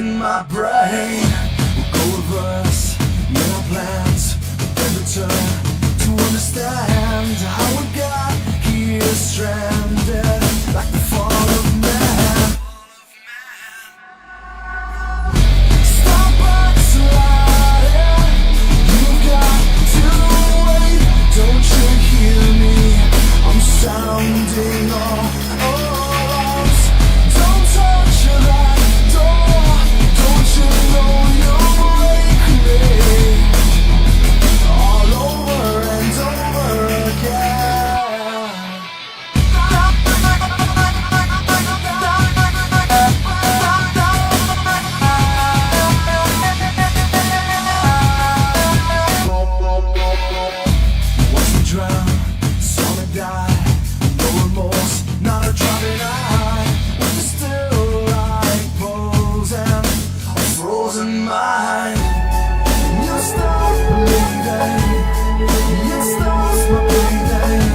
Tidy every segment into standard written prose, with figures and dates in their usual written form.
in my brain will go reverse. Yeah, our plans will return to understand how we got here stranded like the fall of man. Stop backsliding. You've got to wait. Don't you hear me? I'm sounding all alarms. Don't touch that door. Don't you know you'll break me all over and over again. Watch me drown, saw me die. No remorse, not a drop in eye. With the still like pose and a frozen mind. You stop believing, you stop my breathing.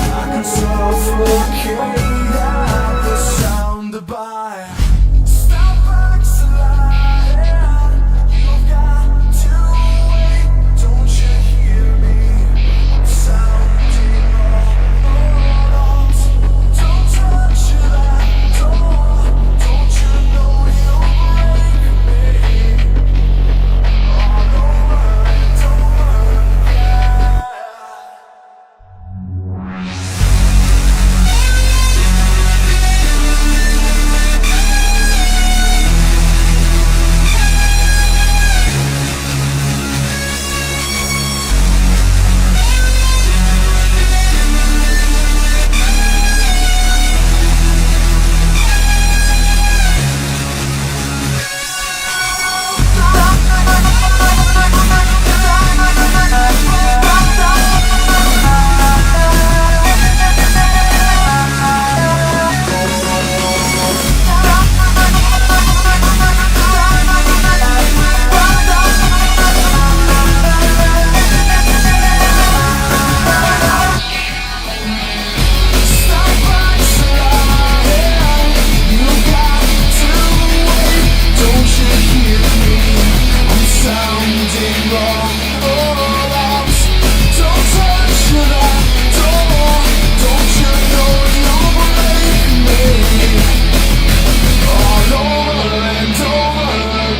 I can suffocate at the sound of by. Stop backsliding. You've got to wait. Don't you hear me? I'm sounding all alarms. Don't touch that door. Don't you know you'll break me all over and over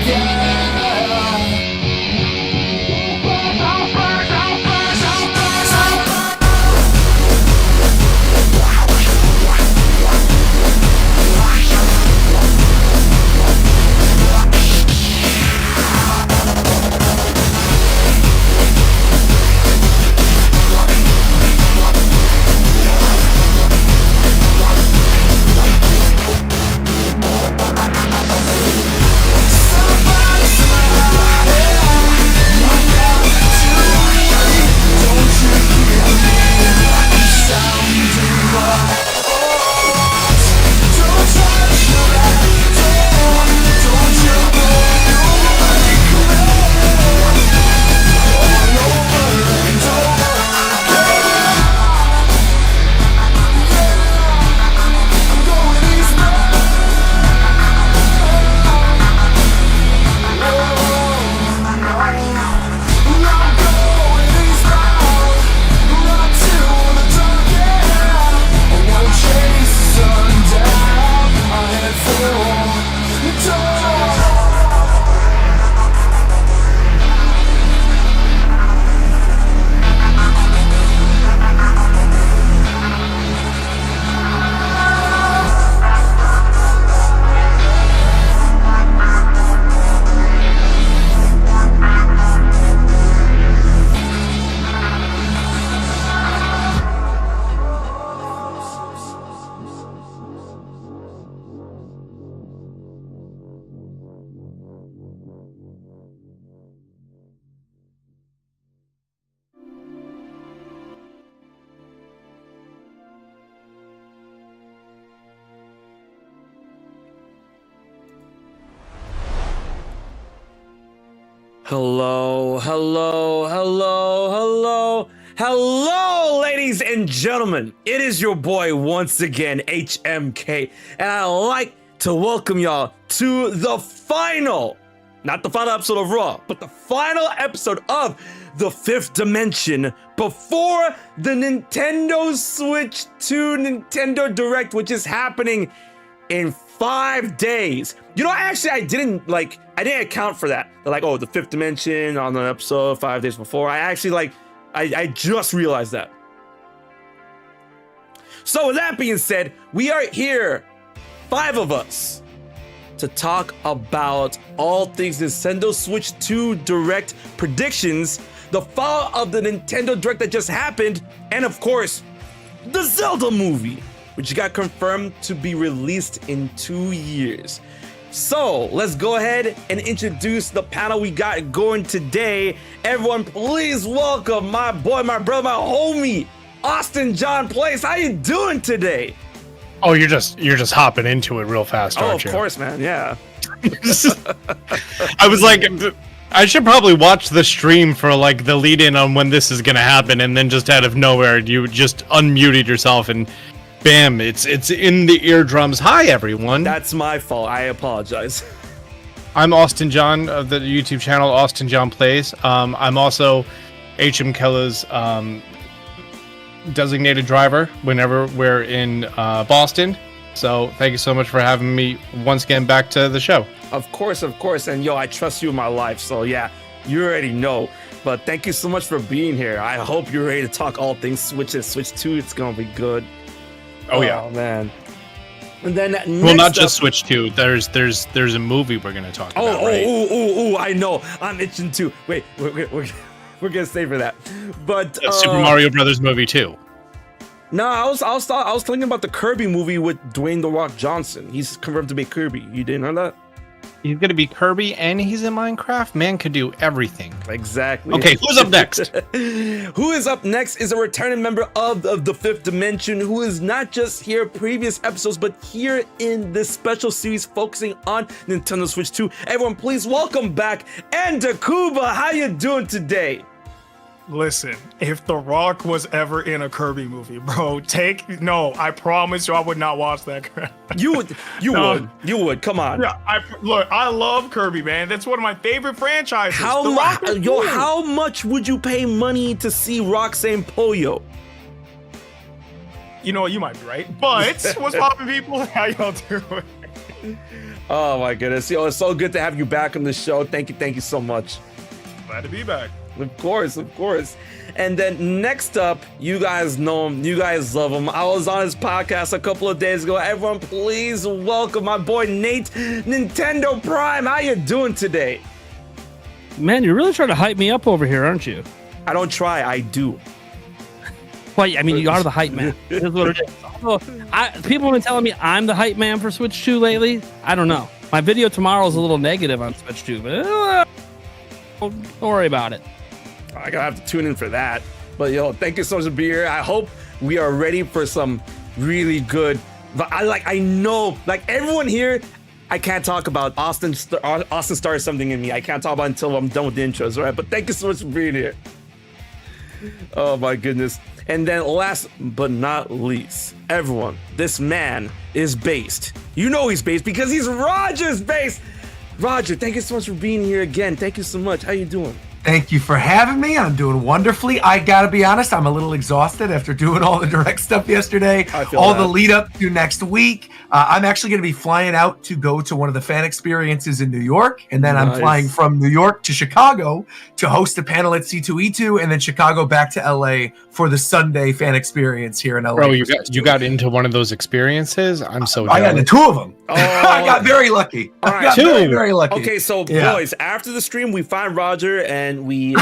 again. Hello, hello, hello, hello, hello, ladies and gentlemen. It is your boy once again, HMK, and I like to to welcome y'all to the final, not the final episode of Raw, but the final episode of The Fifth Dimension before the Nintendo Switch 2 Nintendo Direct, which is happening in 5 days. You know, actually, I didn't account for that. They're like, oh, the Fifth Dimension on the episode 5 days before. I actually I just realized that. So with that being said, we are here, 5 of us, to talk about all things Nintendo Switch 2 Direct predictions, the fall of the Nintendo Direct that just happened, and of course, the Zelda movie, which got confirmed to be released in 2 years. So let's go ahead and introduce the panel we got going today. Everyone, please welcome my boy, my brother, my homie, Austin John Place. How you doing today? Oh, you're just hopping into it real fast, aren't you? Oh, of course, man. Yeah. I was like, I should probably watch the stream for like the lead in on when this is gonna happen, and then just out of nowhere, you just unmuted yourself and bam, it's in the eardrums. Hi, everyone. That's my fault. I apologize. I'm Austin John of the YouTube channel Austin John Plays. I'm also HM Kella's designated driver whenever we're in Boston. So thank you so much for having me once again back to the show. Of course. And yo, I trust you in my life. So yeah, you already know. But thank you so much for being here. I hope you're ready to talk all things Switch 2. It's gonna be good. Oh yeah, man. And then well, not just Switch 2. There's a movie we're gonna talk about. Oh, I know. I'm itching too. Wait, we're gonna stay for that. But Super Mario Brothers movie 2. No, I was thinking about the Kirby movie with Dwayne "The Rock" Johnson. He's confirmed to be Kirby. You didn't know that? He's gonna be Kirby, and he's in Minecraft. Man could do everything. Exactly. Okay, who's up next? Who is up next is a returning member of the Fifth Dimension, who is not just here previous episodes, but here in this special series focusing on Nintendo Switch 2. Everyone, please welcome back Ndukauba. How you doing today? Listen, if The Rock was ever in a Kirby movie, bro, I promise you I would not watch that crap. You would. Come on. Yeah, I love Kirby, man. That's one of my favorite franchises. How much would you pay money to see Roxanne Pollo? You know what, you might be right. But what's poppin', people? How y'all doing? Oh my goodness. Yo, it's so good to have you back on the show. Thank you so much. Glad to be back. Of course. And then next up, you guys know him, you guys love him. I was on his podcast a couple of days ago. Everyone, please welcome my boy Nate, Nintendo Prime. How you doing today? Man, you're really trying to hype me up over here, aren't you? I don't try, I do. Well, I mean, you are the hype man. This is what it is. People have been telling me I'm the hype man for Switch 2 lately. I don't know. My video tomorrow is a little negative on Switch 2, but don't worry about it. I gotta have to tune in for that. But yo, thank you so much for being here. I hope we are ready for some really good. But I know everyone here. I can't talk about Austin started something in me. I can't talk about it until I'm done with the intros, right? But thank you so much for being here. Oh my goodness. And then last but not least, everyone, this man is based. You know he's based because he's RogersBase. Roger, thank you so much for being here again. Thank you so much. How you doing? Thank you for having me. I'm doing wonderfully. I gotta be honest, I'm a little exhausted after doing all the direct stuff yesterday, all the lead up to next week. I'm actually going to be flying out to go to one of the fan experiences in New York, and then I'm flying from New York to Chicago to host a panel at C2E2, and then Chicago back to LA for the Sunday fan experience here in LA. Bro, you got into one of those experiences? I'm so jealous. I got into 2 of them. Oh. I got very lucky. All right. Very lucky. Okay, so boys, after the stream, we find Roger and we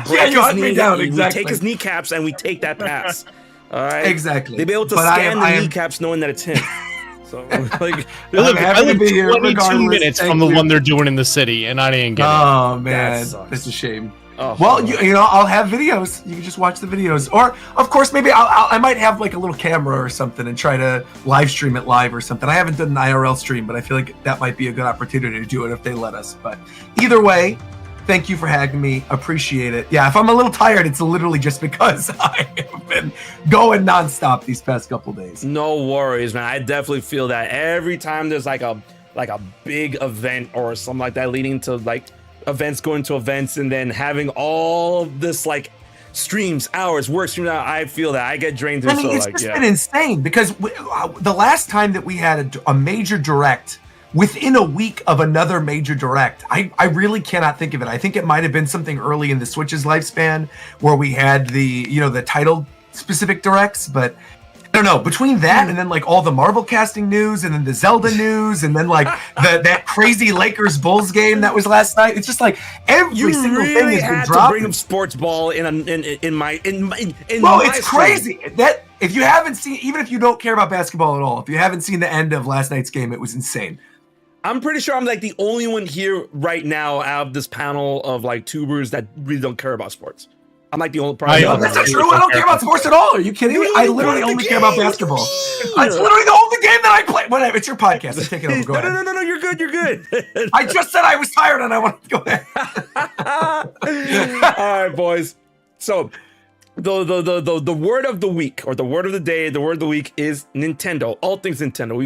break you hunt me down. Exactly. We take his kneecaps and we take that pass. All right. Exactly. They'll be able to scan the kneecaps knowing that it's him. So I live 22 minutes from the one they're doing in the city, and I didn't get it. Oh man, it's a shame. Oh, well, you know, I'll have videos. You can just watch the videos, or of course, maybe I might have like a little camera or something and try to live stream it live or something. I haven't done an IRL stream, but I feel like that might be a good opportunity to do it if they let us. But either way, Thank you for having me. Appreciate it. Yeah, if I'm a little tired, it's literally just because I have been going nonstop these past couple days. No worries, man. I definitely feel that every time there's like a big event or something like that, leading to like events going to events, and then having all this like streams, hours, work streams. I feel that I get drained. I mean, it's just been insane because the last time that we had a major direct within a week of another major direct, I really cannot think of it. I think it might have been something early in the Switch's lifespan where we had the title specific directs, but I don't know. Between that and then like all the Marvel casting news and then the Zelda news and then like that crazy Lakers Bulls game that was last night, it's just like every single thing has been dropped. To bring up sports ball in my well, it's crazy that if you haven't seen, even if you don't care about basketball at all, if you haven't seen the end of last night's game, it was insane. I'm pretty sure I'm like the only one here right now out of this panel of like tubers that really don't care about sports. I'm like the only person. That's not true. I don't care about sports at all. Are you kidding me? I literally only care about basketball. It's literally the only game that I play. Whatever. It's your podcast. Take it over. Go ahead. No. You're good. You're good. I just said I was tired and I wanted to go ahead. All right, boys. So the word of the week, or the word of the day, the word of the week is Nintendo. All things Nintendo.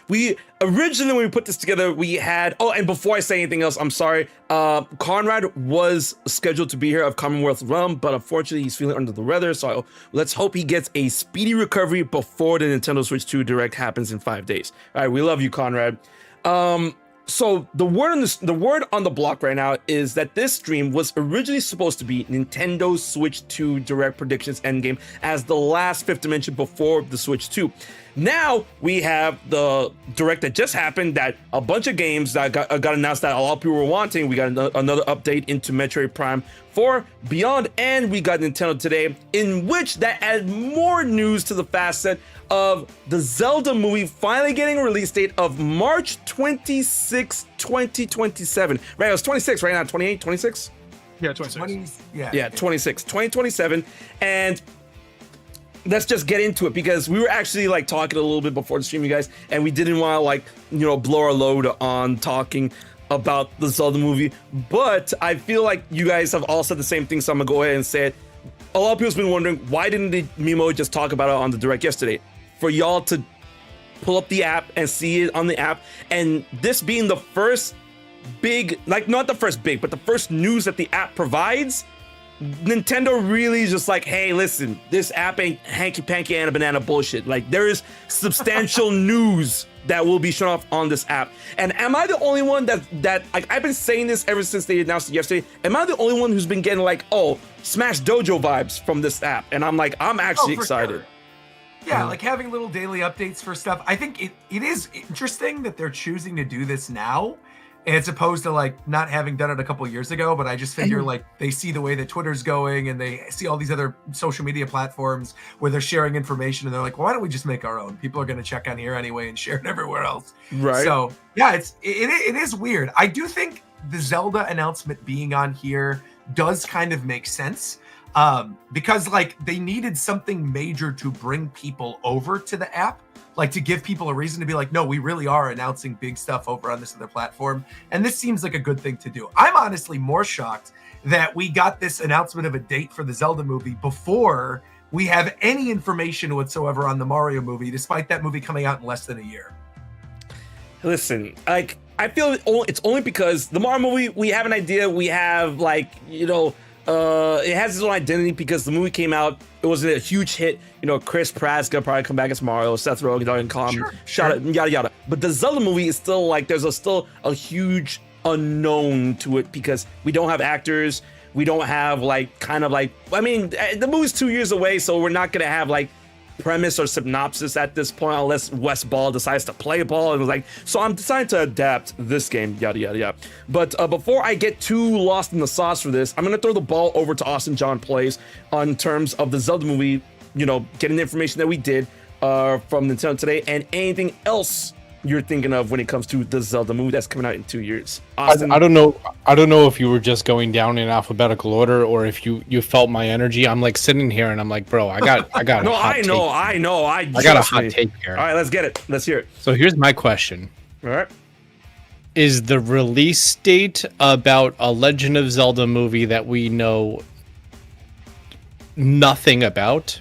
We originally, when we put this together, we had, and before I say anything else, I'm sorry, Conrad was scheduled to be here of CommonWealth Realm, but unfortunately he's feeling under the weather, so let's hope he gets a speedy recovery before the Nintendo Switch 2 Direct happens in 5 days. All right, we love you, Conrad. So the word on the block right now is that this stream was originally supposed to be Nintendo Switch 2 Direct Predictions Endgame as the last fifth dimension before the Switch 2. Now we have the direct that just happened, that a bunch of games that got announced that a lot of people were wanting. We got another update into Metroid Prime 4 Beyond, and we got Nintendo Today, in which that added more news to the facet of the Zelda movie finally getting a release date of March 26, 2027. Right, it was 26, right? Not 28, 26? Yeah, 26. Yeah, 26, 2027. And let's just get into it, because we were actually like talking a little bit before the stream, you guys, and we didn't want to like, blow our load on talking about the Zelda movie, but I feel like you guys have all said the same thing, so I'm gonna go ahead and say it. A lot of people's been wondering, why didn't Mimo just talk about it on the direct yesterday? For y'all to pull up the app and see it on the app, and this being the first big, like not the first big, but the first news that the app provides, Nintendo really is just like, hey, listen, this app ain't hanky-panky and a banana bullshit. Like, there is substantial news that will be shown off on this app. And am I the only one that like, I've been saying this ever since they announced it yesterday, am I the only one who's been getting like, Smash Dojo vibes from this app? And I'm like, I'm actually excited. Sure. Yeah, like having little daily updates for stuff. I think it is interesting that they're choosing to do this now, as opposed to like not having done it a couple years ago. But I just figure like they see the way that Twitter's going and they see all these other social media platforms where they're sharing information, and they're like, well, why don't we just make our own? People are going to check on here anyway and share it everywhere else. Right. So yeah, it is weird. I do think the Zelda announcement being on here does kind of make sense. Because like they needed something major to bring people over to the app, like to give people a reason to be like, no, we really are announcing big stuff over on this other platform. And this seems like a good thing to do. I'm honestly more shocked that we got this announcement of a date for the Zelda movie before we have any information whatsoever on the Mario movie, despite that movie coming out in less than a year. Listen, like, I feel it's only because the Mario movie, we have an idea, we have like, it has its own identity because the movie came out, it wasn't a huge hit. Chris Pratt's gonna probably come back as Mario, Seth Rogen, Donkey Kong, yada yada. But the Zelda movie is still like, there's still a huge unknown to it because we don't have actors, we don't have like the movie's 2 years away, so we're not gonna have like premise or synopsis at this point unless Wes Ball decides to play ball, and like, so I'm deciding to adapt this game, yada yada yada. But before I get too lost in the sauce for this, I'm gonna throw the ball over to Austin John Plays on terms of the Zelda movie, getting the information that we did from Nintendo Today, and anything else you're thinking of when it comes to the Zelda movie that's coming out in 2 years. Austin? I don't know if you were just going down in alphabetical order or if you felt my energy. I'm like sitting here and I'm like, bro, I got no, a hot I take. know. I got a hot take here. All right, let's get it. Let's hear it. So here's my question. All right. is the release date about a Legend of Zelda movie that we know nothing about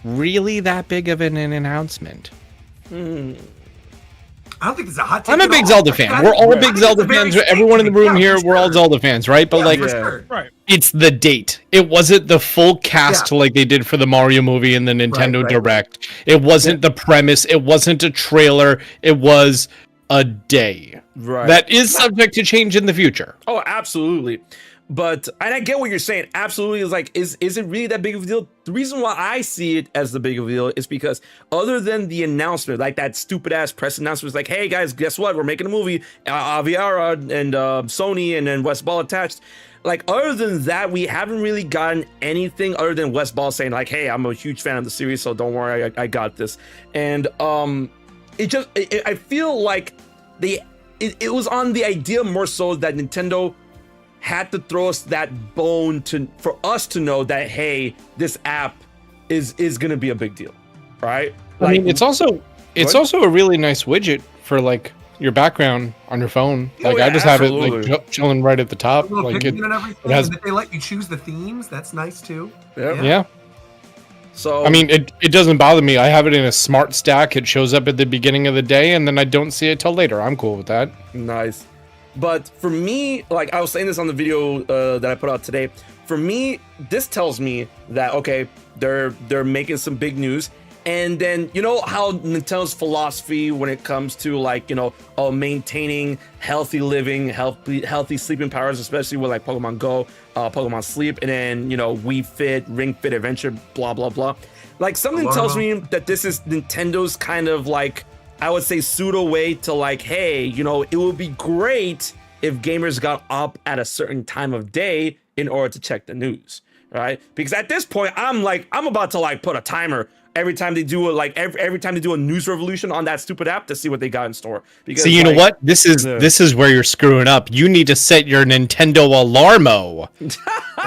really that big of an announcement? I don't think it's a hot take. I'm a at big all. Zelda fan. We're all big Zelda fans. Everyone in the room here, we're all Zelda fans, right? But like, for sure. Right. it's the date. It wasn't the full cast like they did for the Mario movie and the Nintendo Right. Direct. It wasn't the premise. It wasn't a trailer. It was a day. Right. That is subject to change in the future. Oh, absolutely. But and I get what you're saying. Absolutely, is like, is it really that big of a deal? The reason why I see it as the big of a deal is because other than the announcement, like that stupid ass press announcement, was like, "Hey guys, guess what? We're making a movie. Aviara and Sony and then West Ball attached." Like, other than that, we haven't really gotten anything other than West Ball saying like, "Hey, I'm a huge fan of the series, so don't worry, I got this." And I feel like it was on the idea more so that Nintendo had to throw us that bone for us to know that, hey, this app is gonna be a big deal, right? I mean, it's also a really nice widget for like your background on your phone. Like, yeah, I just have it absolutely. like chilling right at the top. Little Like pigment and everything. it has- And if they let you choose the themes, that's nice too. yeah. So I mean, it doesn't bother me. I have it in a smart stack. It shows up at the beginning of the day, and then I don't see it till later. I'm cool with that. nice. But for me, like I was saying this on the video that I put out today, for me, this tells me that, okay, they're making some big news. And then, you know how Nintendo's philosophy when it comes to like, maintaining healthy living, healthy sleeping powers, especially with like Pokemon Go, Pokemon Sleep, and then, Wii Fit, Ring Fit Adventure, blah, blah, blah. Like, something tells me that this is Nintendo's kind of like, I would say, pseudo way to like, hey, it would be great if gamers got up at a certain time of day in order to check the news, right? Because at this point, I'm about to like put a timer every time they do every time they do a news revolution on that stupid app to see what they got in store. Because So you know what? This is where you're screwing up. You need to set your Nintendo alarmo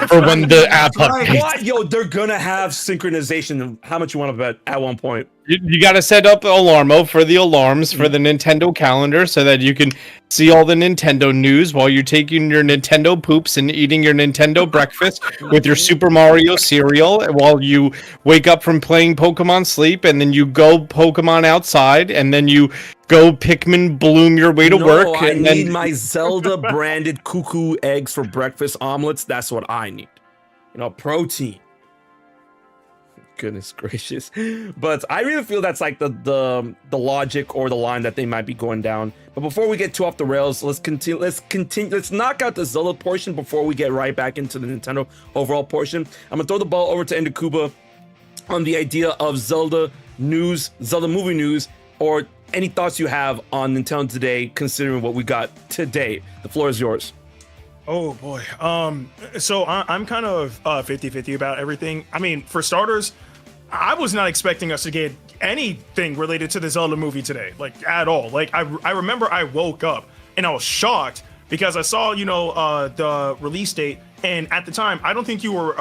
for when the app updates. What? Yo, they're gonna have synchronization. How much you want to bet at one point? You got to set up alarmo for the alarms for the Nintendo calendar so that you can see all the Nintendo news while you're taking your Nintendo poops and eating your Nintendo breakfast with your Super Mario cereal while you wake up from playing Pokemon Sleep, and then you go Pokemon outside, and then you go Pikmin bloom your way to work. I And need then my Zelda branded cuckoo eggs for breakfast omelets. That's what I need. Protein. Goodness gracious. But I really feel that's like the logic or the line that they might be going down. But before we get too off the rails, let's continue. Let's knock out the Zelda portion before we get right back into the Nintendo overall portion. I'm gonna throw the ball over to Ndukauba on the idea of Zelda news, Zelda movie news, or any thoughts you have on Nintendo today, considering what we got today. The floor is yours. Oh boy. So I'm kind of 50-50 about everything. I mean, for starters, I was not expecting us to get anything related to the Zelda movie today, like at all. Like I remember I woke up and I was shocked because I saw, the release date, and at the time I don't think you were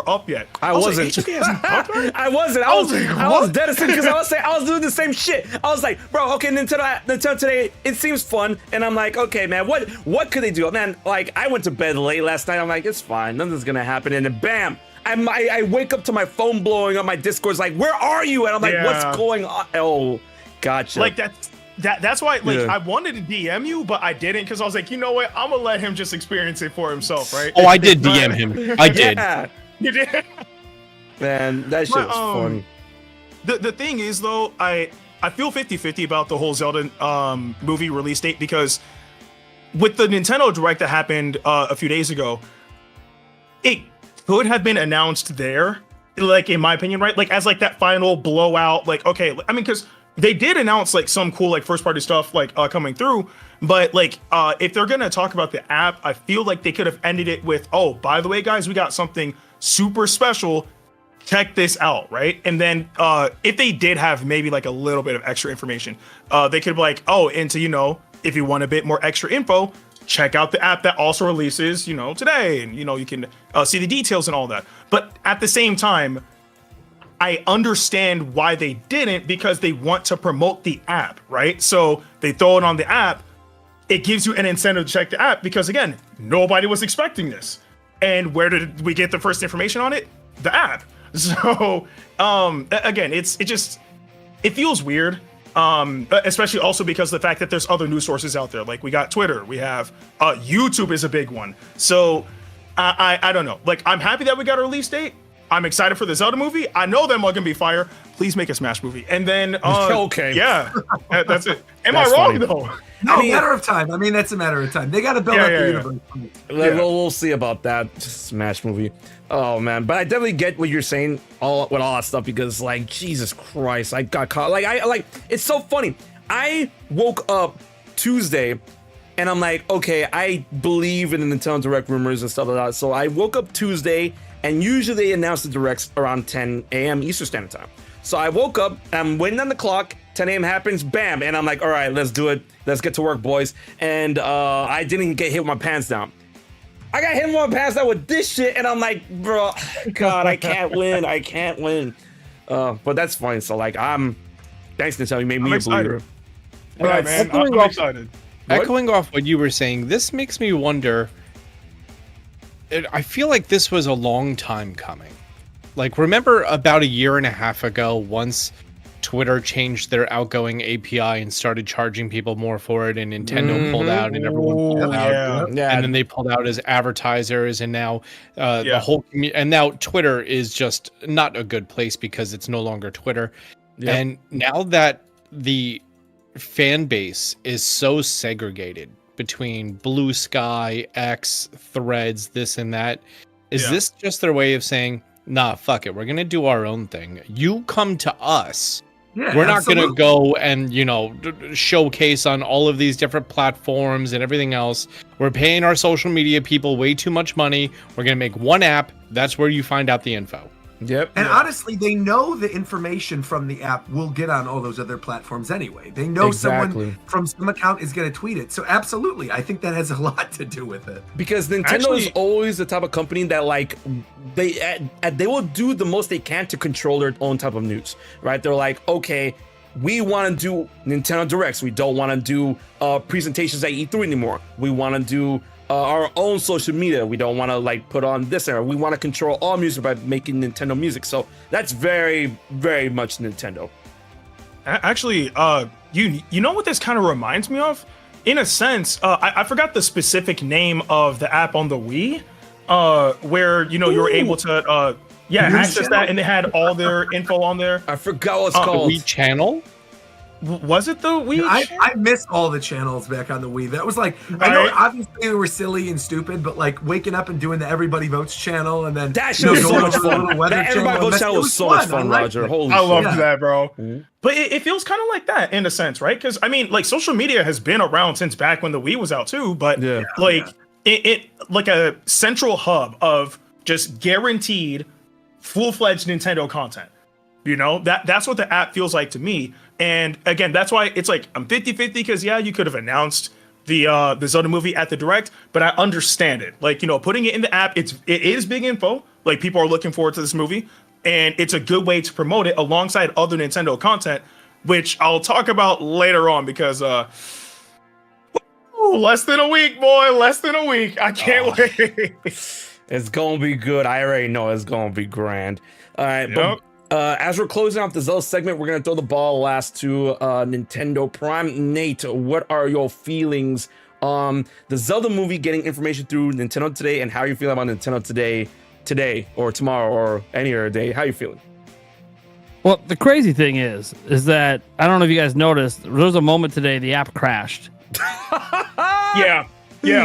up yet. I wasn't. Like, HOK hasn't popped yet? I wasn't. I was dead asleep because I was doing the same shit. I was like, bro, okay, Nintendo today, it seems fun, and I'm like, okay, man, what could they do? Man, like, I went to bed late last night. I'm like, it's fine, nothing's gonna happen, and then bam, I wake up to my phone blowing up. My Discord's like, where are you? And I'm like, what's going on? Oh, gotcha. Like that's why, like, I wanted to DM you, but I didn't, because I was like, you know what? I'm gonna let him just experience it for himself, right? oh, I did DM him. I did. Yeah, You did. man, that shit was funny. The thing is, though, I feel 50-50 about the whole Zelda movie release date, because with the Nintendo Direct that happened a few days ago, it could have been announced there, like, in my opinion, right? Like, as like that final blowout, like, okay, I mean, because they did announce like some cool like first party stuff like coming through, but like if they're gonna talk about the app, I feel like they could have ended it with, oh, by the way, guys, we got something super special, check this out, right? And then if they did have maybe like a little bit of extra information, they could be like, oh, and to, if you want a bit more extra info, check out the app that also releases, today, and you can see the details and all that. But at the same time, I understand why they didn't, because they want to promote the app, right? So they throw it on the app. it gives you an incentive to check the app because again, nobody was expecting this. And where did we get the first information on it? The app. So again, it feels weird. Especially also because of the fact that there's other news sources out there. Like we got Twitter, we have YouTube is a big one. So I don't know. Like I'm happy that we got a release date. I'm excited for the Zelda movie. I know them all gonna be fire. Please make a Smash movie. And then okay. Yeah, that's it. Am That's I wrong funny. though? No, matter of time. I mean, that's a matter of time. They got to build up the universe. We'll see about that Smash movie. Oh man, but I definitely get what you're saying with all that stuff because like Jesus Christ, I got caught. Like it's so funny. I woke up Tuesday and I'm like, okay, I believe in the Nintendo Direct rumors and stuff like that. So I woke up Tuesday and usually they announce the directs around 10 a.m. Eastern Standard Time. So I woke up, I'm waiting on the clock, 10 a.m. happens, bam, and I'm like, all right, let's do it. Let's get to work, boys. And I didn't get hit with my pants down. I got hit with my pants down with this shit, and I'm like, bro, God, I can't win. I can't win. But that's fine. So, like, thanks, Nintendo, you made me a believer. Yeah, Right, man, echoing I'm off- excited. Echoing off what you were saying, this makes me wonder. I feel like this was a long time coming. Like, remember about a year and a half ago, once Twitter changed their outgoing API and started charging people more for it, and Nintendo pulled out, and everyone pulled out, Yeah. and then they pulled out as advertisers, and now the whole and now Twitter is just not a good place because it's no longer Twitter. Yep. And now that the fan base is so segregated between Blue Sky, X, Threads, this and that, is this just their way of saying, nah, fuck it, we're gonna do our own thing. You come to us. Yeah, We're not gonna absolutely. go and showcase on all of these different platforms and everything else. We're paying our social media people way too much money. We're gonna make one app. That's where you find out the info. Yep. And honestly, they know the information from the app will get on all those other platforms anyway. They know Exactly. someone from some account is going to tweet it. So absolutely, I think that has a lot to do with it. Because Nintendo is always the type of company that like they will do the most they can to control their own type of news, right? They're like, okay, we want to do Nintendo Directs. We don't want to do presentations at E3 anymore. We want to do our own social media. We don't want to like put on this era. We want to control all music by making Nintendo music. So that's very, very much Nintendo. Actually, you know what this kind of reminds me of? In a sense, I forgot the specific name of the app on the Wii, where you were able to access that, and they had all their info on there. I forgot what it's called. Wii Channel? Was it the Wii? I missed all the channels back on the Wii. That was like, I know obviously they were silly and stupid, but like waking up and doing the Everybody Votes channel and then That shit was so going much to the fun. little weather That Everybody channel. Votes channel was so much fun, I liked Roger. it. Holy I shit. loved that, bro. Mhm. But it feels kind of like that in a sense, right? Because I mean, like social media has been around since back when the Wii was out too. But it like a central hub of just guaranteed full-fledged Nintendo content. That's what the app feels like to me. And again, that's why it's like I'm 50-50 because you could have announced the Zelda movie at the Direct, but I understand it. Like, putting it in the app, it is big info. Like people are looking forward to this movie, and it's a good way to promote it alongside other Nintendo content, which I'll talk about later on because less than a week, boy, less than a week. I can't wait. It's gonna be good. I already know it's gonna be grand. All right, but as we're closing off the Zelda segment, we're gonna throw the ball last to Nintendo Prime. Nate, what are your feelings on the Zelda movie getting information through Nintendo Today, and how are you feeling about Nintendo today or tomorrow or any other day? How are you feeling? Well, the crazy thing is that I don't know if you guys noticed, there was a moment today the app crashed. Yeah.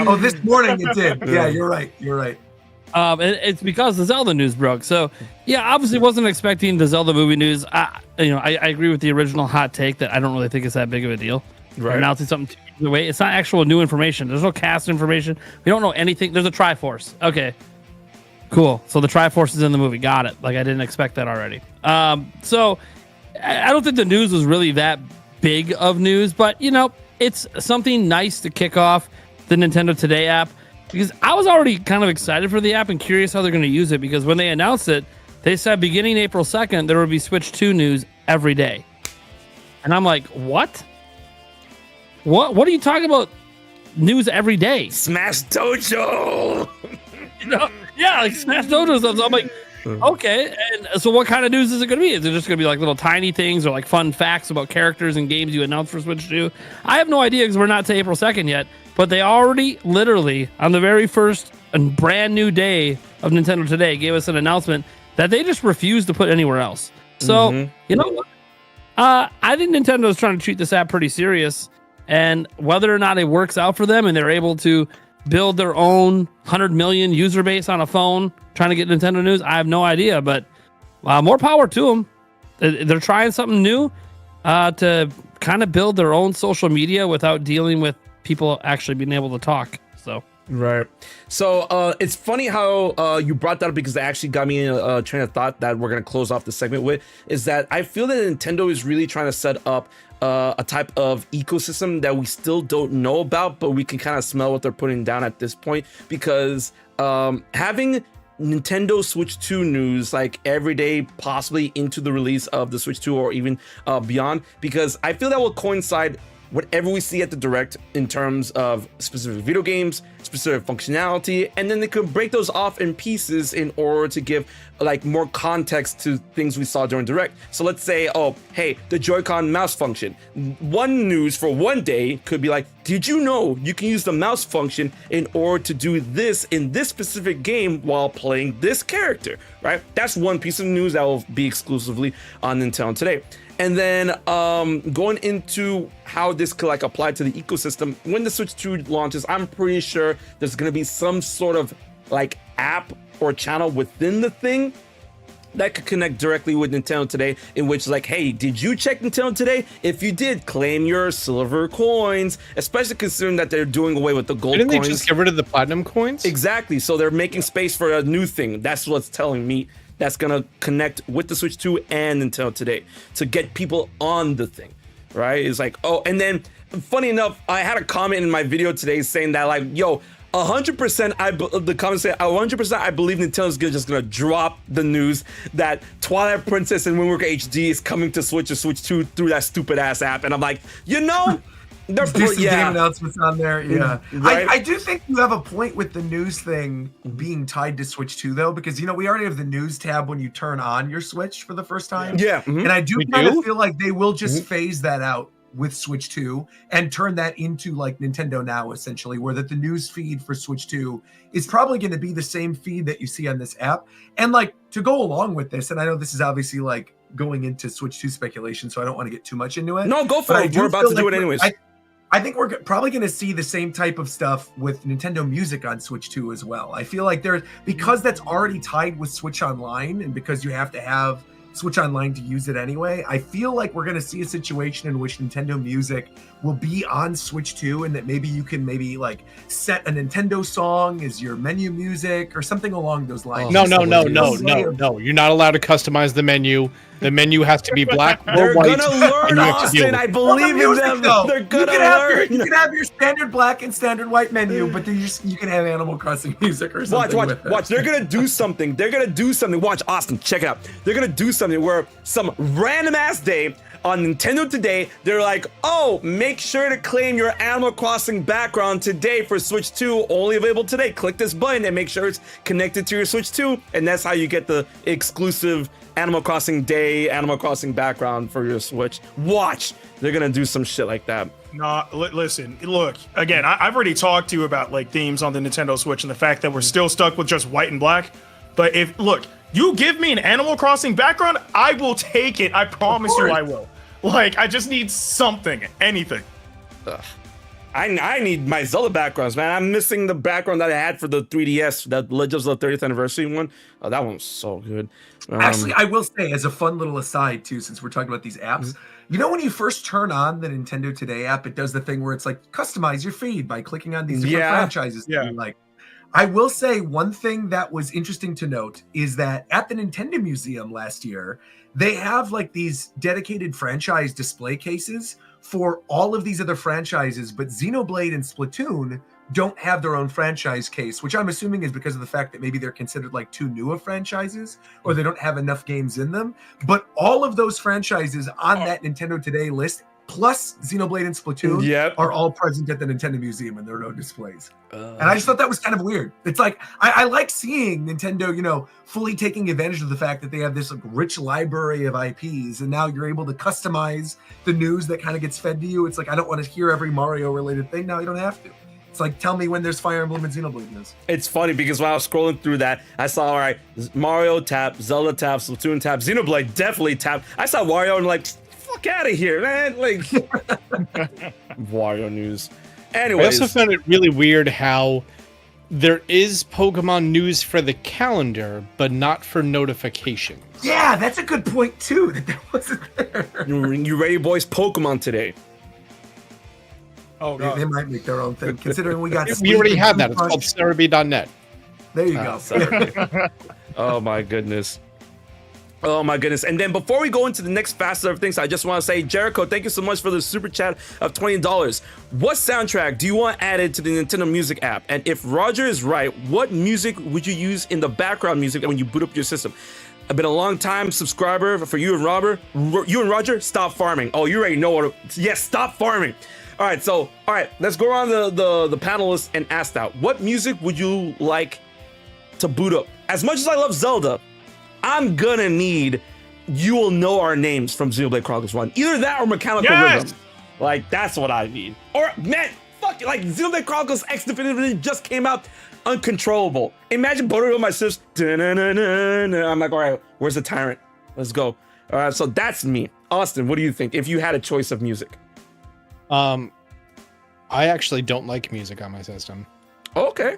Oh, this morning it did. Yeah, you're right. It's because the Zelda news broke. So, yeah, obviously wasn't expecting the Zelda movie news. I agree with the original hot take that I don't really think it's that big of a deal. Right. They're announcing something the way it's not actual new information. There's no cast information. We don't know anything. There's a Triforce. Okay, cool. So the Triforce is in the movie. Got it. Like I didn't expect that already. So I don't think the news was really that big of news, but it's something nice to kick off the Nintendo Today app. Because I was already kind of excited for the app and curious how they're going to use it. Because when they announced it, they said beginning April 2nd, there would be Switch 2 news every day. And I'm like, what? What are you talking about? news every day. Smash Dojo. You know? Yeah, like Smash Dojo stuff. So I'm like, okay. And so what kind of news is it going to be? Is it just going to be like little tiny things or like fun facts about characters and games you announced for Switch 2? I have no idea because we're not to April 2nd yet, but they already literally on the very first and brand new day of Nintendo Today gave us an announcement that they just refused to put anywhere else. So, you know what? I think Nintendo is trying to treat this app pretty serious, and whether or not it works out for them and they're able to build their own 100 million user base on a phone trying to get Nintendo news, I have no idea, but more power to them. They're trying something new to kind of build their own social media without dealing with people actually being able to talk. So Right. So it's funny how you brought that up because it actually got me in a train of thought that we're going to close off the segment with, is that I feel that Nintendo is really trying to set up a type of ecosystem that we still don't know about, but we can kind of smell what they're putting down at this point, because having Nintendo Switch 2 news like every day, possibly into the release of the Switch 2 or even beyond, because I feel that will coincide whatever we see at the Direct in terms of specific video games, specific functionality, and then they could break those off in pieces in order to give like more context to things we saw during Direct. So let's say, oh, hey, the Joy-Con mouse function. One news for one day could be like, did you know you can use the mouse function in order to do this in this specific game while playing this character, right? That's one piece of news that will be exclusively on Nintendo Today. And then going into how this could like apply to the ecosystem, when the Switch 2 launches, I'm pretty sure there's going to be some sort of like app or channel within the thing that could connect directly with Nintendo Today, in which like, hey, did you check Nintendo Today? If you did, claim your silver coins, especially considering that they're doing away with the gold Didn't coins. they just get rid of the platinum coins? Exactly. So they're making space for a new thing. That's what's telling me. That's gonna connect with the Switch 2 and Nintendo Today to get people on the thing, right? It's like, oh, and then funny enough, I had a comment in my video today saying that like, yo, 100%, the comment said 100% I believe Nintendo's just gonna drop the news that Twilight Princess and Wind Waker HD is coming to Switch or Switch 2 through that stupid ass app, and I'm like, you know. There's some game announcements on there. Yeah, Right? I do think you have a point with the news thing being tied to Switch 2 though, because you know we already have the news tab when you turn on your Switch for the first time. Yeah. And I do kind of feel like they will just phase that out with Switch 2 and turn that into like Nintendo Now, essentially, where that the news feed for Switch 2 is probably going to be the same feed that you see on this app. And like to go along with this, and I know this is obviously like going into Switch 2 speculation, so I don't want to get too much into it. No, go for it. We're about to do it anyways. I think we're probably going to see the same type of stuff with Nintendo Music on Switch 2 as well. I feel like because that's already tied with Switch Online, and because you have to have Switch Online to use it anyway, I feel like we're going to see a situation in which Nintendo Music will be on Switch 2, and that maybe you can like set a Nintendo song as your menu music or something along those lines. No. You're not allowed to customize the menu. The menu has to be black or They're white. gonna learn, Austin. I believe in them. They're gonna learn. You can have your standard black and standard white menu, but then you can have Animal Crossing music or something. Watch. They're gonna do something. Watch, Austin. Check it out. They're gonna do something where some random ass day on Nintendo Today, they're like, oh, make sure to claim your Animal Crossing background today for Switch 2, only available today. Click this button and make sure it's connected to your Switch 2, and that's how you get the exclusive Animal Crossing Day, Animal Crossing background for your Switch. Watch, they're gonna do some shit like that. Nah, listen, look, again, I've already talked to you about like themes on the Nintendo Switch and the fact that we're still stuck with just white and black. But you give me an Animal Crossing background, I will take it. I promise you I will. Like, I just need something, anything. Ugh. I need my Zelda backgrounds, man. I'm missing the background that I had for the 3DS, that Legends of the 30th Anniversary one. Oh, that one was so good. Actually, I will say, as a fun little aside, too, since we're talking about these apps, you know when you first turn on the Nintendo Today app, it does the thing where it's like, customize your feed by clicking on these different franchises. Yeah. Like, I will say one thing that was interesting to note is that at the Nintendo Museum last year, they have like these dedicated franchise display cases for all of these other franchises, but Xenoblade and Splatoon don't have their own franchise case, which I'm assuming is because of the fact that maybe they're considered like too new of franchises or they don't have enough games in them. But all of those franchises on that Nintendo Today list plus Xenoblade and Splatoon Yep. are all present at the Nintendo Museum, and there are no displays. And I just thought that was kind of weird. It's like I like seeing Nintendo, fully taking advantage of the fact that they have this like rich library of IPs, and now you're able to customize the news that kind of gets fed to you. It's like I don't want to hear every Mario related thing. Now you don't have to. It's like, tell me when there's Fire Emblem and Xenoblade news. It's funny because while I was scrolling through that, I saw, all right, Mario tap, Zelda tap, Splatoon tap, Xenoblade definitely tap. I saw Wario and like, fuck out of here, man. Like, Wario news. I Anyways, also found it really weird how there is Pokemon news for the calendar, but not for notifications. Yeah, that's a good point too. That wasn't there. you ready, boys? Pokemon today. Oh They god. might make their own thing, considering we got. We already Sleep have and that. It's called Crunch. Cerebi.net. There you go. Sorry. Oh my goodness. Oh my goodness. And then before we go into the next facet of things, I just want to say, Jericho, thank you so much for the super chat of $20. What soundtrack do you want added to the Nintendo Music app? And if Roger is right, what music would you use in the background music when you boot up your system? I've been a long time subscriber for you and Robert. You and Roger, stop farming. Oh, you already know what. Yes, stop farming. All right, let's go around the panelists and ask that. What music would you like to boot up? As much as I love Zelda, I'm gonna need You Will Know Our Names from Xenoblade Chronicles 1. Either that or Mechanical Yes! Rhythm. Like, that's what I need. Or, man, fuck it. Like, Xenoblade Chronicles X Definitive just came out. Uncontrollable. Imagine booting up my system. I'm like, all right, where's the tyrant? Let's go. All right, so that's me. Austin, what do you think if you had a choice of music? I actually don't like music on my system. Okay,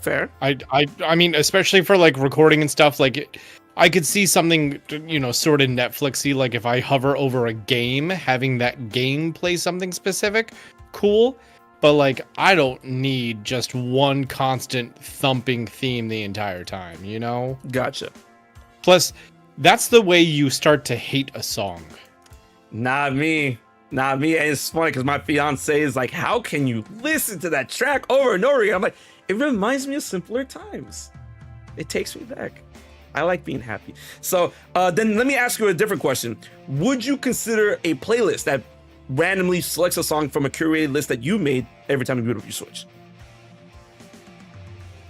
fair. I mean, especially for like recording and stuff. Like, I could see something, sort of Netflixy. Like if I hover over a game, having that game play something specific, cool. But like, I don't need just one constant thumping theme the entire time. Gotcha. Plus, that's the way you start to hate a song. Not me. And it's funny because my fiance is like, how can you listen to that track over and over again? I'm like, it reminds me of simpler times. It takes me back. I like being happy. So then let me ask you a different question. Would you consider a playlist that randomly selects a song from a curated list that you made every time you boot up your Switch?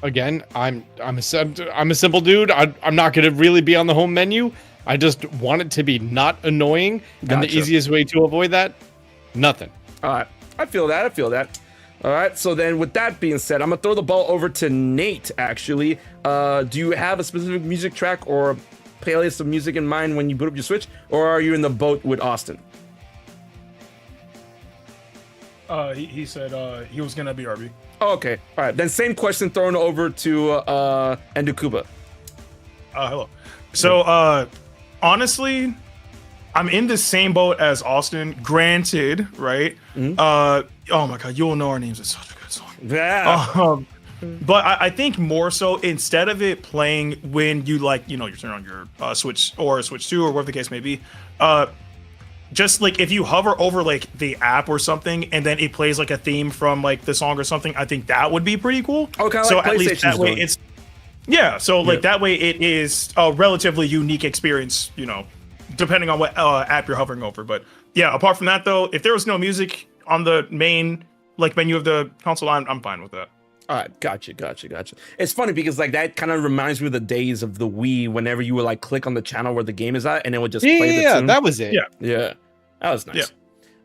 Again, I'm a simple dude. I'm not gonna really be on the home menu. I just want it to be not annoying, and the Gotcha. easiest way to avoid that, nothing. All right. I feel that. All right. So then with that being said, I'm going to throw the ball over to Nate, actually. Do you have a specific music track or playlist of music in mind when you boot up your Switch? Or are you in the boat with Austin? He said he was gonna be RB. Oh, okay. All right. Then same question thrown over to Ndukauba. Hello. So honestly, I'm in the same boat as Austin. Granted, right? Oh my god, You Will Know Our Names is such a good song. Yeah. But I think more so, instead of it playing when you you turn on your Switch or Switch 2 or whatever the case may be, just like if you hover over like the app or something and then it plays like a theme from like the song or something, I think that would be pretty cool. Okay, so like at least PlayStation's that way doing. it's so like that way it is a relatively unique experience, depending on what app you're hovering over. But yeah, apart from that though, if there was no music on the main like menu of the console, I'm fine with that. All right, gotcha. It's funny because like that kind of reminds me of the days of the Wii. Whenever you would like click on the channel where the game is at, and it would just play the tune. That was it. Yeah, that was nice. Yeah.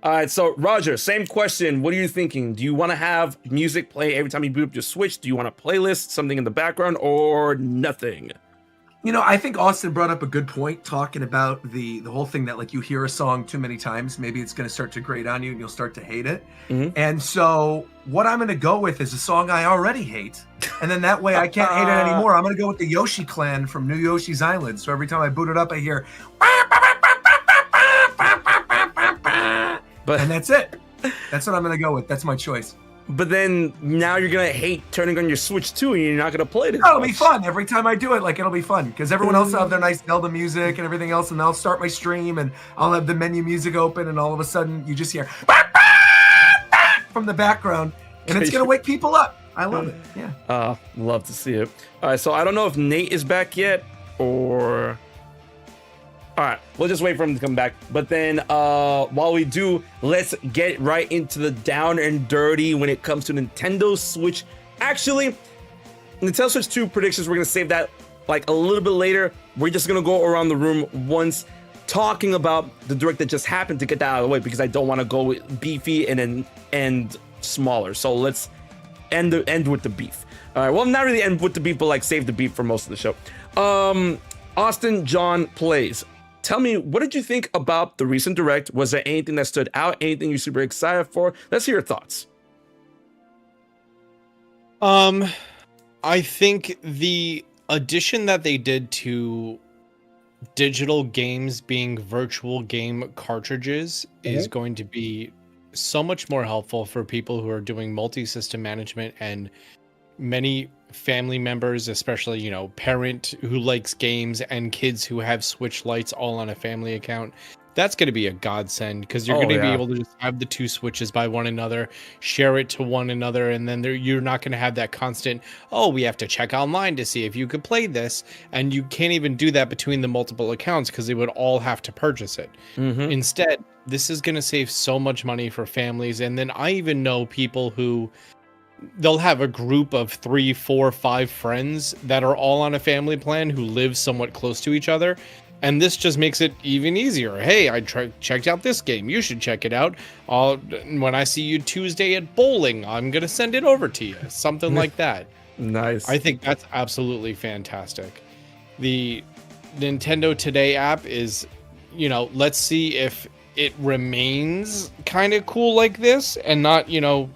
All right, so Roger, same question. What are you thinking? Do you want to have music play every time you boot up your Switch? Do you want a playlist, something in the background, or nothing? I think Austin brought up a good point talking about the whole thing that like you hear a song too many times, maybe it's going to start to grate on you and you'll start to hate it. And so what I'm going to go with is a song I already hate. And then that way I can't hate it anymore. I'm going to go with the Yoshi Clan from New Yoshi's Island. So every time I boot it up, I hear, and that's it. That's what I'm going to go with. That's my choice. But then now you're gonna hate turning on your Switch too, and you're not gonna play it. It'll be fun every time I do it. Like it'll be fun because everyone else will have their nice Zelda music and everything else, and I'll start my stream and I'll have the menu music open, and all of a sudden you just hear from the background, and it's gonna wake people up. I love it. Yeah. Love to see it. All right, so I don't know if Nate is back yet or. All right, we'll just wait for him to come back. But then while we do, let's get right into the down and dirty when it comes to Nintendo Switch. Actually, Nintendo Switch 2 predictions, we're going to save that like a little bit later. We're just going to go around the room once talking about the direct that just happened to get that out of the way, because I don't want to go beefy and then end smaller. So let's end with the beef. All right, well, not really end with the beef, but like save the beef for most of the show. Austin John Plays. Tell me, what did you think about the recent direct? Was there anything that stood out? Anything you're super excited for? Let's hear your thoughts. I think the addition that they did to digital games being virtual game cartridges is going to be so much more helpful for people who are doing multi-system management, and many family members, especially, you know, parent who likes games and kids who have Switch Lites all on a family account. That's going to be a godsend, because you're going to be able to just have the two Switches by one another, share it to one another, and then you're not going to have that constant, oh, we have to check online to see if you could play this, and you can't even do that between the multiple accounts because they would all have to purchase it. Instead, this is going to save so much money for families. And then I even know people who they'll have a group of 3, 4, 5 friends that are all on a family plan who live somewhat close to each other. And this just makes it even easier. Hey, I checked out this game. You should check it out. When I see you Tuesday at bowling, I'm going to send it over to you. Something like that. Nice. I think that's absolutely fantastic. The Nintendo Today app is, you know, let's see if it remains kind of cool like this and not, you know,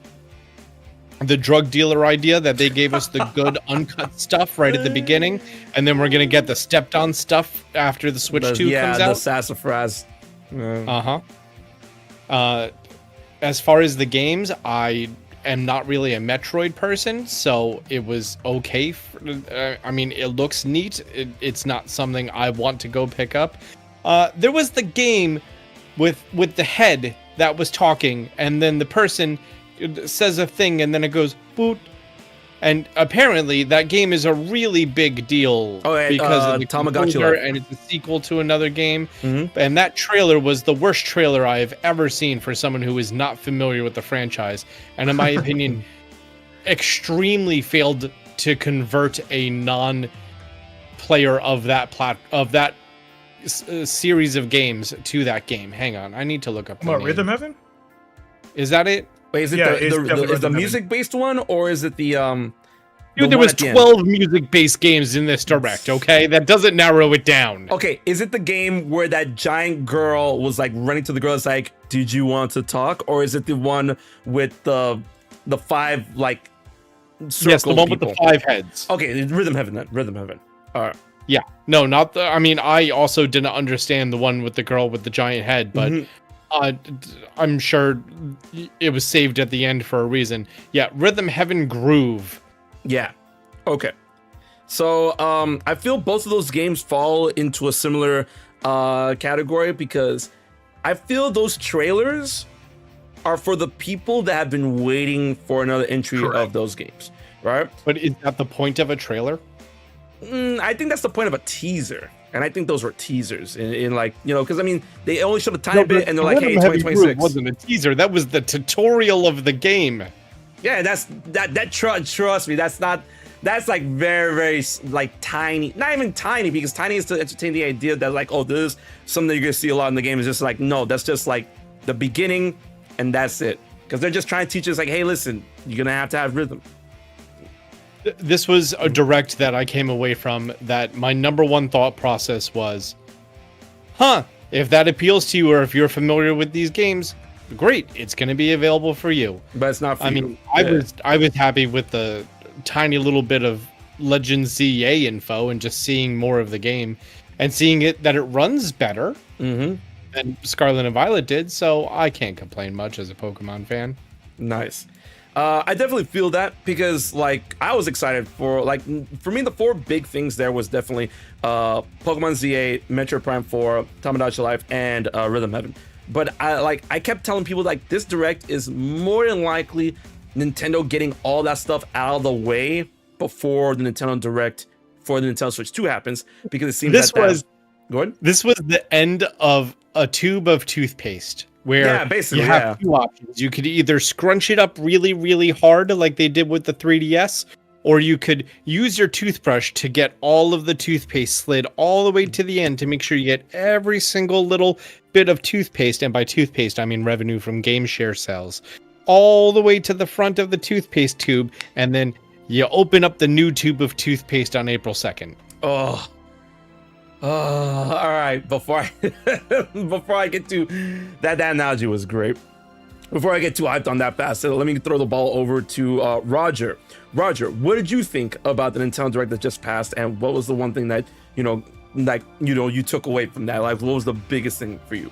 the drug dealer idea that they gave us the good uncut stuff right at the beginning, and then we're gonna get the stepped on stuff after the Switch 2 comes out. Yeah, the sassafras. As far as the games, I am not really a Metroid person, so it was okay. I mean, it looks neat. It's not something I want to go pick up. There was the game with the head that was talking, and then the person says a thing and then it goes boot, and apparently that game is a really big deal because of the Tamagotchi composer, and it's a sequel to another game. And that trailer was the worst trailer I have ever seen for someone who is not familiar with the franchise, and in my opinion extremely failed to convert a non-player of that series of games to that game. Hang on, I need to look up the name. Rhythm Heaven? Is that it? Wait, is it the music-based one, or is it the Dude, there was 12 music-based games in this direct, okay? That doesn't narrow it down. Okay, is it the game where that giant girl was like running to the girl, it's like, did you want to talk? Or is it the one with the 5 like circle Yes, the one people? with the 5 heads. Okay, it's Rhythm Heaven then. Rhythm Heaven. All right. Yeah. No, not the... I mean, I also didn't understand the one with the girl with the giant head, but... I'm sure it was saved at the end for a reason. Yeah, Rhythm Heaven Groove. Yeah. Okay. So I feel both of those games fall into a similar category, because I feel those trailers are for the people that have been waiting for another entry of those games, right? But is that the point of a trailer? I think that's the point of a teaser. And I think those were teasers in like, you know, because I mean, they only showed a tiny bit and they're like, hey, 2026. Wasn't a teaser. That was the tutorial of the game. Yeah, trust me, that's like very, very like tiny, not even tiny, because tiny is to entertain the idea that like, oh, this is something that you're gonna see a lot in the game. Is just like, no, that's just like the beginning and that's it. Because they're just trying to teach us like, hey, listen, you're gonna have to have rhythm. This was a direct that I came away from that my number one thought process was, if that appeals to you, or if you're familiar with these games, great, it's going to be available for you. But it's not for you. I mean, I was happy with the tiny little bit of Legends ZA info and just seeing more of the game and seeing that it runs better than Scarlet and Violet did, so I can't complain much as a Pokemon fan. Nice. I definitely feel that, because like I was excited for me, the 4 big things there was definitely Pokemon ZA, Metroid Prime 4, Tamagotchi Life, and Rhythm Heaven. But I kept telling people like this direct is more than likely Nintendo getting all that stuff out of the way before the Nintendo Direct for the Nintendo Switch 2 happens, because it seems Go ahead. This was the end of a tube of toothpaste where Yeah, basically, you have yeah. two options. You could either scrunch it up really, really hard like they did with the 3DS, or you could use your toothbrush to get all of the toothpaste slid all the way to the end to make sure you get every single little bit of toothpaste, and by toothpaste I mean revenue from game share sales, all the way to the front of the toothpaste tube, and then you open up the new tube of toothpaste on April 2nd. Oh. All right. Before I get to that analogy was great. Before I get too hyped on that fast, let me throw the ball over to Roger. Roger, what did you think about the Nintendo Direct that just passed, and what was the one thing that you took away from that? Like, what was the biggest thing for you?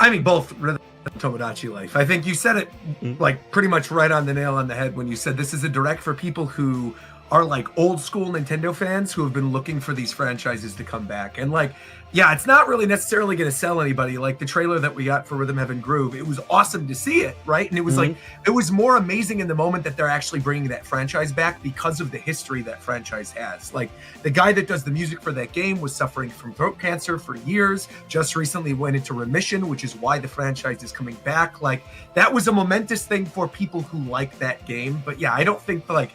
I mean, both Rhythm and Tomodachi Life. I think you said it like pretty much right on the nail on the head when you said this is a direct for people who are like old school Nintendo fans who have been looking for these franchises to come back. And like, yeah, it's not really necessarily going to sell anybody. Like the trailer that we got for Rhythm Heaven Groove, it was awesome to see it, right? And it was like, it was more amazing in the moment that they're actually bringing that franchise back because of the history that franchise has. Like the guy that does the music for that game was suffering from throat cancer for years, just recently went into remission, which is why the franchise is coming back. Like that was a momentous thing for people who like that game. But yeah, I don't think like,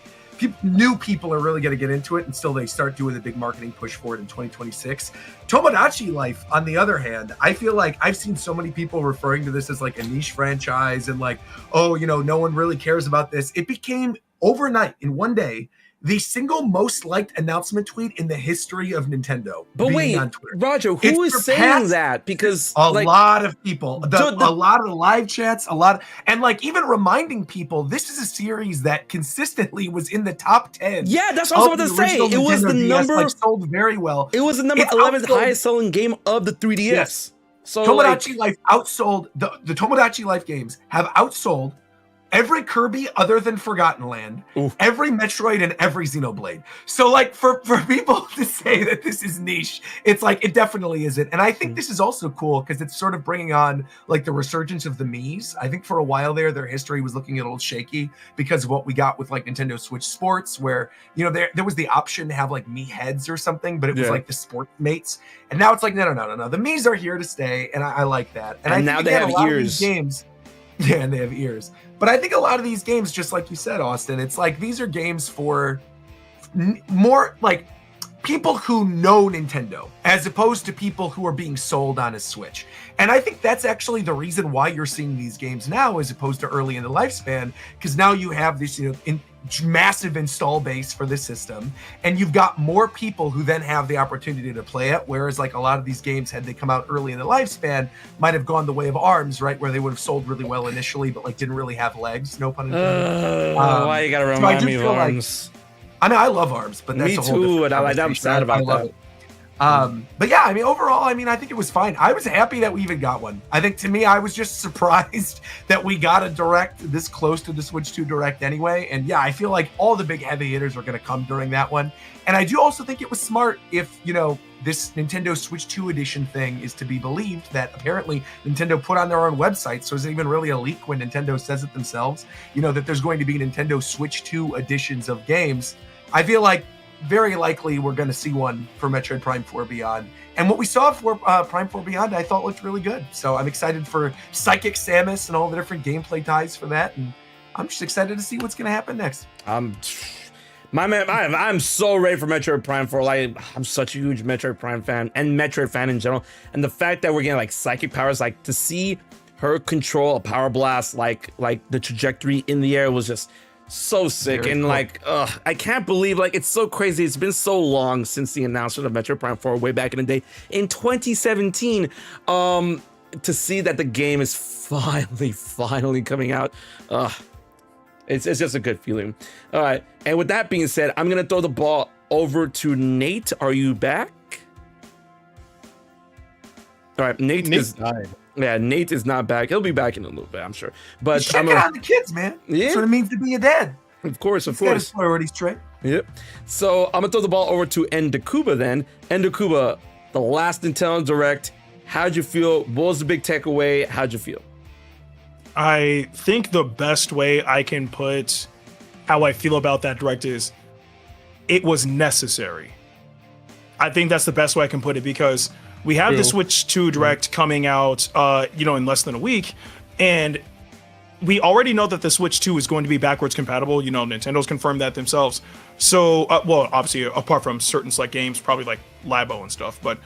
new people are really going to get into it until they start doing the big marketing push for it in 2026. Tomodachi Life, on the other hand, I feel like I've seen so many people referring to this as like a niche franchise and like, oh, no one really cares about this. It became overnight in one day the single most liked announcement tweet in the history of Nintendo. But wait, on Twitter. Roger, who is saying that? Because a lot of people, a lot of the live chats, and like even reminding people, this is a series that consistently was in the top 10. Yeah, that's what I was about to say. It was the number, like, sold very well. It was the number 11th highest selling game of the 3DS. Yes. So Tomodachi Life outsold the Tomodachi Life games have outsold every Kirby other than Forgotten Land, every Metroid, and every Xenoblade. So like for people to say that this is niche, it's like it definitely isn't. And I think this is also cool because it's sort of bringing on like the resurgence of the Miis. I think for a while there, their history was looking a little shaky because of what we got with like Nintendo Switch Sports, where there was the option to have like Mii heads or something, but it was like the sport mates. And now it's like no. The Miis are here to stay, and I like that. And I think, now again, they have a lot ears. of these games. Yeah, and they have ears. But I think a lot of these games, just like you said, Austin, it's like these are games for more like people who know Nintendo as opposed to people who are being sold on a Switch. And I think that's actually the reason why you're seeing these games now as opposed to early in the lifespan, because now you have this massive install base for the system, and you've got more people who then have the opportunity to play it, whereas like a lot of these games, had they come out early in the lifespan, might have gone the way of ARMS, right, where they would have sold really well initially but like didn't really have legs, no pun intended. Why you gotta remind me of ARMS? I mean, I love ARMS, but that's me a whole too, and different I'm sad about that. But yeah, I mean, overall, I mean, I think it was fine. I was happy that we even got one. I think to me, I was just surprised that we got a Direct this close to the Switch 2 Direct anyway. And yeah, I feel like all the big heavy hitters are going to come during that one. And I do also think it was smart if, this Nintendo Switch 2 edition thing is to be believed, that apparently Nintendo put on their own website. So is it even really a leak when Nintendo says it themselves, that there's going to be Nintendo Switch 2 editions of games. I feel like very likely we're going to see one for Metroid Prime 4 Beyond. And what we saw for Prime 4 Beyond, I thought looked really good. So I'm excited for Psychic Samus and all the different gameplay ties for that. And I'm just excited to see what's going to happen next. My man, I'm so ready for Metroid Prime 4. Like, I'm such a huge Metroid Prime fan and Metroid fan in general. And the fact that we're getting like psychic powers, like to see her control a power blast, like the trajectory in the air was just so sick. Very and cool. Like, I can't believe, like, it's so crazy. It's been so long since the announcement of Metroid Prime 4 way back in the day in 2017. To see that the game is finally coming out. It's just a good feeling. All right. And with that being said, I'm going to throw the ball over to Nate. Are you back? All right. Nate died. Yeah, Nate is not back. He'll be back in a little bit, I'm sure. But check it on the kids, man. Yeah. That's what it means to be a dad. Of course. Priorities, Trey. Yep. So I'm going to throw the ball over to Ndukauba then. Ndukauba, the last Nintendo Direct. How'd you feel? What was the big takeaway? How'd you feel? I think the best way I can put how I feel about that Direct is it was necessary. I think that's the best way I can put it, because we have the Switch 2 Direct coming out, in less than a week, and we already know that the Switch 2 is going to be backwards compatible. Nintendo's confirmed that themselves. So, well, obviously, apart from certain select games, probably like Labo and stuff, but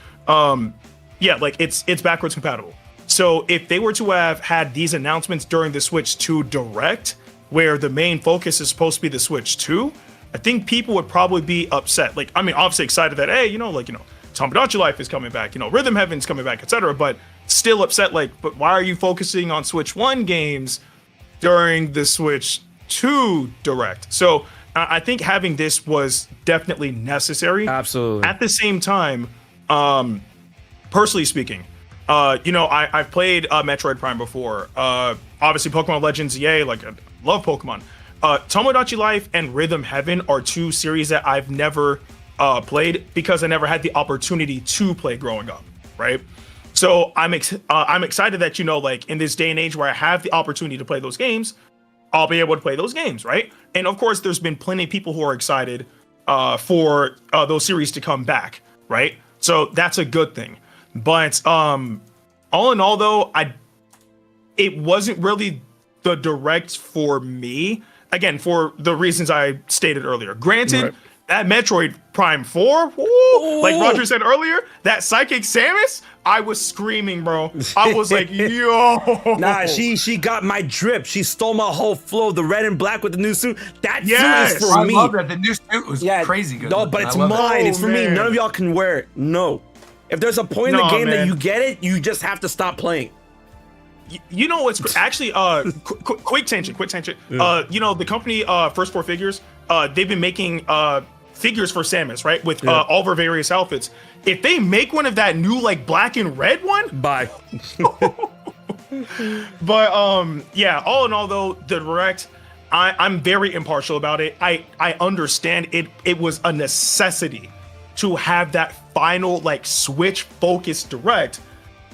yeah, like it's backwards compatible. So if they were to have had these announcements during the Switch 2 Direct, where the main focus is supposed to be the Switch 2, I think people would probably be upset. Like, I mean, obviously excited that, hey, Tomodachi Life is coming back, Rhythm Heaven's coming back, etc. But still upset, like, but why are you focusing on Switch 1 games during the Switch 2 Direct? So I think having this was definitely necessary. Absolutely. At the same time, personally speaking, I've played Metroid Prime before. Obviously, Pokemon Legends, yay! Like, I love Pokemon. Tomodachi Life and Rhythm Heaven are two series that I've never played because I never had the opportunity to play growing up, right? So I'm excited that like in this day and age where I have the opportunity to play those games, I'll be able to play those games, right? And of course, there's been plenty of people who are excited for those series to come back, right? So that's a good thing. But all in all, though, it wasn't really the Direct for me. Again, for the reasons I stated earlier. Granted, right. That Metroid Prime 4, woo, like Roger said earlier, that Psychic Samus, I was screaming, bro. I was like, yo. Nah, she got my drip. She stole my whole flow. The red and black with the new suit. That suit is for me. I love that. The new suit was crazy good. No, but it's mine. It's for me. None of y'all can wear it. No. If there's a point in the game that you get it, you just have to stop playing. You know what's actually quick tangent. Yeah. The company First Four Figures, they've been making figures for Samus, right? With all of her various outfits. If they make one of that new like black and red one, bye. But yeah, all in all though, the Direct, I'm very impartial about it. I understand it was a necessity to have that final like Switch focused Direct,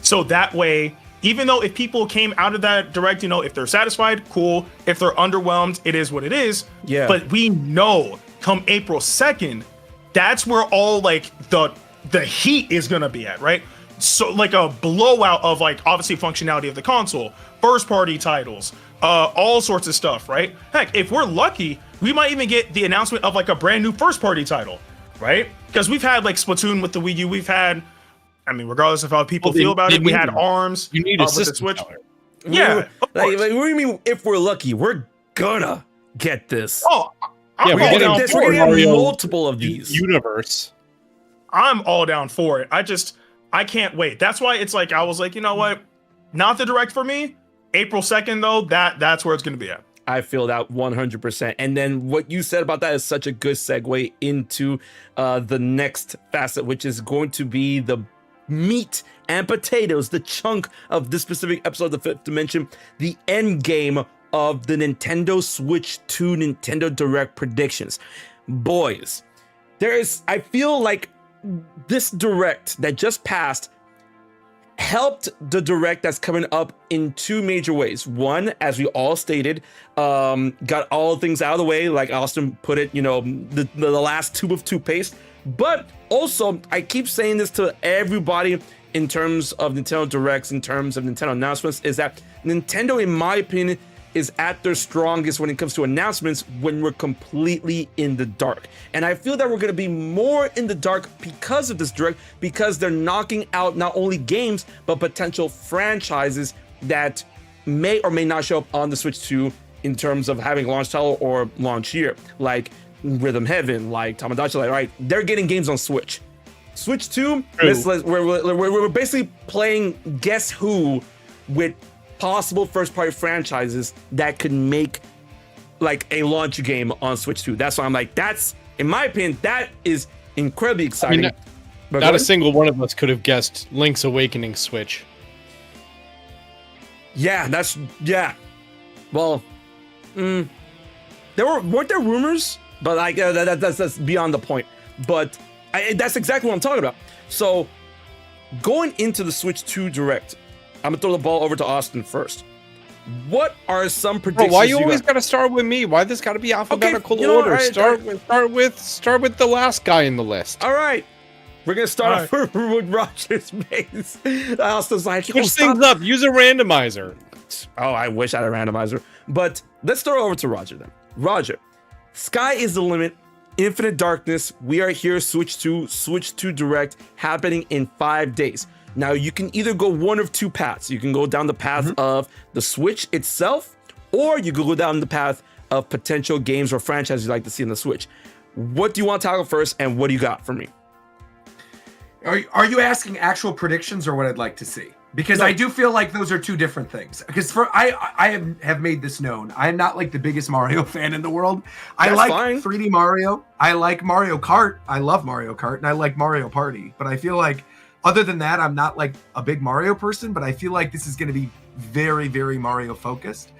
so that way, even though if people came out of that Direct, if they're satisfied, cool. If they're underwhelmed, it is what it is. Yeah. But we know come April 2nd, that's where all like the heat is gonna be at, right? So like a blowout of like obviously functionality of the console, first party titles, all sorts of stuff, right? Heck, if we're lucky, we might even get the announcement of like a brand new first party title, right? Because we've had like Splatoon with the Wii U, we've had, I mean, regardless of how people feel about it, we had ARMS. You need a with the system Switch. seller. Yeah, like, what do you mean? If we're lucky, we're gonna get this. Oh, I'm we're all getting down this. for We're it. gonna get multiple of these. Universe. I'm all down for it. I can't wait. That's why it's like I was like, you know what? Not the Direct for me. April 2nd though, that's where it's gonna be at. I feel that 100%. And then what you said about that is such a good segue into the next facet, which is going to be the meat and potatoes, the chunk of this specific episode of the Fifth Dimension, the end game of the Nintendo Switch 2 Nintendo Direct predictions. Boys, I feel like this Direct that just passed helped the Direct that's coming up in two major ways. One, as we all stated, got all things out of the way, like Austin put it, the last tube of toothpaste. But also, I keep saying this to everybody in terms of Nintendo Directs, in terms of Nintendo announcements, is that Nintendo, in my opinion, is at their strongest when it comes to announcements when we're completely in the dark. And I feel that we're going to be more in the dark because of this Direct, because they're knocking out not only games, but potential franchises that may or may not show up on the Switch 2 in terms of having launch title or launch year, like Rhythm Heaven, like Tomodachi Life, right? They're getting games on Switch. Switch 2, we're basically playing Guess Who with possible first-party franchises that could make like a launch game on Switch 2. That's why I'm like, that's, in my opinion, that is incredibly exciting. I mean, not a single one of us could have guessed Link's Awakening Switch. Yeah, Well, weren't there rumors? But like that's beyond the point. But that's exactly what I'm talking about. So going into the Switch 2 Direct, I'm gonna throw the ball over to Austin first. What are some predictions? Bro, why you always gotta start with me? Why this gotta be alphabetical order? Right, start with the last guy in the list. All right. We're gonna start off with RogersBase. Austin's like, yo, Push stop. things up. Use a randomizer. Oh, I wish I had a randomizer. But let's throw it over to Roger then. Roger, sky is the limit. Infinite Darkness. We are here. Switch 2 Direct happening in 5 days. Now you can either go one of two paths. You can go down the path of the Switch itself, or you could go down the path of potential games or franchises you'd like to see on the Switch. What do you want to tackle first, and what do you got for me? Are you asking actual predictions or what I'd like to see? Because I do feel like those are two different things. Because I have made this known. I'm not like the biggest Mario fan in the world. I like 3D Mario. I like Mario Kart. I love Mario Kart, and I like Mario Party. But I feel like other than that, I'm not like a big Mario person. But I feel like this is going to be very, very Mario focused.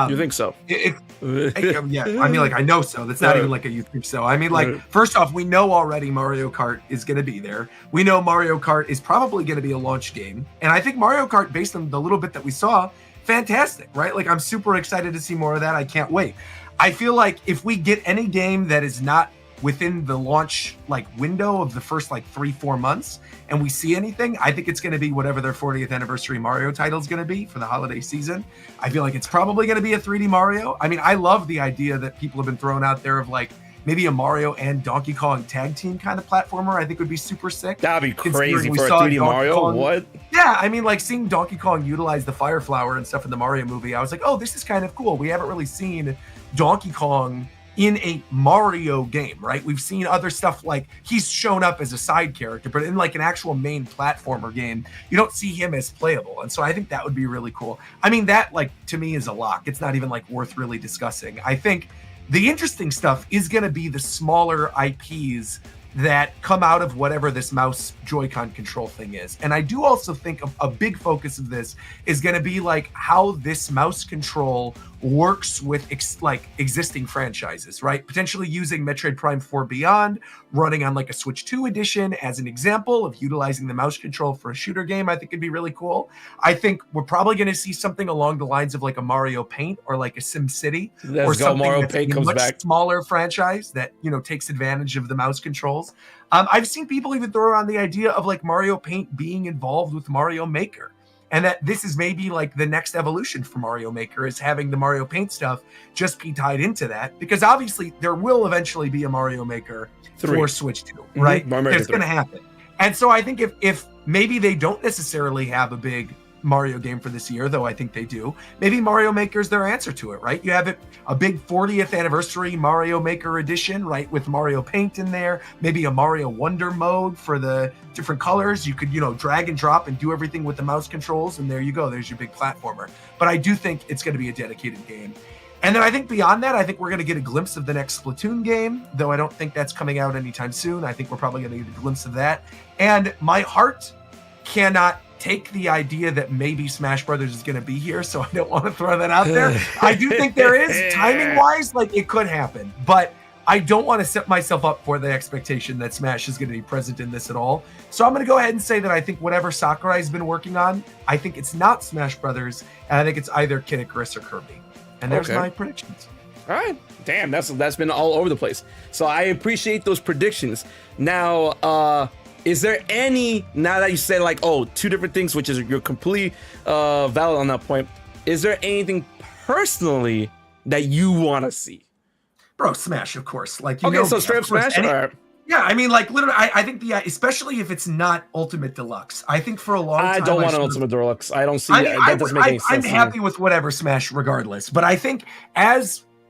You think so? Yeah, I mean, like, I know so. That's not even like a you think so. I mean, like, first off, we know already Mario Kart is going to be there. We know Mario Kart is probably going to be a launch game. And I think Mario Kart, based on the little bit that we saw, fantastic, right? Like, I'm super excited to see more of that. I can't wait. I feel like if we get any game that is not within the launch like window of the first like 3-4 months and we see anything, I think it's going to be whatever their 40th anniversary Mario title is going to be for the holiday season. I feel like it's probably going to be a 3D Mario. I mean, I love the idea that people have been throwing out there of like maybe a Mario and Donkey Kong tag team kind of platformer. I think would be super sick. That'd be crazy for a 3D Mario. Kong. What? Yeah, I mean, like seeing Donkey Kong utilize the Fire Flower and stuff in the Mario movie, I was like, oh, this is kind of cool. We haven't really seen Donkey Kong in a Mario game, right? We've seen other stuff like he's shown up as a side character, but in like an actual main platformer game, you don't see him as playable. And so I think that would be really cool. I mean, that like to me is a lock. It's not even like worth really discussing. I think the interesting stuff is going to be the smaller IPs that come out of whatever this mouse Joy-Con control thing is. And I do also think a big focus of this is going to be like how this mouse control works with existing franchises, right? Potentially using Metroid Prime 4 Beyond, running on like a Switch 2 edition as an example of utilizing the mouse control for a shooter game. I think it'd be really cool. I think we're probably going to see something along the lines of like a Mario Paint or like a Sim City or something Mario that's Paint a comes much back. smaller franchise that, you know, takes advantage of the mouse controls. I've seen people even throw around the idea of like Mario Paint being involved with Mario Maker, and that this is maybe like the next evolution for Mario Maker is having the Mario Paint stuff just be tied into that, because obviously there will eventually be a Mario Maker 3 for Switch 2, right? It's going to happen. And so I think if maybe they don't necessarily have a big Mario game for this year, though I think they do, maybe Mario Maker is their answer to it, right? You have a big 40th anniversary Mario Maker edition, right, with Mario Paint in there, maybe a Mario Wonder mode for the different colors. You could, you know, drag and drop and do everything with the mouse controls, and there you go, there's your big platformer. But I do think it's going to be a dedicated game. And then I think beyond that, I think we're going to get a glimpse of the next Splatoon game, though I don't think that's coming out anytime soon. I think we're probably going to get a glimpse of that. And my heart cannot take the idea that maybe Smash Brothers is going to be here, so I don't want to throw that out there. I do think there is, timing-wise, like it could happen, but I don't want to set myself up for the expectation that Smash is going to be present in this at all. So I'm going to go ahead and say that I think whatever Sakurai has been working on, I think it's not Smash Brothers, and I think it's either Kid Icarus or Kirby. And there's my predictions. All right. Damn, that's been all over the place. So I appreciate those predictions. Now, is there any, now that you said like, oh, two different things, which is you're completely valid on that point, is there anything personally that you want to see? Bro, Smash, of course. Like, you okay, know, so straight up Smash? Yeah, I mean, like, literally, I think especially if it's not Ultimate Deluxe. I think for a long time, I don't want an Ultimate Deluxe. I don't see that doesn't make any sense. I'm happy with whatever Smash regardless. But I think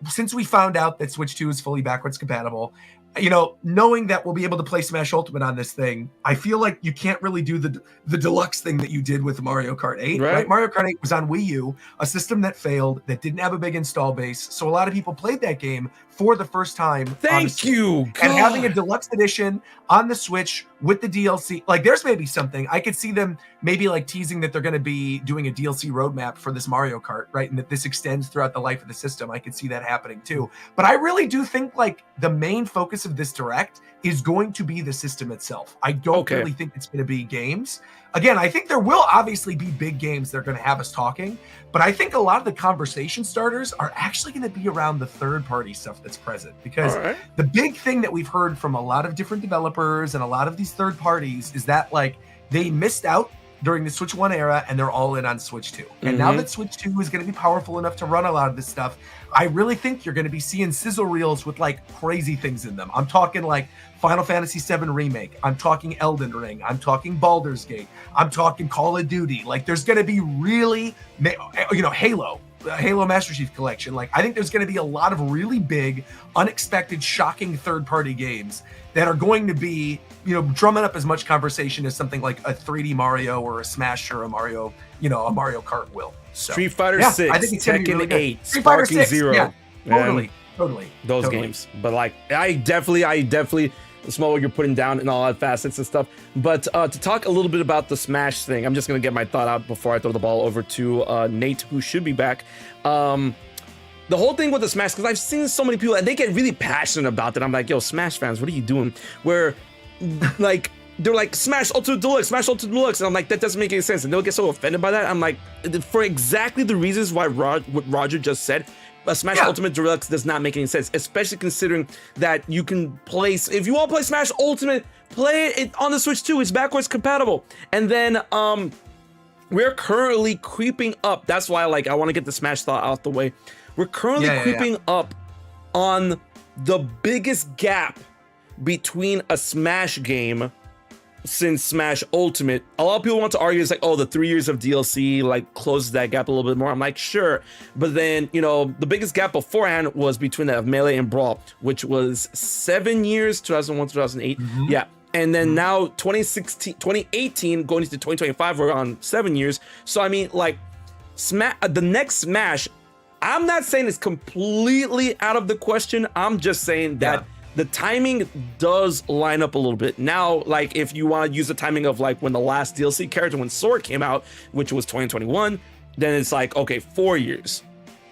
since we found out that Switch 2 is fully backwards compatible, you know, knowing that we'll be able to play Smash Ultimate on this thing, I feel like you can't really do the deluxe thing that you did with Mario Kart 8, right? Mario Kart 8 was on Wii U, a system that failed, that didn't have a big install base. So a lot of people played that game for the first time. Thank you. God. And having a deluxe edition on the Switch with the DLC, like there's maybe something. I could see them maybe like teasing that they're going to be doing a DLC roadmap for this Mario Kart, right? And that this extends throughout the life of the system. I could see that happening too. But I really do think like the main focus of this Direct is going to be the system itself. I don't really think it's going to be games. Again, I think there will obviously be big games that are going to have us talking, but I think a lot of the conversation starters are actually going to be around the third-party stuff that's present. Because All right. the big thing that we've heard from a lot of different developers and a lot of these third parties is that like they missed out during the Switch 1 era and they're all in on Switch 2. And now that Switch 2 is going to be powerful enough to run a lot of this stuff, I really think you're going to be seeing sizzle reels with like crazy things in them. I'm talking like Final Fantasy VII Remake. I'm talking Elden Ring. I'm talking Baldur's Gate. I'm talking Call of Duty. Like there's going to be really, Halo Master Chief Collection. Like I think there's going to be a lot of really big, unexpected, shocking third-party games that are going to be, drumming up as much conversation as something like a 3D Mario or a Smash or a Mario Kart will. So, Street Fighter yeah, 6, I think it's gonna be Tekken really good. 8, Street Fighter Sparking 6, 0. yeah, Man, totally. those games. But like, I definitely smell what you're putting down in all that facets and stuff. But to talk a little bit about the Smash thing, I'm just gonna get my thought out before I throw the ball over to Nate, who should be back. The whole thing with the Smash, because I've seen so many people and they get really passionate about that. I'm like, yo, Smash fans, what are you doing? Where like they're like Smash Ultimate Deluxe, Smash Ultimate Deluxe, and I'm like, that doesn't make any sense. And they'll get so offended by that. I'm like, for exactly the reasons why what Roger just said, Smash Ultimate Deluxe does not make any sense, especially considering that you can play, if you want to play Smash Ultimate, play it on the Switch 2. It's backwards compatible. And then we're currently creeping up. That's why like I want to get the Smash thought out the way. We're currently creeping up on the biggest gap between a Smash game since Smash Ultimate. A lot of people want to argue it's like, oh, the 3 years of DLC like closes that gap a little bit more. I'm like, sure, but then the biggest gap beforehand was between that of Melee and Brawl, which was 7 years, 2001 2008. Yeah. And then now 2018 going into 2025, we're on 7 years. So I mean, like, the next Smash, I'm not saying it's completely out of the question. I'm just saying that the timing does line up a little bit. Now, like, if you want to use the timing of like when the last DLC character, when Sword came out, which was 2021, then it's like, okay, 4 years.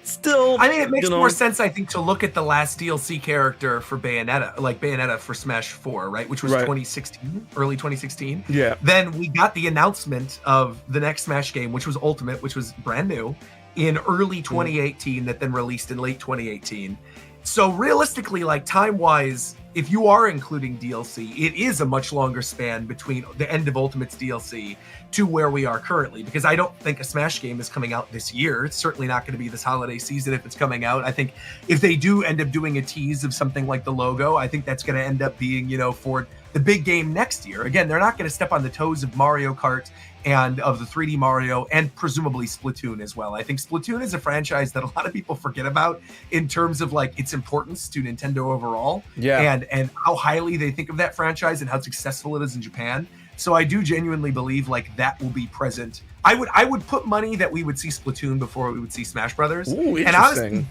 Still, I mean, it makes more sense, I think, to look at the last DLC character for Bayonetta for Smash 4, right? Which was 2016, early 2016. Yeah. Then we got the announcement of the next Smash game, which was Ultimate, which was brand new, in early 2018, that then released in late 2018. So realistically, like time-wise, if you are including DLC, it is a much longer span between the end of Ultimate's DLC to where we are currently, because I don't think a Smash game is coming out this year. It's certainly not going to be this holiday season if it's coming out. I think if they do end up doing a tease of something like the logo, I think that's going to end up being, for the big game next year. Again, they're not going to step on the toes of Mario Kart and of the 3D Mario and presumably Splatoon as well. I think Splatoon is a franchise that a lot of people forget about in terms of like its importance to Nintendo overall, and how highly they think of that franchise and how successful it is in Japan. So I do genuinely believe like that will be present. I would put money that we would see Splatoon before we would see Smash Brothers. Ooh, interesting. And honestly,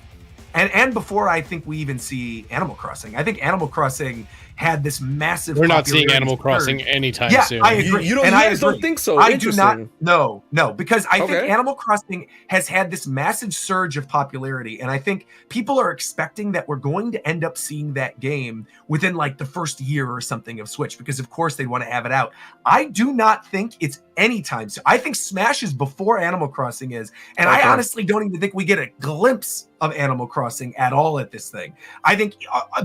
and before I think we even see Animal Crossing. I think Animal Crossing had this massive. We're not seeing Animal Crossing anytime soon. I agree. You guys don't think so? I do not. No, because I think Okay. Animal Crossing has had this massive surge of popularity, and I think people are expecting that we're going to end up seeing that game within like the first year or something of Switch, because of course they want to have it out. I do not think it's anytime soon. I think Smash is before Animal Crossing is, and I honestly don't even think we get a glimpse of Animal Crossing at all at this thing. I think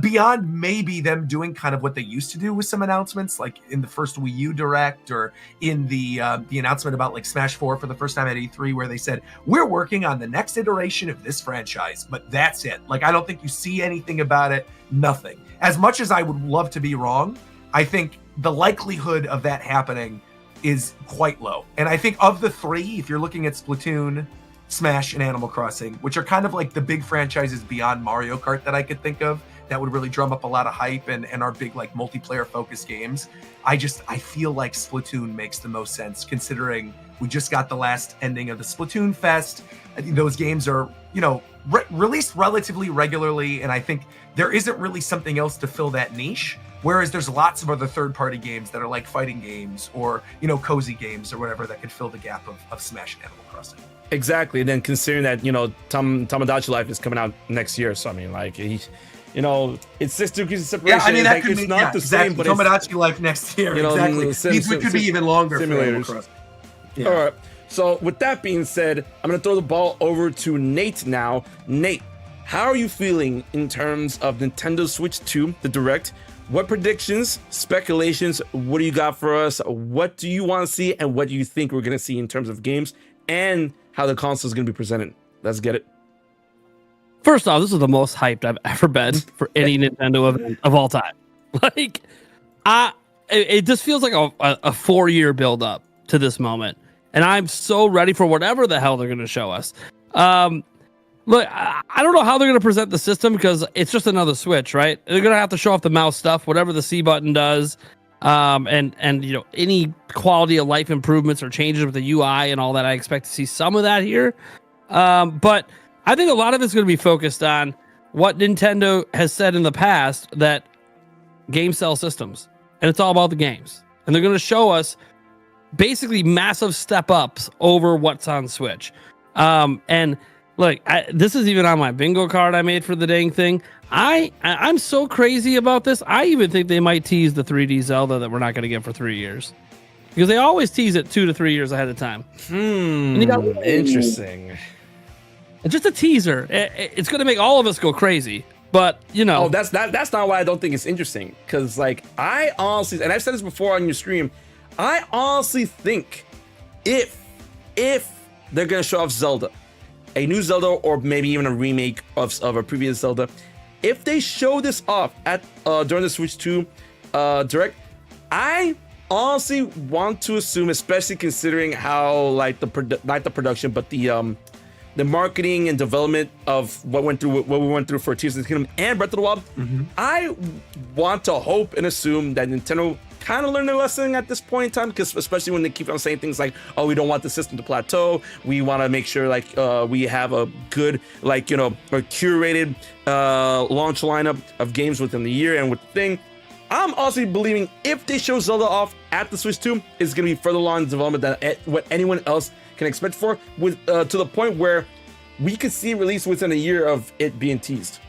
beyond maybe them doing kind of what they used to do with some announcements, like in the first Wii U Direct or in the announcement about like Smash 4 for the first time at E3, where they said, we're working on the next iteration of this franchise, but that's it. Like, I don't think you see anything about it, nothing. As much as I would love to be wrong, I think the likelihood of that happening is quite low. And I think of the three, if you're looking at Splatoon, Smash, and Animal Crossing, which are kind of like the big franchises beyond Mario Kart that I could think of that would really drum up a lot of hype and are big like multiplayer focused games, I feel like Splatoon makes the most sense, considering we just got the last ending of the Splatoon Fest. I think those games are, released relatively regularly, and I think there isn't really something else to fill that niche. Whereas there's lots of other third-party games that are like fighting games or, cozy games or whatever that could fill the gap of Smash and Animal Crossing. Exactly. And then considering that, Tomodachi Life is coming out next year. So, I mean, like, it's 6 degrees of separation. Yeah, I mean, that could it's be, not the same, but Tomodachi Life next year, exactly. It could be even longer for Animal simulators. Crossing. Yeah. All right. So with that being said, I'm going to throw the ball over to Nate now. Nate, how are you feeling in terms of Nintendo Switch 2, the Direct? What predictions, speculations, what do you got for us? What do you want to see, and what do you think we're going to see in terms of games and how the console is going to be presented? Let's get it. First off, this is the most hyped I've ever been for any Nintendo event of all time. Like, it just feels like a 4-year build up to this moment, and I'm so ready for whatever the hell they're going to show us. Look, I don't know how they're going to present the system because it's just another Switch, right? They're going to have to show off the mouse stuff, whatever the C button does, and any quality of life improvements or changes with the UI and all that. I expect to see some of that here, but I think a lot of it's going to be focused on what Nintendo has said in the past, that games sell systems, and it's all about the games, and they're going to show us basically massive step ups over what's on Switch, and. Look, this is even on my bingo card I made for the dang thing. I'm so crazy about this. I even think they might tease the 3D Zelda that we're not going to get for 3 years, because they always tease it 2 to 3 years ahead of time. Interesting. Just a teaser. It's going to make all of us go crazy. But oh, that's not why I don't think it's interesting. Because like I honestly, and I've said this before on your stream, I honestly think if they're going to show off Zelda, a new Zelda, or maybe even a remake of a previous Zelda, if they show this off at during the Switch 2 Direct, I honestly want to assume, especially considering how like not the production, but the marketing and development of what we went through for Tears of the Kingdom and Breath of the Wild, I want to hope and assume that Nintendo kind of learned their lesson at this point in time, because especially when they keep on saying things like, oh, we don't want the system to plateau, we want to make sure like we have a good a curated launch lineup of games within the year. And with the thing, I'm also believing if they show Zelda off at the Switch 2, it's going to be further along in development than what anyone else can expect for, with to the point where we could see release within a year of it being teased.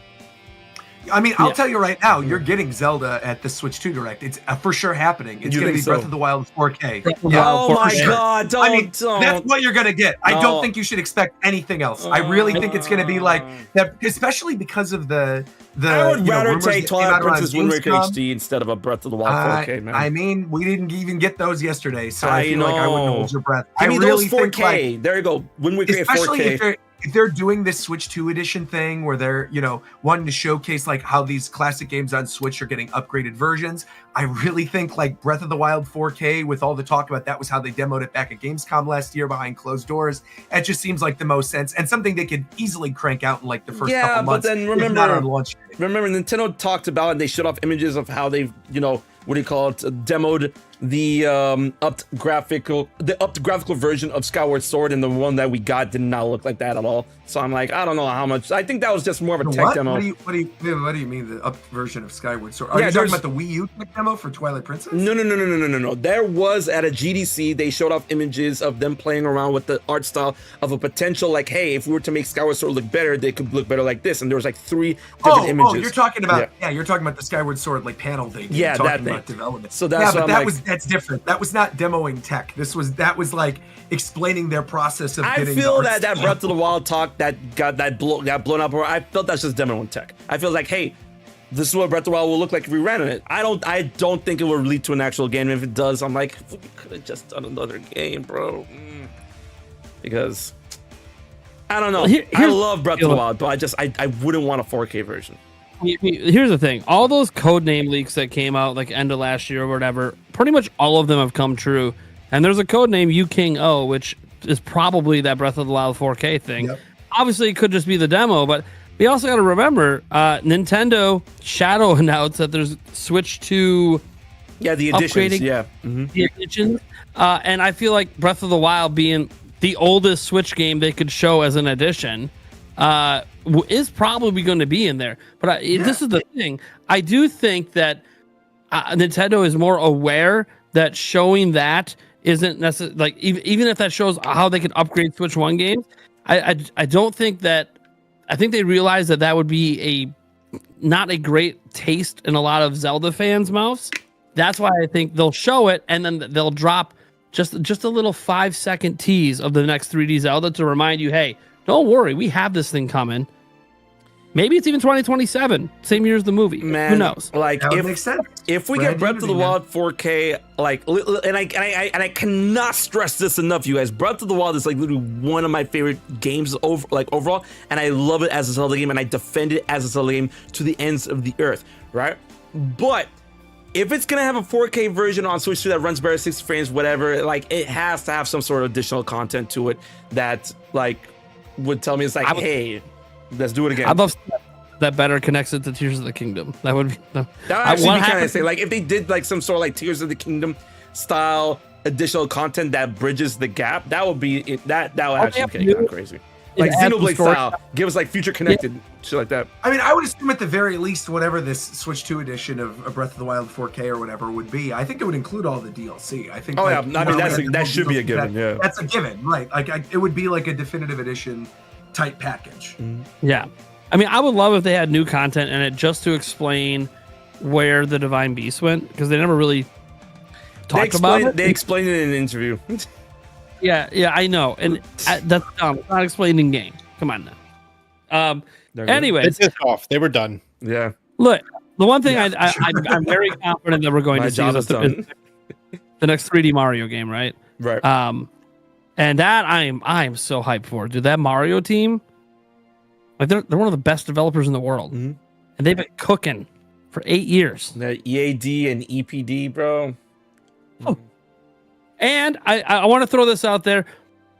I mean, I'll tell you right now, you're getting Zelda at the Switch 2 Direct. It's for sure happening. It's going to be Breath of the Wild 4K. Oh my God! Don't. That's what you're going to get. I don't think you should expect anything else. I really think it's going to be like that, especially because of the. I would rather take Twilight Princess Wind Waker HD instead of a Breath of the Wild 4K, man. I mean, we didn't even get those yesterday, so I feel like I wouldn't hold your breath. Give me really those 4K. There you go. Wind Waker 4K. If they're doing this Switch 2 edition thing where they're, wanting to showcase like how these classic games on Switch are getting upgraded versions, I really think like Breath of the Wild 4K, with all the talk about that was how they demoed it back at Gamescom last year behind closed doors. It just seems like the most sense, and something they could easily crank out in like the first couple months. But then remember Nintendo talked about, and they showed off images of how they've, demoed the upped graphical version of Skyward Sword, and the one that we got did not look like that at all. So I'm like, I don't know how much. I think that was just more of a tech demo. What do you mean the upped version of Skyward Sword? Are you talking about the Wii U tech demo for Twilight Princess? No. There was at a GDC, they showed off images of them playing around with the art style of a potential, like, hey, if we were to make Skyward Sword look better, they could look better like this. And there was like 3 different images. Oh, you're talking about you're talking about the Skyward Sword like panel thing. Yeah, that thing. About development. So that's that's different. That was not demoing tech. That was like explaining their process of getting. I feel that Breath of the Wild talk that got blown up, or I felt that's just demoing tech. I feel like, hey, this is what Breath of the Wild will look like if we ran it. I don't think it will lead to an actual game. If it does, I'm like, we could have just done another game, bro. Because I don't know. I love Breath of the Wild, but I wouldn't want a 4K version. Here's the thing. All those codename leaks that came out like end of last year or whatever, pretty much all of them have come true. And there's a codename U King O, which is probably that Breath of the Wild 4K thing. Yep. Obviously, it could just be the demo, but we also got to remember Nintendo Shadow announced that there's Switch 2 the editions, the editions. And I feel like Breath of the Wild being the oldest Switch game they could show as an edition is probably going to be in there. But this is the thing. I do think that Nintendo is more aware that showing that isn't necessarily, like, even if that shows how they can upgrade Switch 1 games, I don't think that, I think they realize that would be not a great taste in a lot of Zelda fans' mouths. That's why I think they'll show it, and then they'll drop just a little 5-second tease of the next 3D Zelda to remind you, hey, don't worry, we have this thing coming. Maybe it's even 2027, same year as the movie. Man, Who knows? Like That would if make sense. if we Brand get Breath of the Unity, man. Wild 4K, like, and I cannot stress this enough, you guys. Breath of the Wild is like literally one of my favorite games overall, and I love it as a Zelda game, and I defend it as a Zelda game to the ends of the earth, right? But if it's gonna have a 4K version on Switch 2 that runs better 60 frames, whatever, like it has to have some sort of additional content to it that like would tell me it's like, hey, let's do it again. I'd love that better connects it to Tears of the Kingdom. That would be That would actually what be kind of happened- insane. Like if they did like some sort of like Tears of the Kingdom style additional content that bridges the gap, that would be it. That would actually yeah, get kind of crazy. Like add some Xenoblade story. style, give us like future connected shit like that. I mean, I would assume at the very least, whatever this Switch 2 edition of Breath of the Wild 4K or whatever would be, I think it would include all the DLC. I think. Oh, yeah. like, I mean, you know, that should be a given, yeah. That's a given, right? Like, it would be like a definitive edition type package. Yeah. I mean, I would love if they had new content in it just to explain where the Divine Beast went, because they never really talked about it. They explained it in an interview. Yeah, I know. And that's dumb. It's not explained in game. Come on now. Anyways, They pissed off. They were done. Yeah. look, the one thing I'm very confident that we're going My to see job is is done. the next 3D Mario game, right? Right. And that I am so hyped for, dude. That Mario team, like they're one of the best developers in the world, Mhm. and they've been cooking for 8 years. The EAD and EPD, bro. And I want to throw this out there: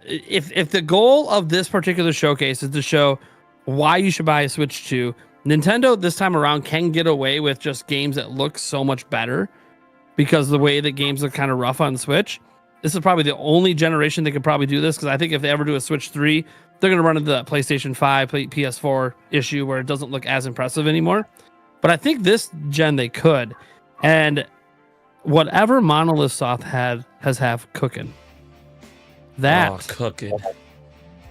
if the goal of this particular showcase is to show why you should buy a Switch 2, Nintendo this time around can get away with just games that look so much better because the way that games look kind of rough on Switch. This is probably the only generation that could probably do this, because I think if they ever do a Switch 3, they're going to run into the PlayStation 5, PS4 issue where it doesn't look as impressive anymore. But I think this gen they could. And whatever Monolith Soft has cooking. That cooking.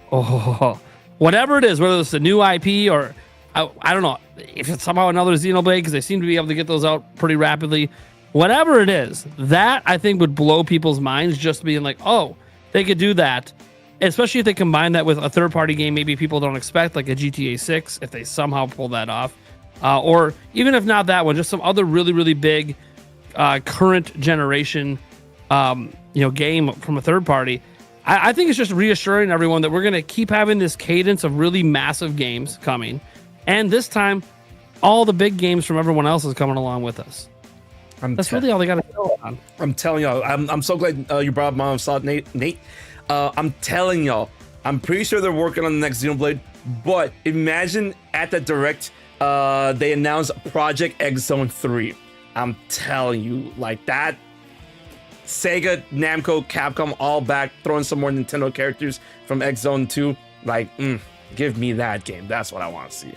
Whatever it is, whether it's a new IP or I don't know if it's somehow another Xenoblade, because they seem to be able to get those out pretty rapidly. Whatever it is, that I think would blow people's minds, just being like, oh, they could do that. Especially if they combine that with a third-party game maybe people don't expect, like a GTA 6, if they somehow pull that off. Or even if not that one, just some other really, really big current generation game from a third party. I think it's just reassuring everyone that we're going to keep having this cadence of really massive games coming. And this time, all the big games from everyone else is coming along with us. That's really all they got to go on. I'm telling y'all, I'm so glad you brought up Mom Saw Nate. I'm telling y'all, I'm pretty sure they're working on the next Xenoblade. But imagine at the direct, they announced Project X Zone 3. I'm telling you, like that. Sega, Namco, Capcom, all back, throwing some more Nintendo characters from X Zone 2. Like, give me that game. That's what I want to see.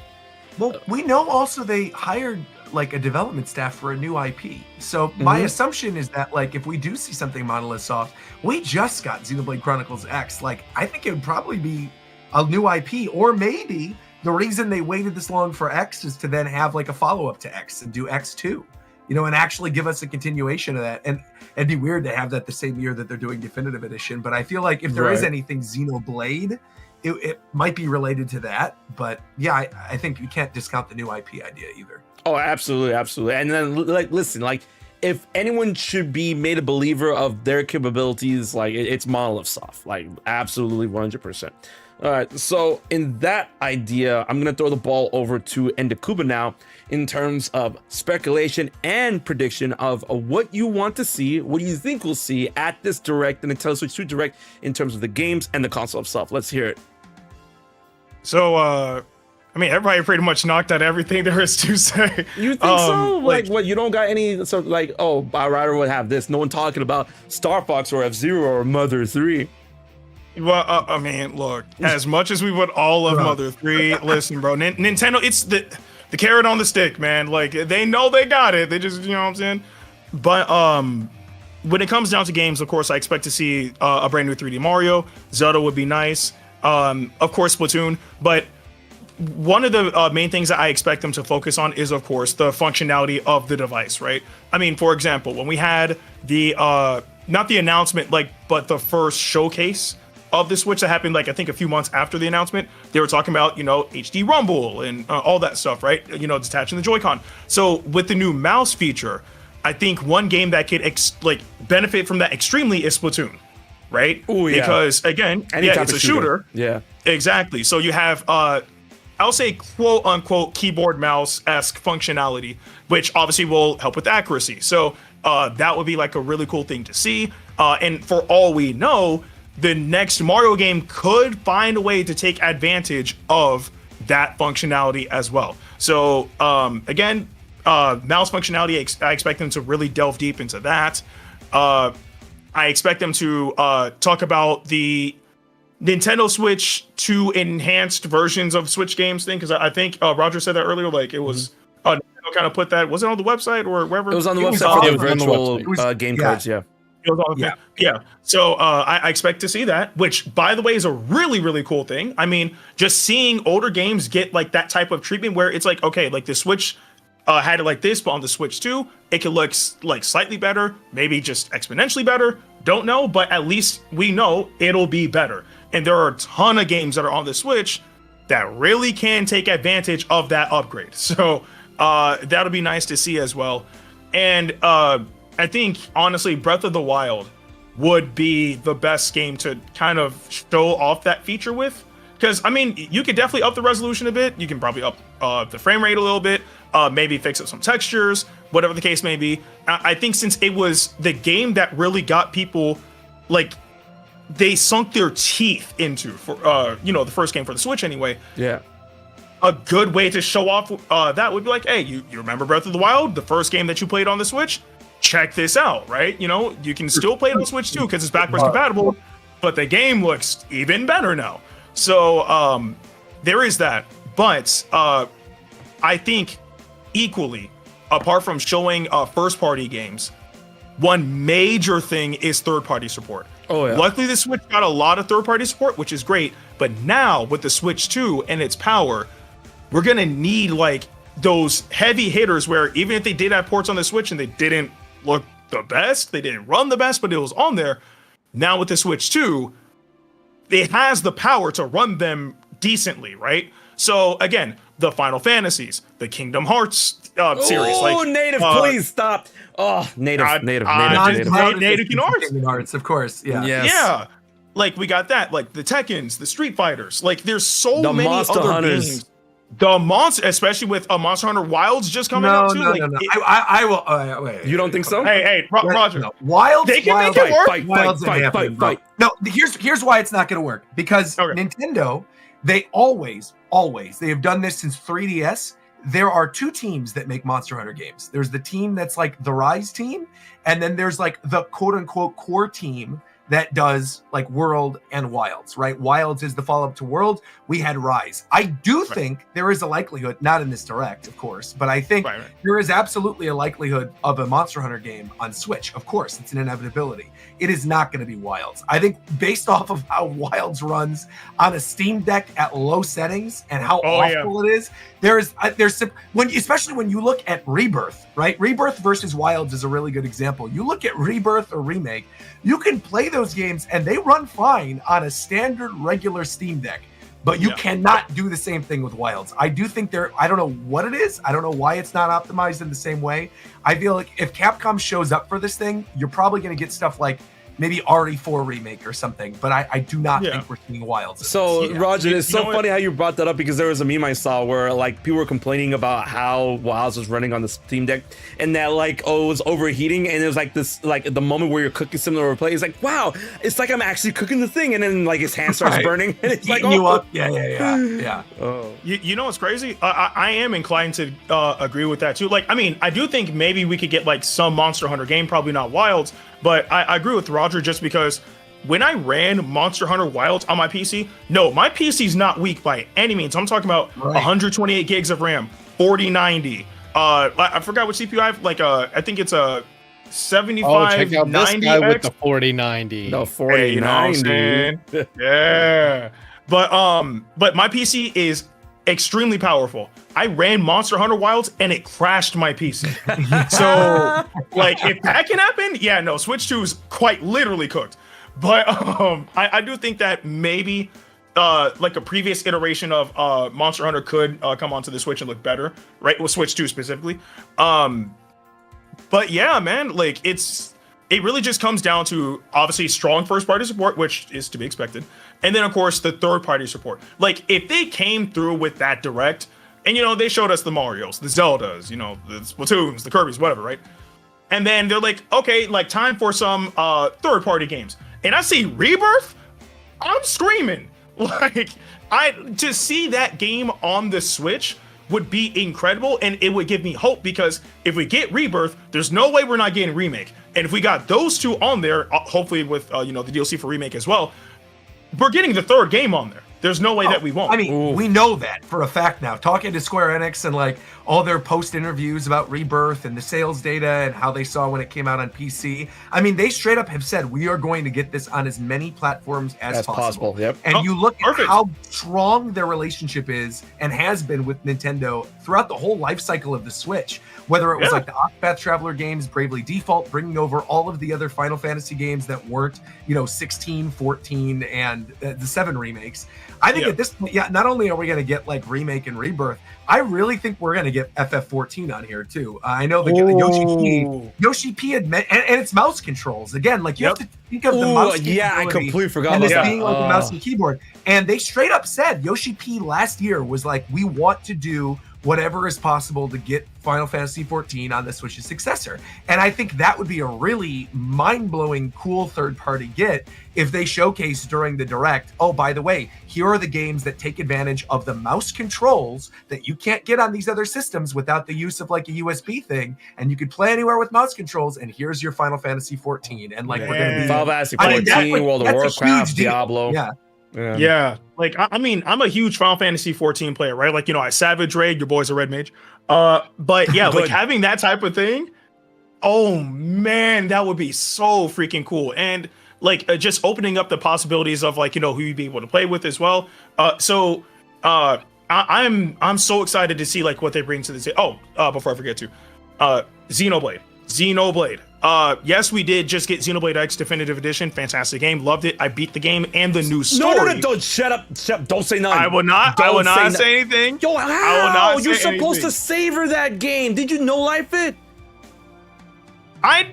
Well, we know also they hired like a development staff for a new IP. So my assumption is that like if we do see something Monolith Soft, we just got Xenoblade Chronicles X. Like I think it would probably be a new IP, or maybe the reason they waited this long for X is to then have like a follow-up to X and do X2, and actually give us a continuation of that. And it'd be weird to have that the same year that they're doing Definitive Edition. But I feel like if there is anything Xenoblade, it might be related to that. But yeah, I think you can't discount the new IP idea either. Oh, absolutely. And then, like, listen, like, if anyone should be made a believer of their capabilities, like, it's Monolith Soft, like, absolutely 100%. All right, so in that idea, I'm gonna throw the ball over to Ndukauba now in terms of speculation and prediction of what you want to see, what do you think we'll see at this Direct, the Nintendo Switch 2 Direct, in terms of the games and the console itself. Let's hear it. So, I mean, everybody pretty much knocked out everything there is to say. You think so? Like, what? You don't got any sort of like, oh, I rather would have this. No one talking about Star Fox or F-Zero or Mother 3. Well, I mean, look, as much as we would all love Mother 3, listen, bro, Nintendo, it's the carrot on the stick, man. Like, they know they got it. They just, you know what I'm saying? But when it comes down to games, of course, I expect to see a brand new 3D Mario. Zelda would be nice. Of course, Splatoon. But one of the main things that I expect them to focus on is, of course, the functionality of the device, right? I mean, for example, when we had the, not the announcement, like, but the first showcase of the Switch that happened, like I think a few months after the announcement. They were talking about, HD Rumble and all that stuff, right? Detaching the Joy-Con. So with the new mouse feature, I think one game that could benefit from that extremely is Splatoon, right? Oh yeah. Because again, it's a shooter. Yeah. Exactly. So you have I'll say quote unquote keyboard mouse-esque functionality, which obviously will help with accuracy. So that would be like a really cool thing to see. And for all we know, the next Mario game could find a way to take advantage of that functionality as well. So again, mouse functionality, I expect them to really delve deep into that. I expect them to talk about the Nintendo Switch 2 enhanced versions of Switch games thing, because I think Roger said that earlier, like it was Nintendo kind of put that, was it on the website or wherever? It was on the website for the virtual game yeah. cards, yeah. It was on yeah. So I expect to see that, which by the way is a really, really cool thing. I mean, just seeing older games get like that type of treatment where it's like, okay, like the Switch had it like this, but on the Switch 2, it can look like slightly better, maybe just exponentially better. Don't know, but at least we know it'll be better. And there are a ton of games that are on the Switch that really can take advantage of that upgrade. So that'll be nice to see as well. And I think, honestly, Breath of the Wild would be the best game to kind of show off that feature with. Because, I mean, you could definitely up the resolution a bit. You can probably up the frame rate a little bit. Maybe fix up some textures, whatever the case may be. I think since it was the game that really got people, like, they sunk their teeth into, for the first game for the Switch anyway. Yeah. A good way to show off that would be like, hey, you remember Breath of the Wild, the first game that you played on the Switch? Check this out, right? You can still play it on the Switch too because it's backwards compatible, but the game looks even better now. So there is that. But I think equally, apart from showing first-party games, one major thing is third-party support. Oh, yeah. Luckily, the Switch got a lot of third-party support, which is great. But now, with the Switch 2 and its power, we're going to need, like, those heavy hitters where even if they did have ports on the Switch and they didn't look the best, they didn't run the best, but it was on there. Now, with the Switch 2, it has the power to run them decently, right? So, again, the Final Fantasies, the Kingdom Hearts series. Oh, native, please stop. Oh, native Kingdom Hearts, of course. Yeah. Yes. Yeah. Like, we got that. Like, the Tekkens, the Street Fighters. Like, there's so The many Monster other Hunters. games. The monster, especially with Monster Hunter Wilds just coming out too. No. I will. Wait. You don't think so? Hey, Roger. No. Wilds. They can Wilds, make it work. Fight. No, here's why it's not going to work. Because Nintendo, they always, they have done this since 3DS. There are two teams that make Monster Hunter games. There's the team that's like the Rise team, and then there's like the quote unquote core team that does like World and Wilds, right? Wilds is the follow-up to World. We had Rise. I do think there is a likelihood, not in this direct, of course, but I think there is absolutely a likelihood of a Monster Hunter game on Switch. Of course, it's an inevitability. It is not going to be Wilds. I think based off of how Wilds runs on a Steam Deck at low settings and how awful it is, there's especially when you look at Rebirth, right? Rebirth versus Wilds is a really good example. You look at Rebirth or Remake, you can play those games and they run fine on a standard regular Steam Deck, but you cannot do the same thing with Wilds. I do think I don't know what it is. I don't know why it's not optimized in the same way. I feel like if Capcom shows up for this thing, you're probably going to get stuff like maybe RE4 remake or something, but I do not think we're seeing Wilds. So, Roger, it's so funny how you brought that up because there was a meme I saw where like people were complaining about how Wilds was running on the Steam Deck and that like, it was overheating, and it was like this, like the moment where you're cooking something over play, it's like, wow, it's like I'm actually cooking the thing, and then like his hand starts burning, and it's like, you up. Yeah. Oh. You know what's crazy? I am inclined to agree with that too. Like, I mean, I do think maybe we could get like some Monster Hunter game, probably not Wilds, but I agree with Roger just because when I ran Monster Hunter Wilds on my PC, no, my PC's not weak by any means. I'm talking about 128 gigs of RAM, 4090. I forgot what CPU I have. Like, I think it's a 7590X. check out this guy with the 4090. No, 4090. Yeah. But my PC is extremely powerful. I ran Monster Hunter Wilds and it crashed my PC. So, like, if that can happen, Switch 2 is quite literally cooked. But I do think that maybe like a previous iteration of Monster Hunter could come onto the Switch and look better, right? With Switch 2 specifically. But yeah, man, like it really just comes down to obviously strong first-party support, which is to be expected, and then of course the third-party support. Like if they came through with that direct, and they showed us the Marios, the Zeldas, the Splatoons, the Kirby's, whatever, right? And then they're like, okay, like time for some third-party games, and I see Rebirth, I'm screaming. Like to see that game on the Switch would be incredible, and it would give me hope, because if we get Rebirth, there's no way we're not getting Remake. And if we got those two on there, hopefully with the DLC for Remake as well, we're getting the third game on there. There's no way that we won't. I mean, we know that for a fact now. Talking to Square Enix and like all their post interviews about Rebirth and the sales data and how they saw when it came out on PC. I mean, they straight up have said we are going to get this on as many platforms as possible. Yep. And you look at perfect. how strong their relationship is and has been with Nintendo throughout the whole life cycle of the Switch. Whether it was like the Octopath Traveler games, Bravely Default, bringing over all of the other Final Fantasy games that weren't, 16, 14, and the 7 remakes. I think at this point, not only are we going to get like Remake and Rebirth, I really think we're going to get FF14 on here too. I know the Yoshi P had and it's mouse controls again. Like you have to think of the mouse. Yeah, I completely forgot and about this that. being like a mouse and keyboard. And they straight up said Yoshi P last year was like, we want to do whatever is possible to get Final Fantasy XIV on the Switch's successor. And I think that would be a really mind-blowing, cool third-party get if they showcase during the Direct, oh, by the way, here are the games that take advantage of the mouse controls that you can't get on these other systems without the use of like a USB thing, and you could play anywhere with mouse controls, and here's your Final Fantasy XIV. And like, we're going to be... Final Fantasy 14, World of Warcraft, Diablo. Yeah. Like, I mean, I'm a huge Final Fantasy 14 player, right? Like, I Savage Raid, your boy's a red mage. But yeah, like having that type of thing, oh man, that would be so freaking cool. And like just opening up the possibilities of like, who you'd be able to play with as well. I'm so excited to see like what they bring to this. Before I forget to, Xenoblade. Yes, we did just get Xenoblade X Definitive Edition. Fantastic game. Loved it. I beat the game and the new story. No, don't shut up. Don't say nothing. I will not say anything. Yo, how? You're supposed to savor that game. Did you no life it? I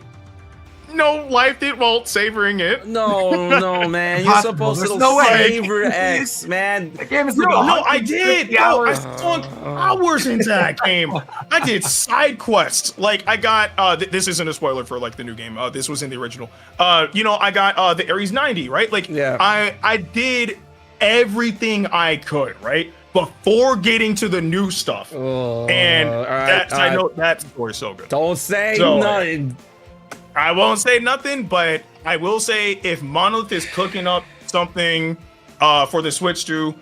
no lifed it while savoring it. No, man. You're supposed to savor X, man. The game is no, I did. No, I sunk hours into that game. I did side quests. Like I got this isn't a spoiler for like the new game. This was in the original. I got the Ares 90, right? Like I did everything I could, right? Before getting to the new stuff. I know that story's so good. Don't say nothing. I won't say nothing, but I will say if Monolith is cooking up something for the Switch 2,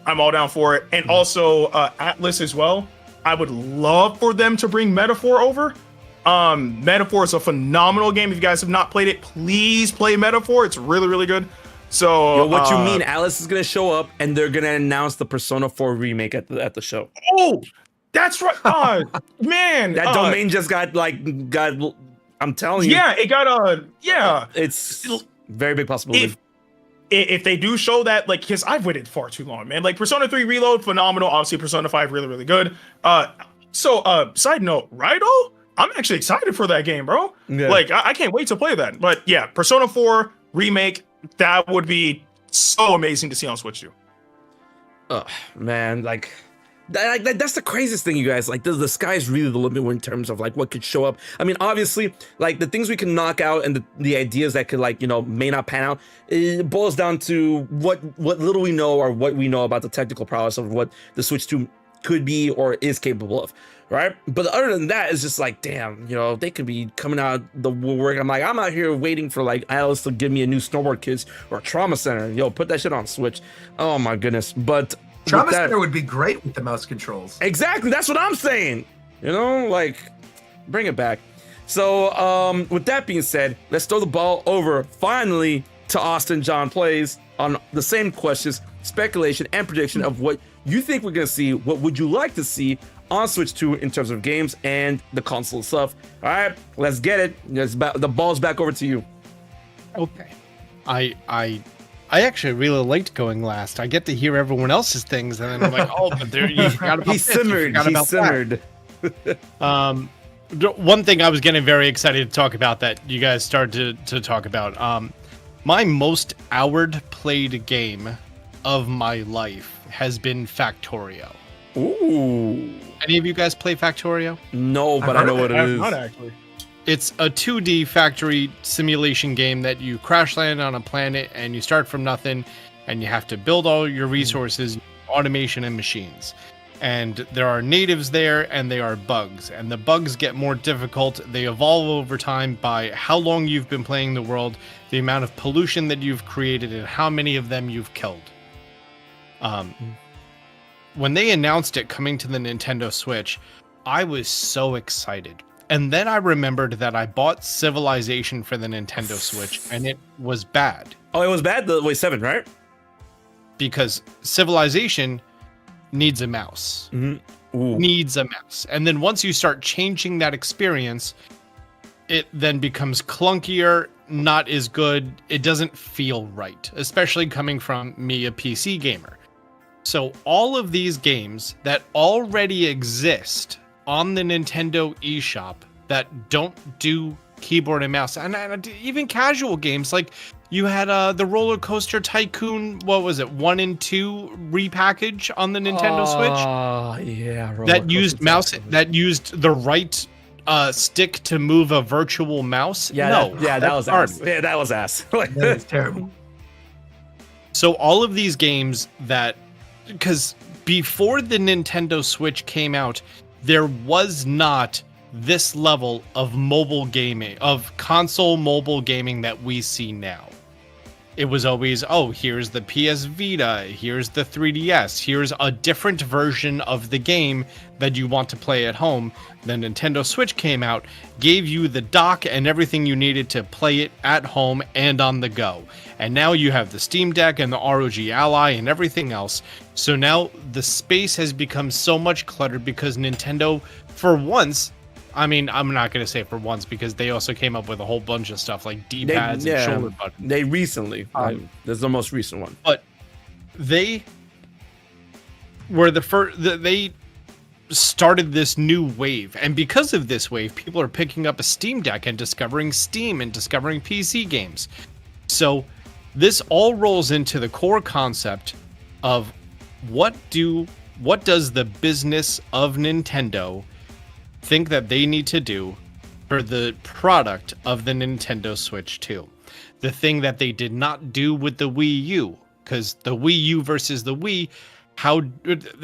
I'm all down for it. And also Atlas as well. I would love for them to bring Metaphor over. Metaphor is a phenomenal game. If you guys have not played it, please play Metaphor. It's really, really good. So what you mean? Atlas is gonna show up and they're gonna announce the Persona 4 remake at the show. Oh, that's right. Man, that domain just got. I'm telling you. Yeah, it got it's very big possibility. If they do show that, like, because I've waited far too long, man. Like Persona 3 Reload, phenomenal. Obviously, Persona 5, really, really good. Side note, Rido, I'm actually excited for that game, bro. Yeah. Like, I can't wait to play that. But yeah, Persona 4 remake, that would be so amazing to see on Switch 2. Oh man, that's the craziest thing, you guys. Like the sky's really the limit in terms of like what could show up. I mean, obviously, like the things we can knock out and the ideas that could may not pan out, it boils down to what little we know or what we know about the technical prowess of what the Switch 2 could be or is capable of, right? But other than that, it's just like, damn, they could be coming out the woodwork. I'm out here waiting for like Alice to give me a new Snowboard Kids or Trauma Center. Put that shit on Switch. Oh my goodness. But Trauma Center would be great with the mouse controls. Exactly, that's what I'm saying. Bring it back. So, with that being said, let's throw the ball over finally to Austin John Plays on the same questions, speculation, and prediction of what you think we're gonna see. What would you like to see on Switch 2 in terms of games and the console stuff? All right, let's get it. The ball's back over to you. Okay. I actually really liked going last. I get to hear everyone else's things, and then I'm like, oh, but there you forgot about He this, you simmered. forgot He about that. simmered. One thing I was getting very excited to talk about that you guys started to talk about. My most houred played game of my life has been Factorio. Ooh. Any of you guys play Factorio? No, but I know what it is. Not actually. It's a 2D factory simulation game that you crash land on a planet and you start from nothing and you have to build all your resources, automation, and machines. And there are natives there and they are bugs. And the bugs get more difficult. They evolve over time by how long you've been playing the world, the amount of pollution that you've created, and how many of them you've killed. When they announced it coming to the Nintendo Switch, I was so excited. And then I remembered that I bought Civilization for the Nintendo Switch, and it was bad. Oh, it was bad? Wait, 7, right? Because Civilization needs a mouse. Mm-hmm. Ooh. Needs a mouse. And then once you start changing that experience, it then becomes clunkier, not as good. It doesn't feel right, especially coming from me, a PC gamer. So all of these games that already exist on the Nintendo eShop that don't do keyboard and mouse, and even casual games, like you had the Roller Coaster Tycoon, what was it, 1 and 2 repackage on the Nintendo Switch? Oh, yeah. That used mouse, that used the right stick to move a virtual mouse. Yeah, no, that was ass. Yeah, that was ass. That is terrible. So all of these games that, because before the Nintendo Switch came out, there was not this level of mobile gaming, of console mobile gaming that we see now. It was always, oh, here's the PS Vita, here's the 3DS, here's a different version of the game that you want to play at home. The Nintendo Switch came out, gave you the dock and everything you needed to play it at home and on the go. And now you have the Steam Deck and the ROG Ally and everything else. So now the space has become so much cluttered because Nintendo, for once, I mean, I'm not going to say for once because they also came up with a whole bunch of stuff like D-pads and shoulder buttons. They recently. That's the most recent one. But they were the first. They started this new wave, and because of this wave, people are picking up a Steam Deck and discovering Steam and discovering PC games. So this all rolls into the core concept of what does the business of Nintendo think that they need to do for the product of the Nintendo Switch 2. The thing that they did not do with the Wii U, because the Wii U versus the Wii, how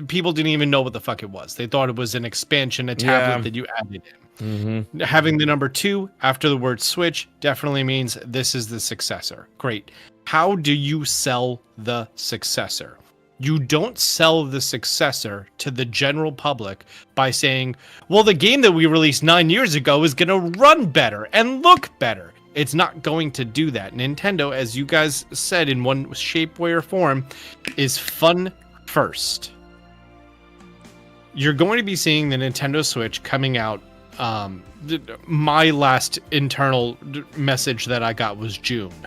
people didn't even know what the fuck it was. They thought it was an expansion, a tablet that you added in. Mm-hmm. Having the number 2 after the word Switch definitely means this is the successor. Great. How do you sell the successor? You don't sell the successor to the general public by saying, well, the game that we released 9 years ago is going to run better and look better. It's not going to do that. Nintendo, as you guys said in one shape, way, or form, is fun first. You're going to be seeing the Nintendo Switch coming out. My last internal message that I got was June.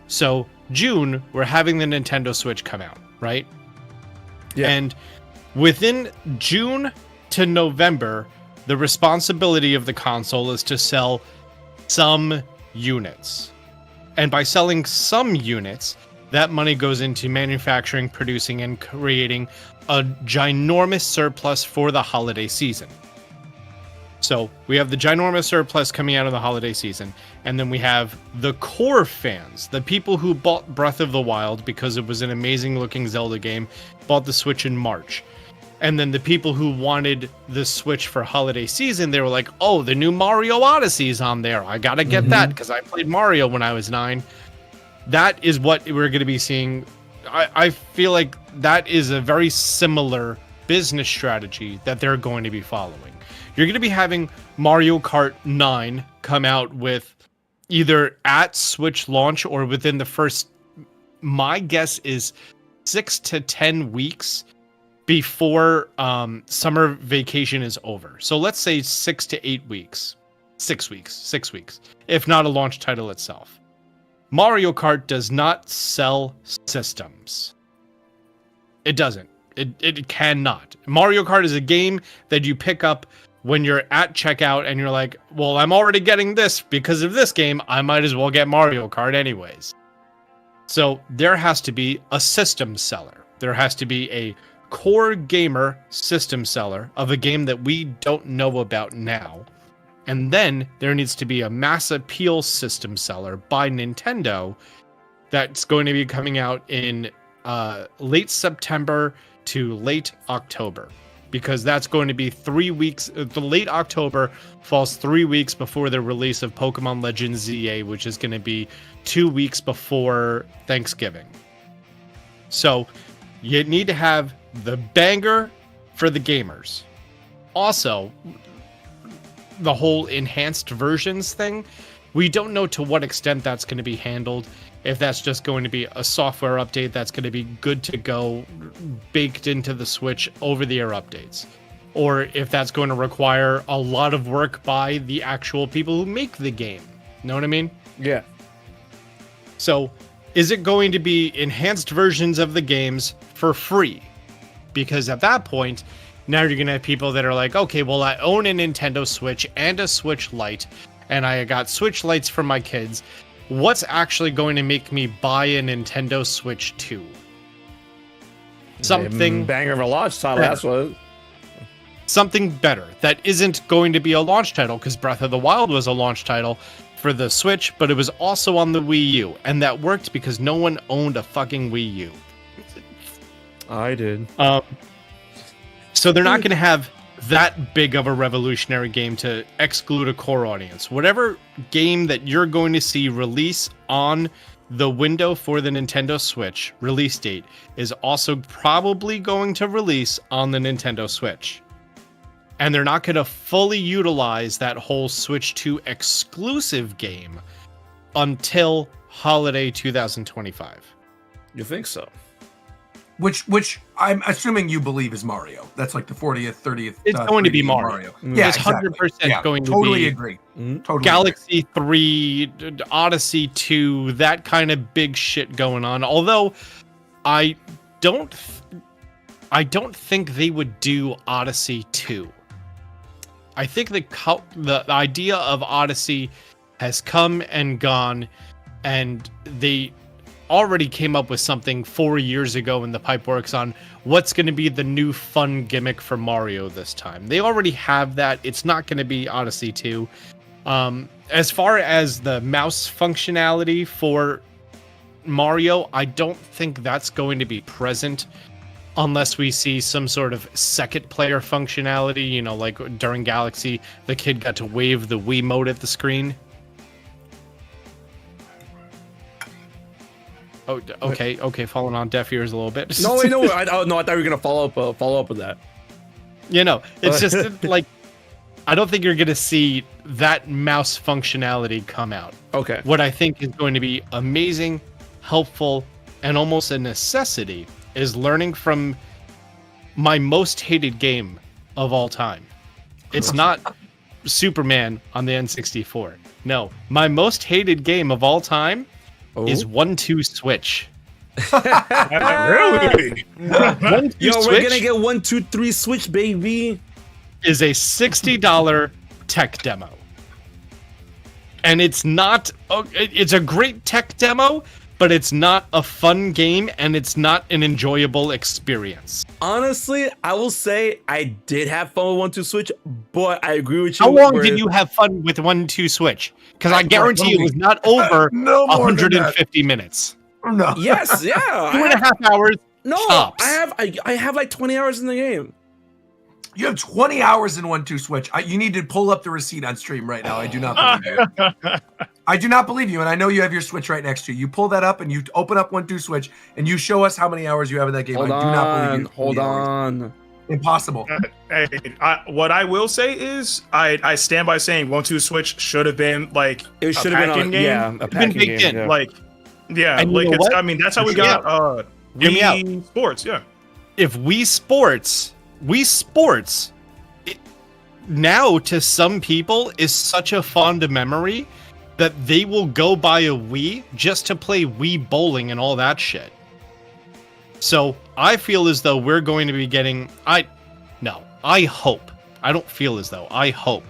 So June, we're having the Nintendo Switch come out. Right? Yeah. And within June to November, the responsibility of the console is to sell some units. And by selling some units, that money goes into manufacturing, producing, and creating a ginormous surplus for the holiday season. So we have the ginormous surplus coming out of the holiday season, and then we have the core fans, the people who bought Breath of the Wild because it was an amazing looking Zelda game, bought the Switch in March. And then the people who wanted the Switch for holiday season, they were like, oh, the new Mario Odyssey is on there. I gotta get that because I played Mario when I was 9. That is what we're going to be seeing. I feel like that is a very similar business strategy that they're going to be following. You're going to be having Mario Kart 9 come out with either at Switch launch or within the first, my guess is 6 to 10 weeks before summer vacation is over. So let's say 6 to 8 weeks. 6 weeks. If not a launch title itself. Mario Kart does not sell systems. It doesn't. It cannot. Mario Kart is a game that you pick up when you're at checkout and you're like, well, I'm already getting this because of this game. I might as well get Mario Kart anyways. So there has to be a system seller. There has to be a core gamer system seller of a game that we don't know about now. And then there needs to be a mass appeal system seller by Nintendo that's going to be coming out in late September to late October, because that's going to be 3 weeks. The late October falls 3 weeks before the release of Pokemon Legends ZA, which is going to be 2 weeks before Thanksgiving. So you need to have the banger for the gamers. Also, the whole enhanced versions thing, we don't know to what extent that's going to be handled. If that's just going to be a software update that's going to be good to go, baked into the Switch over-the-air updates. Or if that's going to require a lot of work by the actual people who make the game. Know what I mean? Yeah. So, is it going to be enhanced versions of the games for free? Because at that point, now you're going to have people that are like, okay, well, I own a Nintendo Switch and a Switch Lite, and I got Switch Lites for my kids. What's actually going to make me buy a Nintendo Switch 2? Something banger of a launch title. Yeah. That's what. Something better that isn't going to be a launch title, because Breath of the Wild was a launch title for the Switch, but it was also on the Wii U, and that worked because no one owned a fucking Wii U. I did. So they're not going to have that big of a revolutionary game to exclude a core audience. Whatever game that you're going to see release on the window for the Nintendo Switch release date is also probably going to release on the Nintendo Switch. And they're not going to fully utilize that whole Switch 2 exclusive game until holiday 2025. You think so? Which I'm assuming you believe is Mario. That's like the 40th, 30th. It's going to be 3D Mario. Yeah, It's 100% going to be. Totally agree. Totally Galaxy 3, Odyssey 2, that kind of big shit going on. Although I don't think they would do Odyssey 2. I think the idea of Odyssey has come and gone, and they already came up with something 4 years ago in the pipeworks on what's going to be the new fun gimmick for Mario this time. They already have that. It's not going to be Odyssey 2. As far as the mouse functionality for Mario, I don't think that's going to be present unless we see some sort of second player functionality, you know, like during Galaxy, the kid got to wave the Wiimote at the screen. Oh, okay, falling on deaf ears a little bit. No, wait, no, I thought you were gonna follow up with that. You know, it's just like I don't think you're gonna see that mouse functionality come out. Okay. What I think is going to be amazing, helpful, and almost a necessity is learning from my most hated game of all time. It's not Superman on the N64. No, my most hated game of all time is 1-2 Switch. Really? 1-2 Yo, Switch we're gonna get 1, 2, 3 Switch, baby. is a $60 tech demo. And it's not, it's a great tech demo, but it's not a fun game and it's not an enjoyable experience. Honestly, I will say I did have fun with 1, 2 Switch, but I agree with you. How long did you have fun with 1-2 Switch? Because I guarantee you it was not over No more than 150 minutes. No. Yes, yeah. 2.5 hours. No, tops. I have like 20 hours in the game. You have 20 hours in 1-2 Switch. You need to pull up the receipt on stream right now. I do not believe you. I do not believe you, and I know you have your Switch right next to you. You pull that up and you open up 1-2 Switch and you show us how many hours you have in that game. Hold I do not believe you. Hold on. Impossible. Hey, what I will say is, I stand by saying 1-2 Switch should have been like It should have been packing on, game. yeah, a packing baked game. in, Yeah. Like, yeah, And you like know it's. what? I mean, that's how we Hear me got Hear me out. Wii Sports. Yeah. If Wii Sports, now to some people is such a fond memory that they will go buy a Wii just to play Wii bowling and all that shit. So I feel as though we're going to be getting. I hope. I don't feel as though. I hope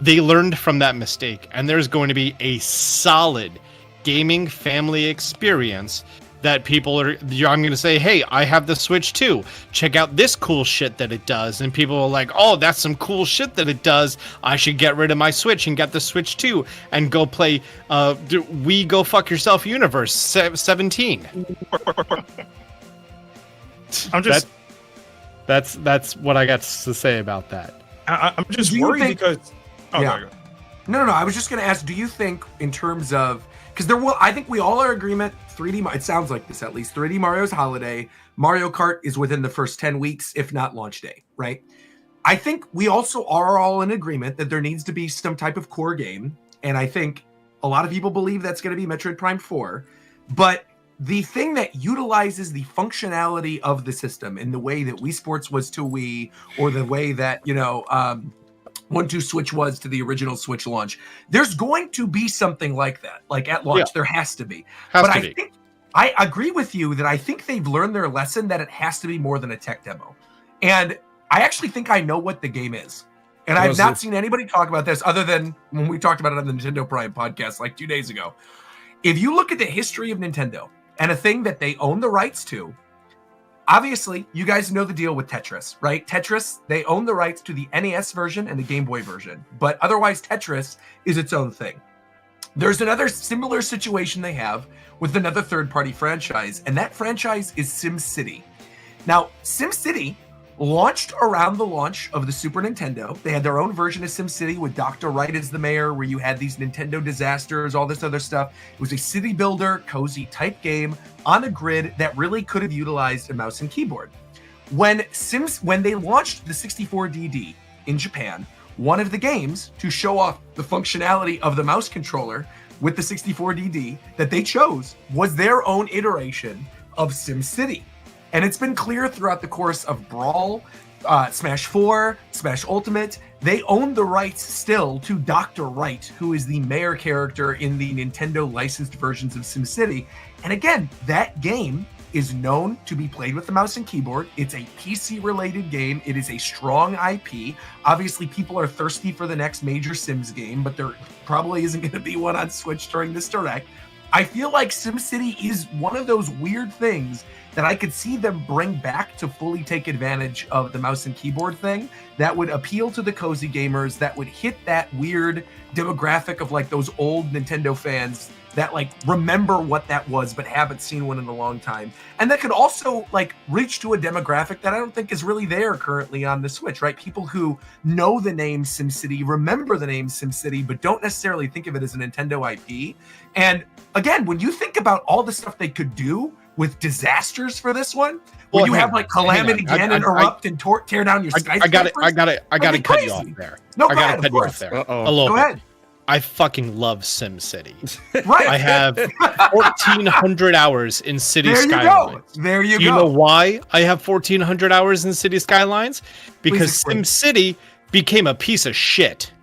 they learned from that mistake, and there's going to be a solid gaming family experience that people are. I'm going to say, hey, I have the Switch too. Check out this cool shit that it does, and people are like, oh, that's some cool shit that it does. I should get rid of my Switch and get the Switch too, and go play Wii Go Fuck Yourself Universe 17. I'm just. That's what I got to say about that. I'm just Do you worried think- because. Oh, Yeah. go. No. I was just going to ask, do you think in terms of, because I think we all are in agreement, it sounds like this at least, 3D Mario's holiday, Mario Kart is within the first 10 weeks, if not launch day, right? I think we also are all in agreement that there needs to be some type of core game. And I think a lot of people believe that's going to be Metroid Prime 4. But the thing that utilizes the functionality of the system in the way that Wii Sports was to Wii, or the way that, 1-2 Switch was to the original Switch launch, there's going to be something like that. Like at launch, there has to be. I think I agree with you that I think they've learned their lesson that it has to be more than a tech demo. And I actually think I know what the game is. And I've not seen anybody talk about this other than when we talked about it on the Nintendo Prime podcast like 2 days ago. If you look at the history of Nintendo and a thing that they own the rights to, obviously, you guys know the deal with Tetris, right? Tetris, they own the rights to the NES version and the Game Boy version. But otherwise, Tetris is its own thing. There's another similar situation they have with another third-party franchise, and that franchise is SimCity. Now, SimCity launched around the launch of the Super Nintendo. They had their own version of SimCity with Dr. Wright as the mayor, where you had these Nintendo disasters, all this other stuff. It was a city builder, cozy type game on a grid that really could have utilized a mouse and keyboard. When they launched the 64DD in Japan, one of the games to show off the functionality of the mouse controller with the 64DD that they chose was their own iteration of SimCity. And it's been clear throughout the course of Brawl, Smash 4, Smash Ultimate, they own the rights still to Dr. Wright, who is the mayor character in the Nintendo licensed versions of SimCity. And again, that game is known to be played with the mouse and keyboard. It's a PC-related game. It is a strong IP. Obviously, people are thirsty for the next major Sims game, but there probably isn't going to be one on Switch during this Direct. I feel like SimCity is one of those weird things that I could see them bring back to fully take advantage of the mouse and keyboard thing that would appeal to the cozy gamers, that would hit that weird demographic of like those old Nintendo fans that like remember what that was but haven't seen one in a long time. And that could also like reach to a demographic that I don't think is really there currently on the Switch, right? People who know the name SimCity, remember the name SimCity, but don't necessarily think of it as a Nintendo IP. And again, when you think about all the stuff they could do with disasters for this one, when you have like Calamity Ganon erupt and tear down your skyscrapers. I gotta cut you off there. No, I go gotta ahead, cut of you course. off there. Uh-oh. Go ahead. I fucking love SimCity. Right. I have 1,400 hours in City There you Skylines. go. There you You go. know why I have 1,400 hours in City Skylines? Because explain. SimCity became a piece of shit.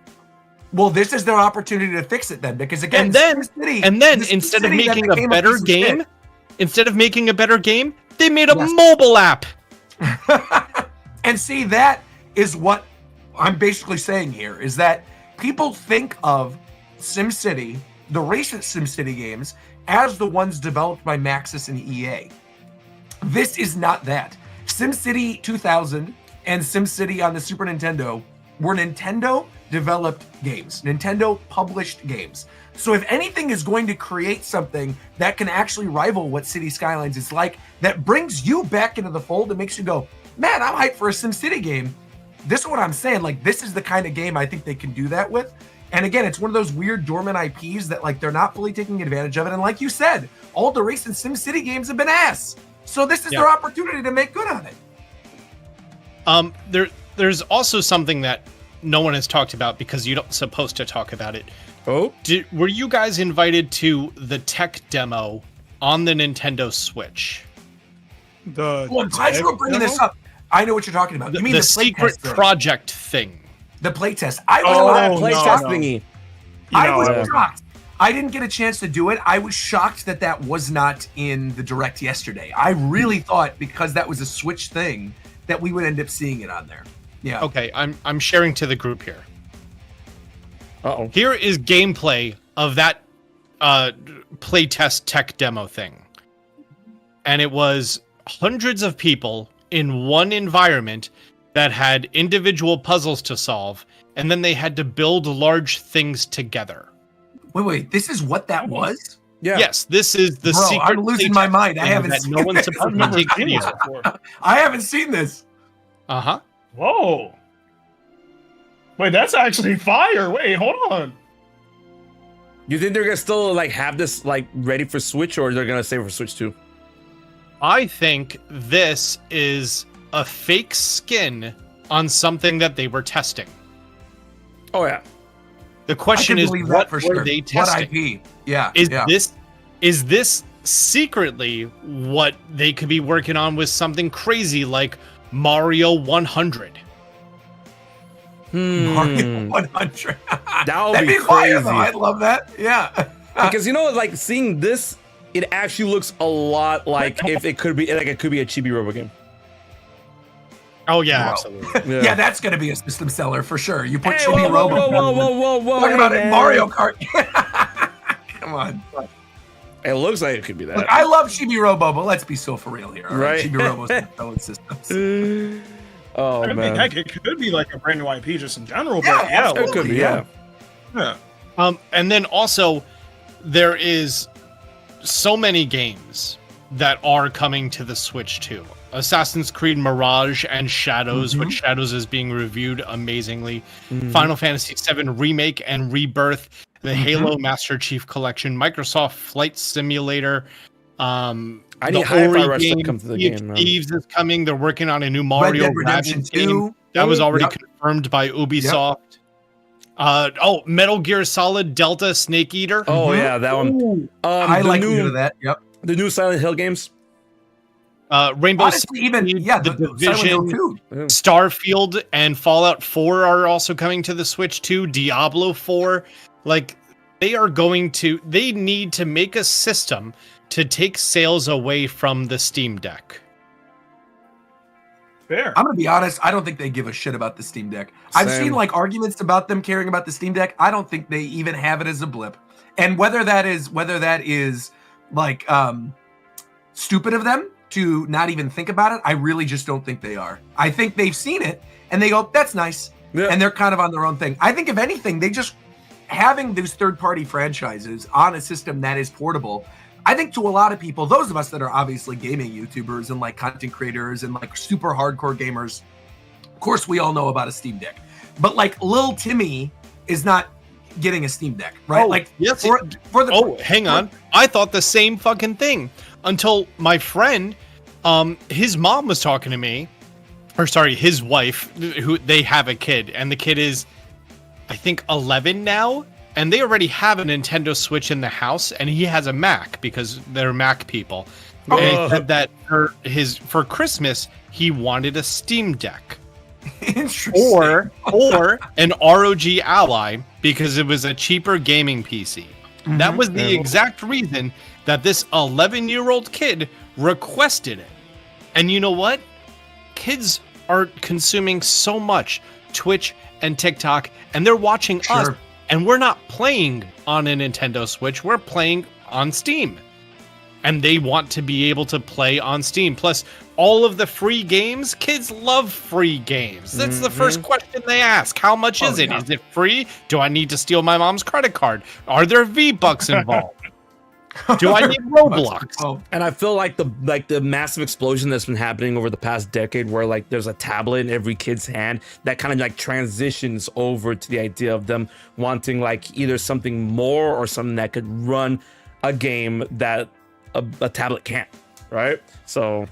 Well, this is their opportunity to fix it then, because again, And then this instead of SimCity that making a became better piece of game, they made a Yes. mobile app. shit. And see, that is what I'm basically saying here, is that people think of SimCity, the recent SimCity games, as the ones developed by Maxis and EA. This is not that. SimCity 2000 and SimCity on the Super Nintendo were Nintendo developed games, Nintendo published games. So if anything is going to create something that can actually rival what City Skylines is like, that brings you back into the fold and makes you go, man, I'm hyped for a SimCity game. This is what I'm saying. Like, this is the kind of game I think they can do that with. And again, it's one of those weird dormant IPs that like they're not fully taking advantage of it. And like you said, all the recent SimCity games have been ass. So this is their opportunity to make good on it. There's also something that no one has talked about because you're not supposed to talk about it. Oh, Were you guys invited to the tech demo on the Nintendo Switch? Well, I'm glad you were bringing this up. I know what you're talking about. You mean The the secret playtest thing. project thing? The playtest. I oh, was that no, playtest no. thingy. I was shocked. I didn't get a chance to do it. I was shocked that that was not in the direct yesterday. I really thought because that was a Switch thing that we would end up seeing it on there. Yeah. Okay, I'm sharing to the group here. Uh-oh. Here is gameplay of that playtest tech demo thing. And it was hundreds of people in one environment that had individual puzzles to solve, and then they had to build large things together. Wait, this is what that was? Yeah. Yes, this is the Bro, secret. I'm losing my playtest mind. I thing haven't that seen no one's this. supposed to take video. I haven't seen this. Uh-huh. Whoa. Wait, that's actually fire. Wait, hold on. You think they're gonna still like have this like ready for Switch, or they're gonna save it for Switch 2? I think this is a fake skin on something that they were testing. Oh yeah. The question is, believe what that for were sure. they What testing? IP? Yeah. Is yeah. this secretly what they could be working on with something crazy like Mario 100? Mario 100? That would That'd be fire, crazy. though. I'd love that. Yeah. Because like seeing this, it actually looks a lot like if it could be like it could be a chibi robo game. Oh yeah, Bro. absolutely. Yeah, that's gonna be a system seller for sure. You put Hey, Chibi whoa, Robo. whoa! Talking about hey, it, man. Mario Kart. Come on. It looks like it could be that. Look, I love Chibi Robo, but let's be so for real here. All right? Right. Chibi Robo's not selling systems. Oh I mean, man, heck, it could be like a brand new IP just in general, Yeah, but yeah, it could be. Yeah. yeah. And then also there is so many games that are coming to the Switch too. Assassin's Creed Mirage and Shadows, which Shadows is being reviewed amazingly. Final Fantasy VII Remake and Rebirth, the Halo Master Chief Collection, Microsoft Flight Simulator. I the need Hi-Fi Ori Rush to game, come to the Sea of game, man. Thieves is coming. They're working on a new Red Mario Dead Redemption Rabbids 2. game. That was already Yep. confirmed by Ubisoft. Metal Gear Solid Delta Snake Eater. Oh yeah, that one. I the like to new do that. Yep. the new Silent Hill games. Rainbow Honestly, even Six, yeah, the the Silent Hill Division, 2. Starfield, and Fallout 4 are also coming to the Switch too. Diablo 4, like they need to make a system to take sales away from the Steam Deck. Fair. I'm gonna be honest. I don't think they give a shit about the Steam Deck. I've Same. seen like arguments about them caring about the Steam Deck. I don't think they even have it as a blip. And whether that is like stupid of them to not even think about it, I really just don't think they are. I think they've seen it and they go, "That's nice," Yeah. and they're kind of on their own thing. I think if anything, they just having these third-party franchises on a system that is portable. I think to a lot of people, those of us that are obviously gaming YouTubers and like content creators and like super hardcore gamers, of course we all know about a Steam Deck. But like Lil Timmy is not getting a Steam Deck, right? Oh, like yes, for the Oh, hang on. I thought the same fucking thing until my friend, his mom was talking to me, or sorry, his wife, who they have a kid, and the kid is, I think, 11 now, and they already have a Nintendo Switch in the house, and he has a Mac because they're Mac people. And he said that for Christmas he wanted a Steam Deck. Interesting. or an ROG Ally because it was a cheaper gaming PC. That was the exact reason that this 11-year-old kid requested it. And you know what? Kids are consuming so much Twitch and TikTok, and they're watching us, and we're not playing on a Nintendo Switch. We're playing on Steam. And they want to be able to play on Steam. Plus, all of the free games, kids love free games. That's the first question they ask. How much is it? Yeah. Is it free? Do I need to steal my mom's credit card? Are there V-Bucks involved? Do I need Roblox? Oh, And I feel like the massive explosion that's been happening over the past decade, where like there's a tablet in every kid's hand, that kind of like transitions over to the idea of them wanting like either something more or something that could run a game that a tablet can't, right? So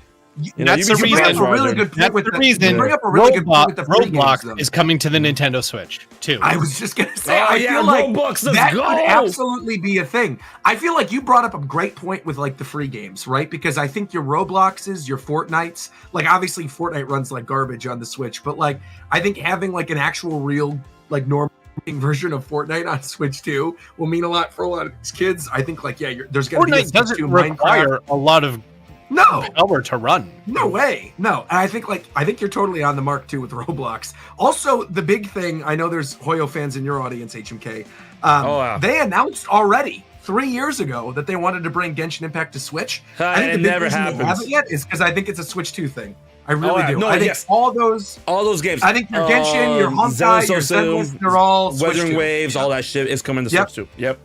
That's the you bring reason. up a really good point That's with the the, reason. you bring up a really good point with the free Roblox games, though. is coming to the Nintendo Switch too. I was just gonna say, Oh, I yeah, feel like Roblox, let's that go. could absolutely be a thing. I feel like you brought up a great point with like the free games, right? Because I think your Robloxes, your Fortnites, like obviously Fortnite runs like garbage on the Switch, but like I think having like an actual real like normal version of Fortnite on Switch 2 will mean a lot for a lot of these kids. I think, like, yeah, there's going to be a Fortnite Switch doesn't 2 require a lot of No, power to run. no way. No. And I think you're totally on the mark too with Roblox. Also, the big thing, I know there's Hoyo fans in your audience, HMK. wow. They announced already 3 years ago that they wanted to bring Genshin Impact to Switch. I think it the big never reason they happens. haven't yet is because I think it's a Switch 2 thing. I really yeah. do. No, I think yes. all those games. I think your Genshin, your Honkai, your Zenless, they're all Switch Weathering 2. Waves, all that shit is coming to Yep. Switch 2. Yep.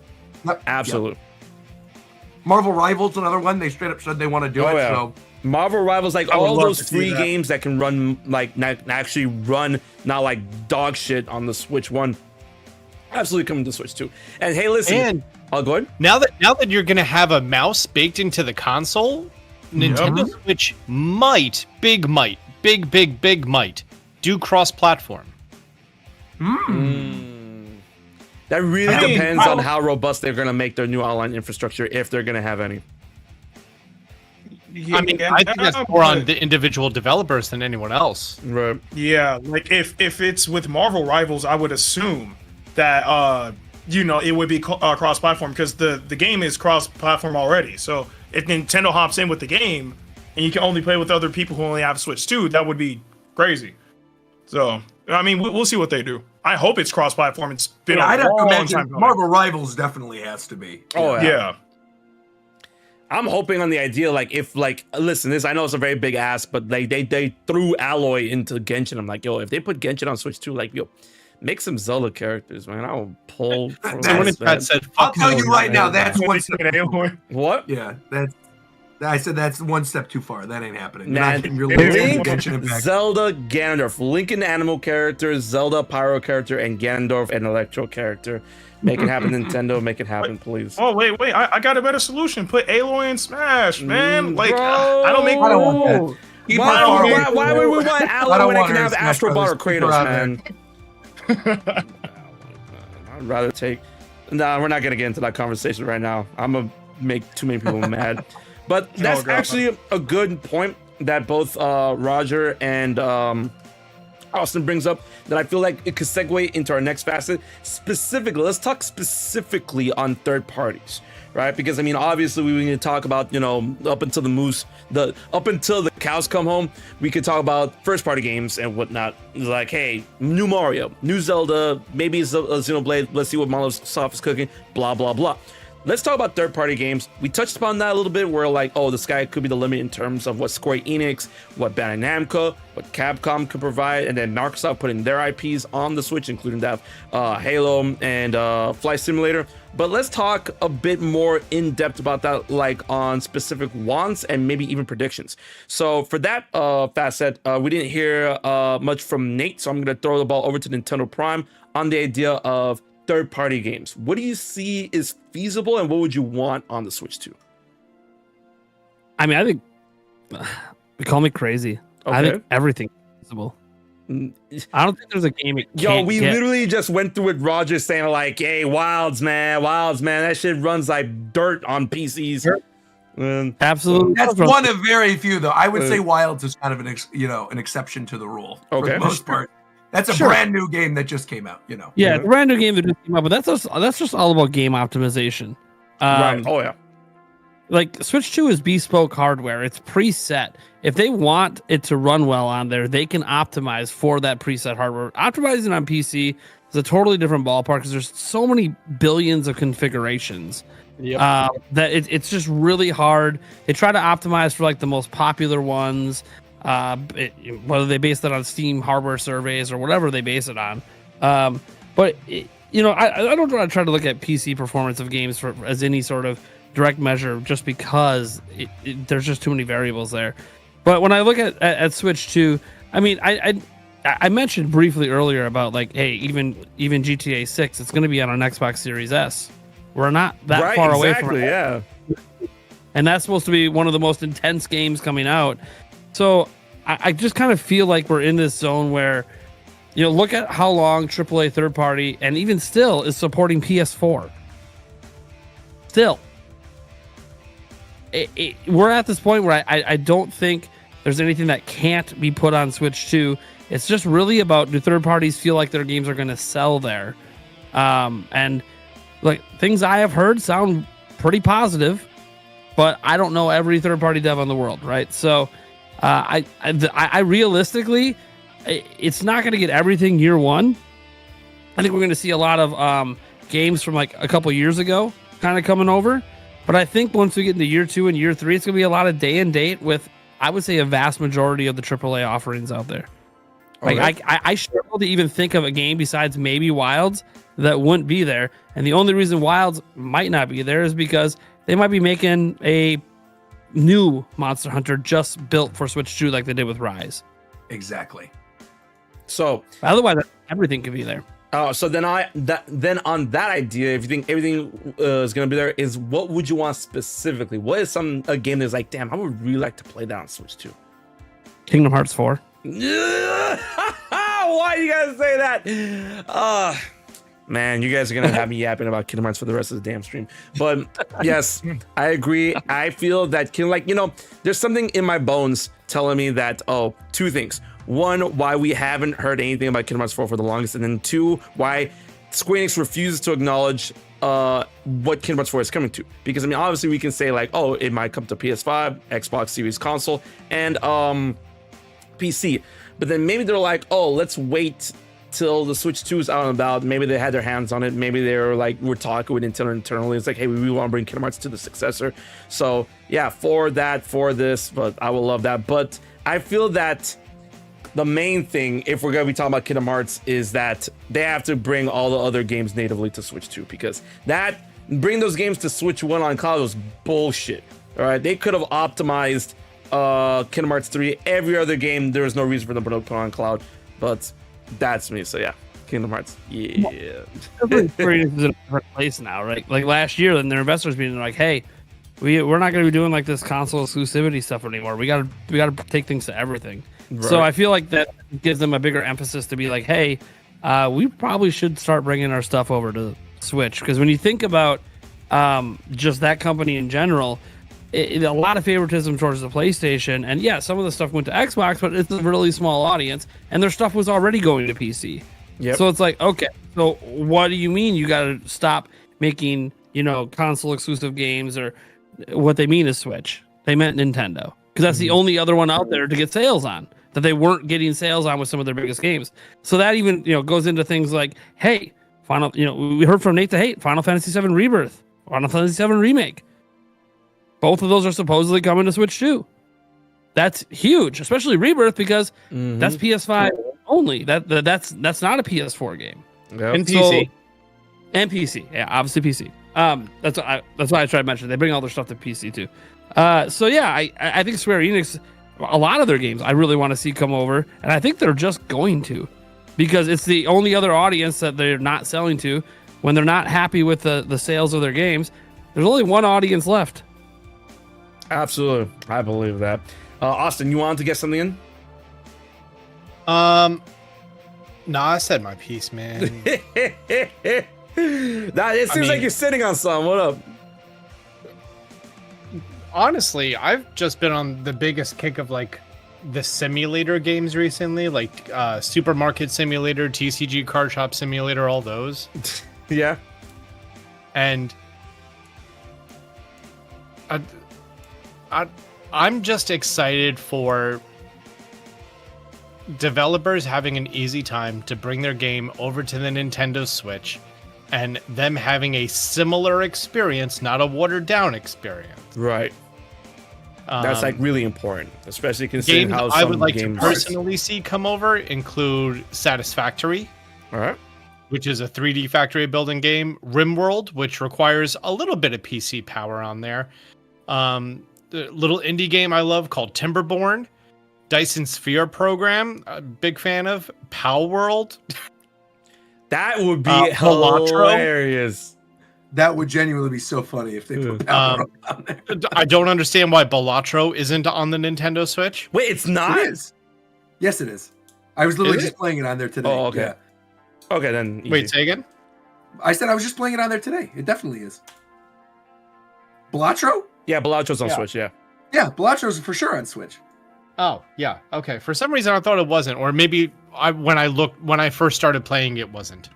Yep. Absolutely. Yep. Marvel Rivals, another one. They straight up said they want to do it. Yeah. So Marvel Rivals, like I would all love those to see free that. games that can run like actually run not like dog shit on the Switch 1. Absolutely coming to Switch 2. And hey, listen. And I'll go ahead. now that you're gonna have a mouse baked into the console, Nintendo Switch might, big might, do cross-platform. That really I mean, depends on how robust they're going to make their new online infrastructure, if they're going to have any. I mean, I think that's more on the individual developers than anyone else. Right. Yeah, like if it's with Marvel Rivals, I would assume that it would be cross-platform because the game is cross-platform already. So if Nintendo hops in with the game and you can only play with other people who only have Switch 2, that would be crazy. So I mean, we'll see what they do. I hope it's cross-platform. It's been I'd a have to long imagine time coming. Marvel Rivals definitely has to be. Oh, Yeah. I'm hoping on the idea, like, if, like, listen, I know it's a very big ask, but like they threw Alloy into Genshin. I'm like, yo, if they put Genshin on Switch 2, like, yo, make some Zelda characters, man. I'll pull. For Someone this, in man. chat said, I'll "Fuck tell no, you not right now, Zelda." that's one step. What? Yeah, I said that's one step too far. That ain't happening. Man, You're not Link, Genshin Impact. Zelda, Ganondorf. Link an animal character, Zelda Pyro character, and Ganondorf an Electro character. Make it happen, Nintendo. Make it happen, please. Oh wait! I got a better solution. Put Aloy in Smash, man. Like Bro. I don't make. I don't want that. Keep Why, her far away why, from why me. would we want I Alloy don't when I want can her have in Smash Astro Ball or Brothers. Keep her Kratos, out there. man? I'd rather take. Nah, we're not gonna get into that conversation right now. I'm gonna make too many people mad. But that's God. actually a good point that both Roger and Austin brings up, that I feel like it could segue into our next facet. Specifically, let's talk specifically on third parties, right? Because I mean, obviously, we need to talk about, up until the cows come home, we could talk about first party games and whatnot. Like, hey, new Mario, new Zelda, maybe it's a Xenoblade. Let's see what Microsoft is cooking. Blah blah blah. Let's talk about third-party games. We touched upon that a little bit, where like, oh, the sky could be the limit in terms of what Square Enix, what Bandai Namco, what Capcom could provide, and then Microsoft putting their IPs on the Switch, including that Halo and Flight Simulator. But let's talk a bit more in depth about that, like on specific wants and maybe even predictions. So for that facet, we didn't hear much from Nate, so I'm going to throw the ball over to Nintendo Prime on the idea of third-party games. What do you see is feasible, and what would you want on the Switch 2? I mean, I think call me crazy. I Okay. think everything is feasible. I don't think there's a game it Yo, can't we get. literally just went through with Roger saying like, hey, Wilds, man, that shit runs like dirt on PCs. Absolutely. That's one of very few, though. I would say Wilds is kind of an exception to the rule for Okay. the most part. That's a Sure. brand new game that just came out. Yeah, it's a brand new game that just came out, but that's just all about game optimization. Right. Oh yeah. Like Switch 2 is bespoke hardware. It's preset. If they want it to run well on there, they can optimize for that preset hardware. Optimizing on PC is a totally different ballpark because there's so many billions of configurations. Yep. That it's just really hard. They try to optimize for like the most popular ones, whether they base that on Steam hardware surveys or whatever they base it on. But I don't try to look at PC performance of games as any sort of direct measure, just because there's just too many variables there. But when I look at Switch 2, I mean, I mentioned briefly earlier about like, hey, even GTA 6, it's going to be on an Xbox Series S. We're not that far away from it. Yeah. And that's supposed to be one of the most intense games coming out. So I just kind of feel like we're in this zone where, look at how long AAA third party and even still is supporting PS4. Still. We're at this point where I don't think there's anything that can't be put on Switch 2. It's just really about, do third parties feel like their games are going to sell there? And like things I have heard sound pretty positive, but I don't know every third-party dev in the world, right? So I realistically, it's not going to get everything year one. I think we're going to see a lot of games from like a couple years ago kind of coming over. But I think once we get into year 2 and year 3, it's going to be a lot of day and date with, I would say, a vast majority of the AAA offerings out there. Like I struggle to even think of a game besides maybe Wilds that wouldn't be there. And the only reason Wilds might not be there is because they might be making a new Monster Hunter just built for Switch 2 like they did with Rise. Exactly. So Otherwise, everything could be there. so then on that idea, if you think everything is gonna be there, is what would you want specifically? What is a game that's like, damn, I would really like to play that on Switch 2? Kingdom Hearts 4. Why you guys say that? Man, you guys are gonna have me yapping about Kingdom Hearts for the rest of the damn stream. But yes, I agree. I feel that there's something in my bones telling me that two things. One, why we haven't heard anything about Kingdom Hearts 4 for the longest, and then two, why Square Enix refuses to acknowledge what Kingdom Hearts 4 is coming to. Because obviously we can say like, it might come to PS5, Xbox Series console, and PC. But then maybe they're like, let's wait till the Switch 2 is out and about. Maybe they had their hands on it. Maybe they're like, we're talking with Nintendo internally. It's like, hey, we want to bring Kingdom Hearts to the successor. So yeah, for this, but I will love that. But I feel that the main thing, if we're going to be talking about Kingdom Hearts, is that they have to bring all the other games natively to Switch 2, because bring those games to Switch 1 on cloud was bullshit. All right, they could have optimized Kingdom Hearts 3. Every other game, there was no reason for them to put on cloud, but that's me. So yeah, Kingdom Hearts. Yeah. Square Enix is in a different place now, right? Like last year, then their investors meeting, like, hey, we're not going to be doing like this console exclusivity stuff anymore. We got to take things to everything. Right. So I feel like that gives them a bigger emphasis to be like, hey, we probably should start bringing our stuff over to Switch, because when you think about just that company in general, a lot of favoritism towards the PlayStation, and yeah, some of the stuff went to Xbox, but it's a really small audience, and their stuff was already going to PC. Yep. So it's like, okay, so what do you mean you got to stop making console exclusive games? Or what they mean is Switch. They meant Nintendo, because that's the only other one out there to get sales on that they weren't getting sales on with some of their biggest games. So that even goes into things like, hey, we heard from Nate to hate Final Fantasy VII Rebirth, Final Fantasy VII Remake. Both of those are supposedly coming to Switch 2. That's huge, especially Rebirth, because that's PS5 only. That's not a PS4 game. Yep. And PC. And PC. Yeah, obviously PC. That's why I tried to mention. They bring all their stuff to PC too. So yeah, I think Square Enix, a lot of their games I really want to see come over, and I think they're just going to, because it's the only other audience that they're not selling to. When they're not happy with the sales of their games, there's only one audience left. Absolutely, I believe that. Austin, you wanted to get something in? No, I said my piece, man. It seems like you're sitting on some. What up? Honestly, I've just been on the biggest kick of like the simulator games recently, like Supermarket Simulator, TCG Card Shop Simulator, all those. Yeah. And I'm just excited for developers having an easy time to bring their game over to the Nintendo Switch, and them having a similar experience, not a watered down experience. Right. That's like really important, especially considering games how I would like to games personally see come over include Satisfactory, all right, which is a 3D factory building game, RimWorld, which requires a little bit of PC power on there. The little indie game I love called Timberborn, Dyson Sphere Program, a big fan of, Pow World. That would be hilarious. That would genuinely be so funny if they put Power on there. I don't understand why Balatro isn't on the Nintendo Switch. Wait, it's not? It is. Yes, it is. I was literally just playing it on there today. Oh, okay. Yeah. Okay, then. Easy. Wait, say again? I said I was just playing it on there today. It definitely is. Balatro? Yeah, Balatro's on Switch, yeah. Yeah, Balatro's for sure on Switch. Oh, yeah. Okay. For some reason I thought it wasn't, or maybe when I first started playing it wasn't.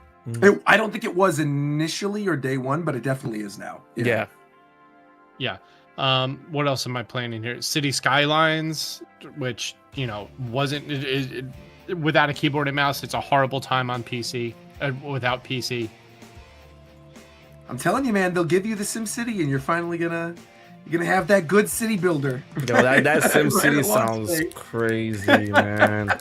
I don't think it was initially or day one, but it definitely is now. Yeah. Yeah. What else am I playing in here? City Skylines, which, you know, wasn't without a keyboard and mouse. It's a horrible time on PC. Without PC. I'm telling you, man, they'll give you the Sim City, and you're finally gonna have that good city builder. Yo, that Sim City Right along sounds the way. crazy, man.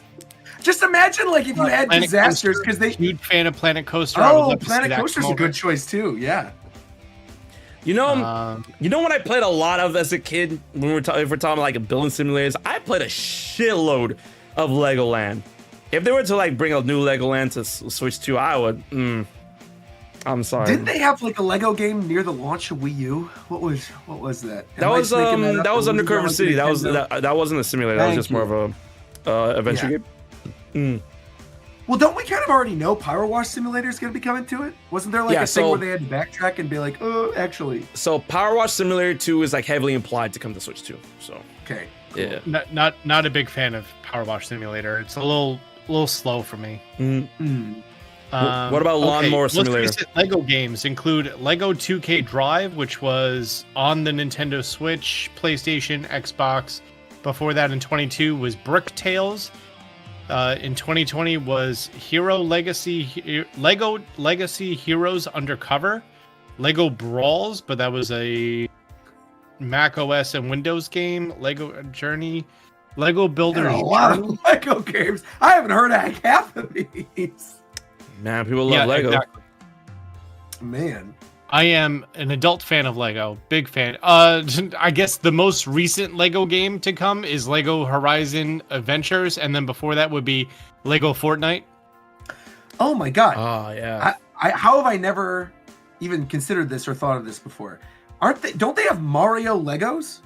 Just imagine, like, if you had Planet disasters, Coaster, because they. huge fan of Planet Coaster. I would Oh, love to see Planet that Coaster's come a good over. choice too. Yeah. You know what I played a lot of as a kid when if we're talking like building simulators? I played a shitload of Legoland. If they were to like bring a new Legoland to Switch 2, I would. I'm sorry. Didn't they have like a Lego game near the launch of Wii U? What was that? That was Undercover City. That wasn't a simulator. That was Thank just more of a adventure game. Well, don't we kind of already know Power Wash Simulator is going to be coming to it? Wasn't there like a thing where they had to backtrack and be like, oh, actually? So Power Wash Simulator 2 is like heavily implied to come to Switch 2. So Okay. yeah. Not a big fan of Power Wash Simulator. It's a little slow for me. What about Lawnmower Simulator? Most recent Lego games include Lego 2K Drive, which was on the Nintendo Switch, PlayStation, Xbox. Before that, in 22 was Brick Tales. In 2020 was Lego Legacy Heroes Undercover, Lego Brawls, but that was a Mac OS and Windows game. Lego Journey, Lego Builders. A lot of Lego games. I haven't heard of half of these. Man, people love Lego. Exactly. Man. I am an adult fan of Lego, big fan. I guess the most recent Lego game to come is Lego Horizon Adventures, and then before that would be Lego Fortnite. Oh my god. Oh yeah. How have I never even considered this or thought of this before? Don't they have Mario Legos?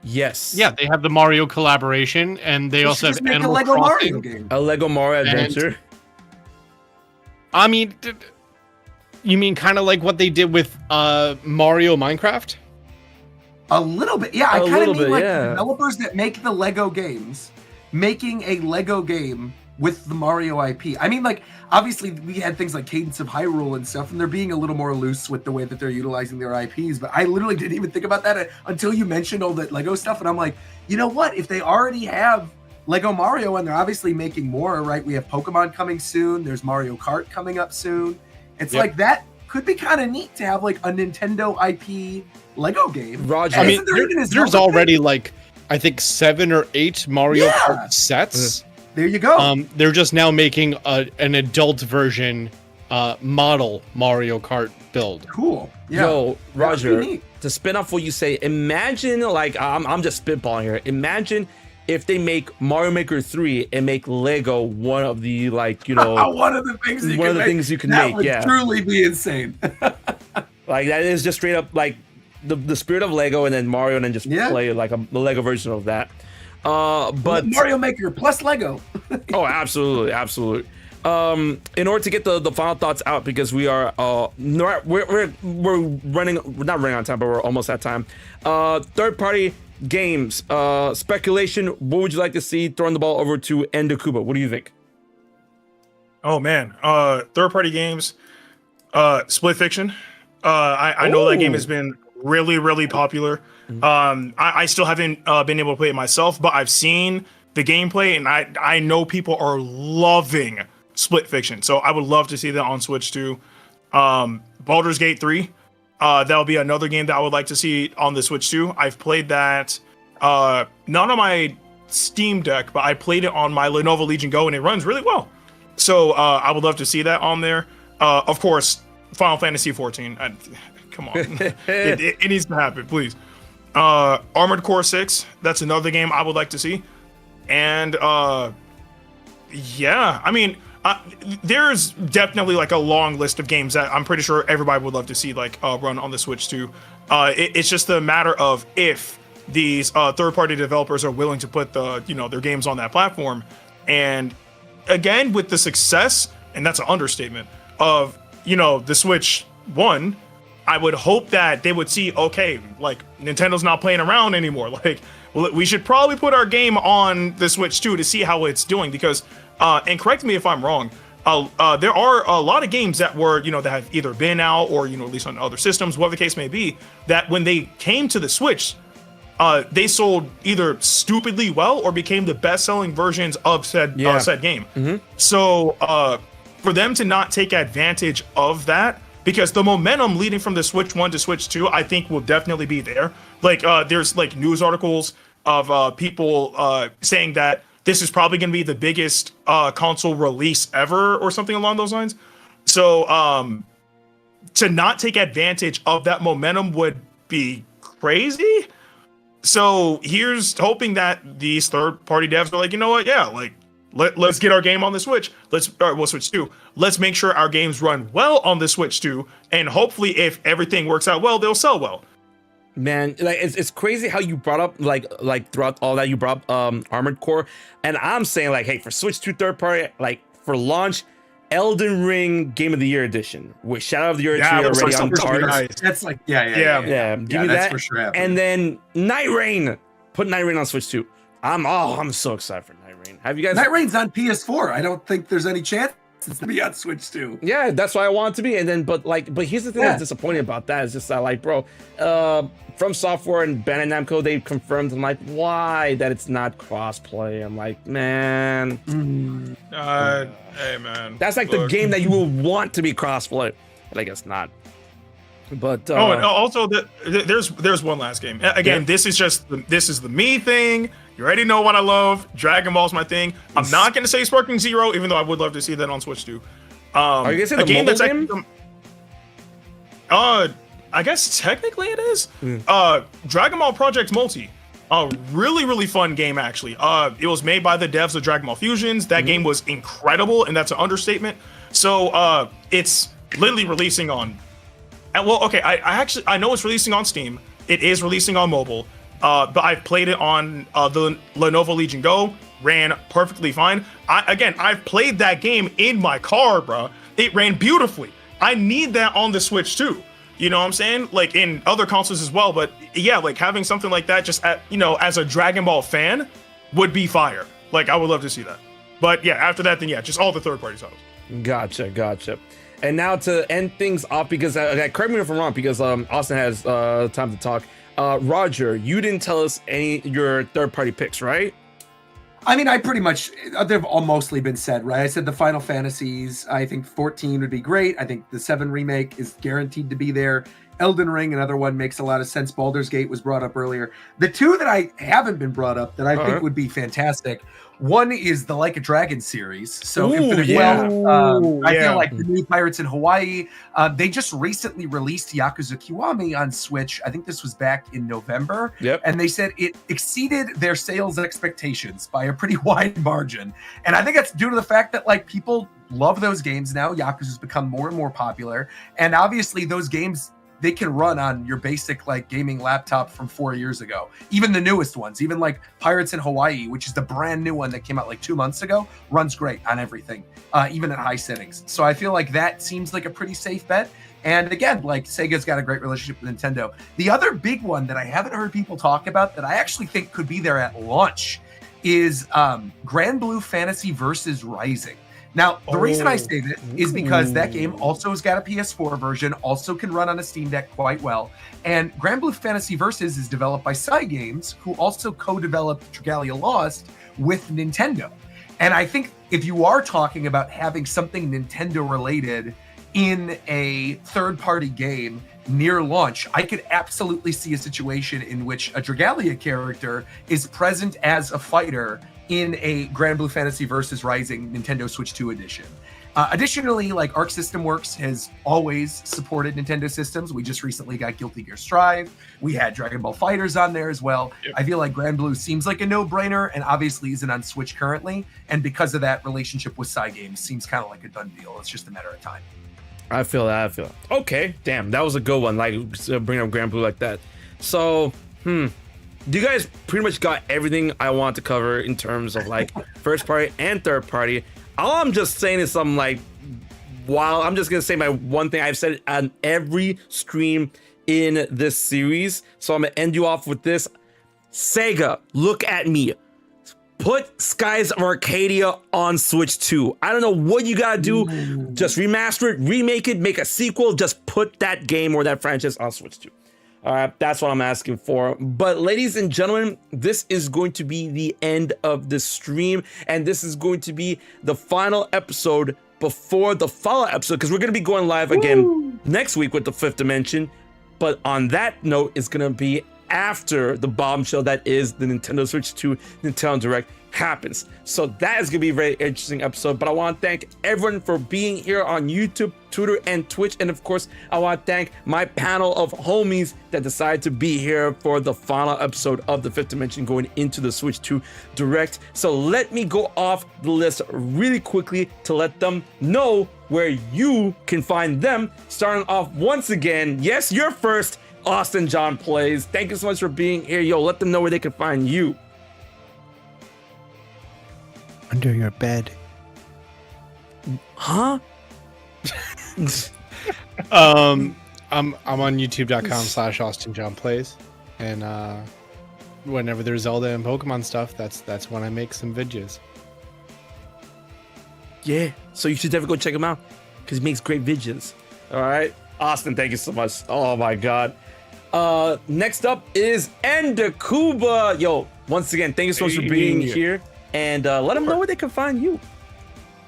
Yes. Yeah, they have the Mario collaboration, and they also have just make Animal a Lego Crossing. Mario game. A Lego Mario Adventure. I mean, you mean kind of like what they did with Mario Minecraft? A little bit, yeah. I A kind little of mean bit, like yeah. the developers that make the Lego games, making a Lego game with the Mario IP. I mean, like, obviously we had things like Cadence of Hyrule and stuff, and they're being a little more loose with the way that they're utilizing their IPs. But I literally didn't even think about that until you mentioned all that Lego stuff, and I'm like, you know what? If they already have Lego Mario, and they're obviously making more, right? We have Pokemon coming soon. There's Mario Kart coming up soon. It's like that could be kind of neat to have like a Nintendo IP Lego game. Roger. I mean, Isn't there's already like I think 7 or 8 Mario Kart sets. There you go. They're just now making an adult version model Mario Kart build. Cool. Yeah. Yo, That'd be Roger, neat. to spin off what you say, imagine like I'm just spitballing here. Imagine if they make Mario Maker 3 and make Lego one of the like, you know, one of the things you one can of the make. things you can That make, would yeah. truly be insane. Like that is just straight up like the spirit of Lego, and then Mario, and then just Yeah. play like the Lego version of that. But Mario Maker plus Lego. oh, absolutely, absolutely. In order to get the final thoughts out, because we are we're running, we're not running on time, but we're almost at time. Third party games, speculation. What would you like to see? Throwing the ball over to Ndukauba. What do you think? Oh man, third party games, Split Fiction. I know that game has been really popular. I still haven't been able to play it myself, but I've seen the gameplay, and I know people are loving Split Fiction. So I would love to see that on Switch too. Baldur's Gate 3. That'll be another game that I would like to see on the Switch too. I've played that not on my Steam Deck, but I played it on my Lenovo Legion Go, and it runs really well. So I would love to see that on there. Of course, Final Fantasy 14. Come on, it needs to happen, please. Armored Core 6. That's another game I would like to see. And yeah, I mean, there's definitely like a long list of games that I'm pretty sure everybody would love to see like run on the Switch too. It's just a matter of if these third-party developers are willing to put their games on that platform. And again, with the success, and that's an understatement, of the Switch 1, I would hope that they would see, okay, like Nintendo's not playing around anymore. Like, well, we should probably put our game on the Switch too to see how it's doing, because and correct me if I'm wrong, there are a lot of games that were, that have either been out or, at least on other systems, whatever the case may be, that when they came to the Switch, they sold either stupidly well or became the best-selling versions of said game. So for them to not take advantage of that, because the momentum leading from the Switch 1 to Switch 2, I think will definitely be there. Like there's like news articles of people saying that this is probably going to be the biggest console release ever or something along those lines. So to not take advantage of that momentum would be crazy. So here's hoping that these third-party devs are like, you know what? Yeah, like let's get our game on the Switch. Switch 2. Let's make sure our games run well on the Switch 2, and hopefully, if everything works out well, they'll sell well. Man, like it's crazy how you brought up like throughout all that you brought up Armored Core, and I'm saying like, hey, for Switch 2 third-party, like for launch, Elden Ring Game of the Year edition with Shadow of the Earth Tree already on cards. Nice. That's like Give me that. For sure happening. And then Night Rain. Put Night Rain on Switch 2. I'm so excited for Night Rain. Have you guys? Night Rain's on PS4. I don't think there's any chance it's to be on Switch 2. Yeah, that's why I want it to be. And then, but here's the thing that's disappointing about that is just that, like, bro, From Software and Bandai Namco, they confirmed, I'm like, why that it's not crossplay? I'm like, man. Hey, man. That's like the game that you will want to be crossplay, but I guess not. But and also there's one last game. Again, this is the me thing. You already know what I love. Dragon Ball's my thing. I'm not gonna say Sparking Zero, even though I would love to see that on Switch too. Are you gonna say the game that's game? I guess technically it is. Dragon Ball Project Multi. A really fun game actually. It was made by the devs of Dragon Ball Fusions. That game was incredible, and that's an understatement. So it's literally releasing on. I know it's releasing on Steam. It is releasing on mobile. But I've played it on the Lenovo Legion Go. Ran perfectly fine. I've played that game in my car, bro. It ran beautifully. I need that on the Switch too. You know what I'm saying? Like in other consoles as well. But yeah, like having something like that just as a Dragon Ball fan would be fire. Like I would love to see that. But yeah, after that, then yeah, just all the third-party titles. Gotcha. And now to end things off, because correct me if I'm wrong, because Austin has time to talk. Roger, you didn't tell us your third-party picks, right? I mean, I pretty much, they've all mostly been said, right? I said the Final Fantasies, I think 14 would be great. I think the 7 remake is guaranteed to be there. Elden Ring, another one, makes a lot of sense. Baldur's Gate was brought up earlier. The two that I haven't been brought up that I think would be fantastic, one is the Like a Dragon series. So Infinite Wealth. I feel like the new Pirates in Hawaii. They just recently released Yakuza Kiwami on Switch. I think this was back in November. Yep. And they said it exceeded their sales expectations by a pretty wide margin. And I think that's due to the fact that like people love those games now. Yakuza's become more and more popular. And obviously those games, they can run on your basic like gaming laptop from 4 years ago. Even the newest ones, even like Pirates in Hawaii, which is the brand new one that came out like 2 months ago, runs great on everything, even at high settings. So I feel like that seems like a pretty safe bet. And again, like Sega's got a great relationship with Nintendo. The other big one that I haven't heard people talk about that I actually think could be there at launch is Grand Blue Fantasy versus Rising. Now, the reason I say this is because that game also has got a PS4 version, also can run on a Steam Deck quite well. And Grand Blue Fantasy Versus is developed by Cygames, who also co-developed Dragalia Lost with Nintendo. And I think if you are talking about having something Nintendo-related in a third-party game near launch, I could absolutely see a situation in which a Dragalia character is present as a fighter in a Grand Blue Fantasy Versus Rising Nintendo Switch 2 edition. Additionally, like Arc System Works has always supported Nintendo systems. We just recently got Guilty Gear Strive. We had Dragon Ball FighterZ on there as well. Yep. I feel like Grand Blue seems like a no-brainer and obviously isn't on Switch currently. And because of that relationship with Cygames, seems kind of like a done deal. It's just a matter of time. I feel that. Okay, damn, that was a good one. Like bring up Grand Blue like that. So, you guys pretty much got everything I want to cover in terms of like first party and third party. All I'm just saying is something like, while I'm just gonna say my one thing I've said on every stream in this series. So I'm gonna end you off with this. Sega, look at me. put Skies of Arcadia on Switch 2. I don't know what you gotta do. Just remaster it, remake it, make a sequel. Just put that game or that franchise on Switch 2. All right, that's what I'm asking for. But ladies and gentlemen, this is going to be the end of the stream, and this is going to be the final episode before the follow-up episode, because we're going to be going live again next week with the Fifth Dimension. But on that note, it's going to be after the bombshell that is the Nintendo Switch 2 Nintendo Direct happens. So that is going to be a very interesting episode. But I want to thank everyone for being here on YouTube, Twitter, and Twitch. And of course, I want to thank my panel of homies that decided to be here for the final episode of the Fifth Dimension going into the Switch 2 Direct. So let me go off the list really quickly to let them know where you can find them. Starting off once again, yes, you're first, Austin John Plays. Thank you so much for being here. Yo, let them know where they can find you. Under your bed. Huh? I'm on youtube.com/AustinJohnPlays, and whenever there's Zelda and Pokemon stuff, that's when I make some videos. Yeah, so you should definitely go check him out because he makes great videos. All right, Austin, thank you so much. Oh my God. Next up is Ndukauba. Yo, once again, thank you so much for being here, and let them know where they can find you.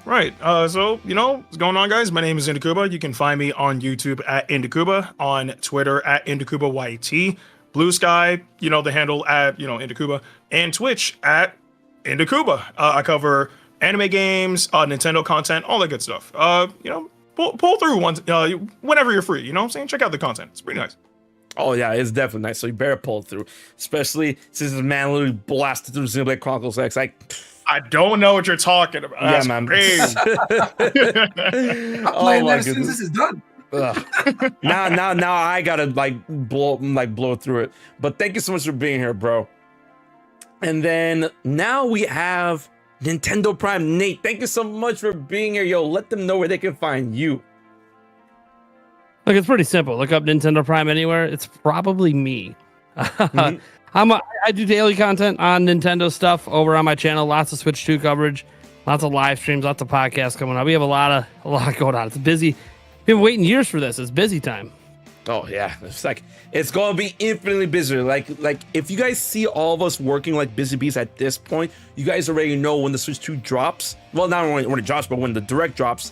Right. So, what's going on, guys? My name is Ndukauba. You can find me on YouTube at Ndukauba, on Twitter at NdukaubaYT, Blue Sky, the handle at, Ndukauba, and Twitch at Ndukauba. I cover anime games, Nintendo content, all that good stuff. Pull through once, whenever you're free, you know what I'm saying? Check out the content. It's pretty nice. Oh yeah, it's definitely nice. So you better pull it through, especially since this man literally blasted through Xenoblade Chronicles X. I don't know what you're talking about. Yeah, That's man. crazy. I'm playing that as soon as this is done. Now I gotta blow through it. But thank you so much for being here, bro. And then now we have Nintendo Prime Nate. Thank you so much for being here. Yo, let them know where they can find you. Look, it's pretty simple. Look up Nintendo Prime anywhere. It's probably me. I do daily content on Nintendo stuff over on my channel. Lots of Switch 2 coverage, lots of live streams, lots of podcasts coming up. We have a lot going on. It's busy. We've been waiting years for this. It's busy time. Oh yeah, it's gonna be infinitely busier. Like if you guys see all of us working like busy bees at this point, you guys already know when the Switch 2 drops. Well, not when it drops, but when the Direct drops.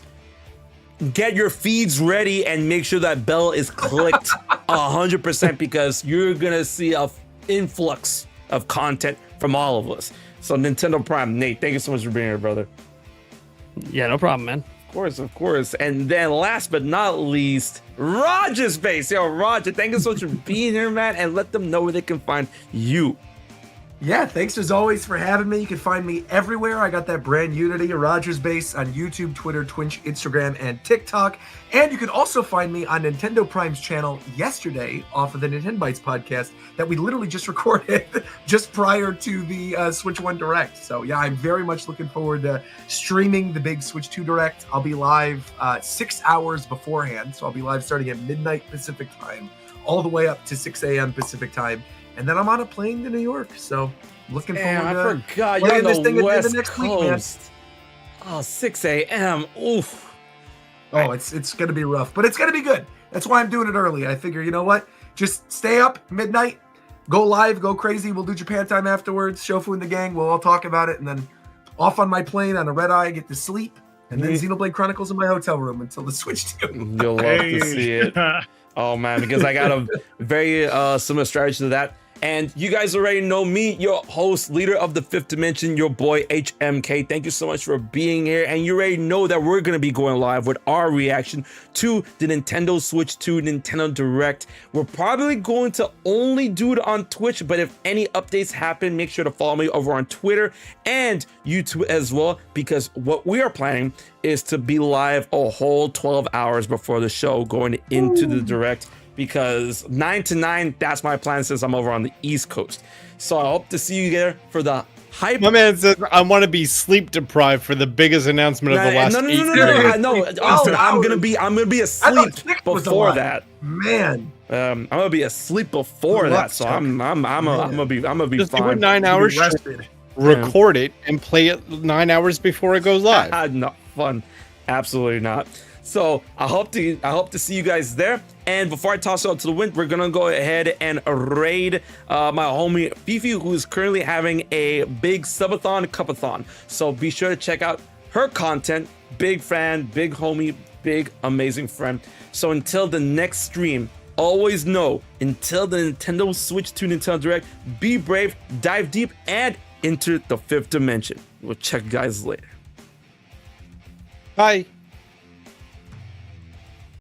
Get your feeds ready and make sure that bell is clicked 100% because you're gonna see a influx of content from all of us. So Nintendo Prime, Nate, thank you so much for being here, brother. Yeah, no problem, man. Of course. And then last but not least, RogersBase. Yo, Roger, thank you so much for being here, man, and let them know where they can find you. Yeah, thanks as always for having me. You can find me everywhere. I got that brand Unity, RogersBase, on YouTube, Twitter, Twitch, Instagram, and TikTok. And you can also find me on Nintendo Prime's channel yesterday off of the Nintendo Bites podcast that we literally just recorded just prior to the Switch 1 Direct. So yeah, I'm very much looking forward to streaming the big Switch 2 Direct. I'll be live 6 hours beforehand. So I'll be live starting at midnight Pacific time, all the way up to 6 a.m. Pacific time. And then I'm on a plane to New York, so looking forward to I forgot. You're playing on this thing the at the end West of next week, man. Coast. Oh, 6 a.m. Oof. Oh, it's going to be rough, but it's going to be good. That's why I'm doing it early. I figure, you know what? Just stay up midnight, go live, go crazy. We'll do Japan time afterwards. Shofu and the gang, we'll all talk about it, and then off on my plane on a red eye, get to sleep, and then Xenoblade Chronicles in my hotel room until the Switch 2. You'll love to see it. Oh man, because I got a very similar strategy to that. And you guys already know me, your host, leader of the Fifth Dimension, your boy HMK. Thank you so much for being here. And you already know that we're going to be going live with our reaction to the Nintendo Switch 2 Nintendo Direct. We're probably going to only do it on Twitch, but if any updates happen, make sure to follow me over on Twitter and YouTube as well, because what we are planning is to be live a whole 12 hours before the show going into the Direct. Because 9 to 9, that's my plan since I'm over on the East Coast. So I hope to see you there for the hype. My man says I want to be sleep deprived for the biggest announcement of the last 8 years. No, Austin, I'm gonna be asleep before that. Man, I'm gonna be asleep before that, so I'm gonna be Just fine. do 9 hours. record it, and play it 9 hours before it goes live. Not fun. Absolutely not. So I hope to see you guys there. And before I toss it out to the wind, we're gonna go ahead and raid my homie Fifi, who is currently having a big subathon, cupathon. So be sure to check out her content. Big fan, big homie, big amazing friend. So until the next stream, always know, until the Nintendo Switch 2 Nintendo Direct, be brave, dive deep, and enter the 5th dimension. We'll check you guys later. Bye.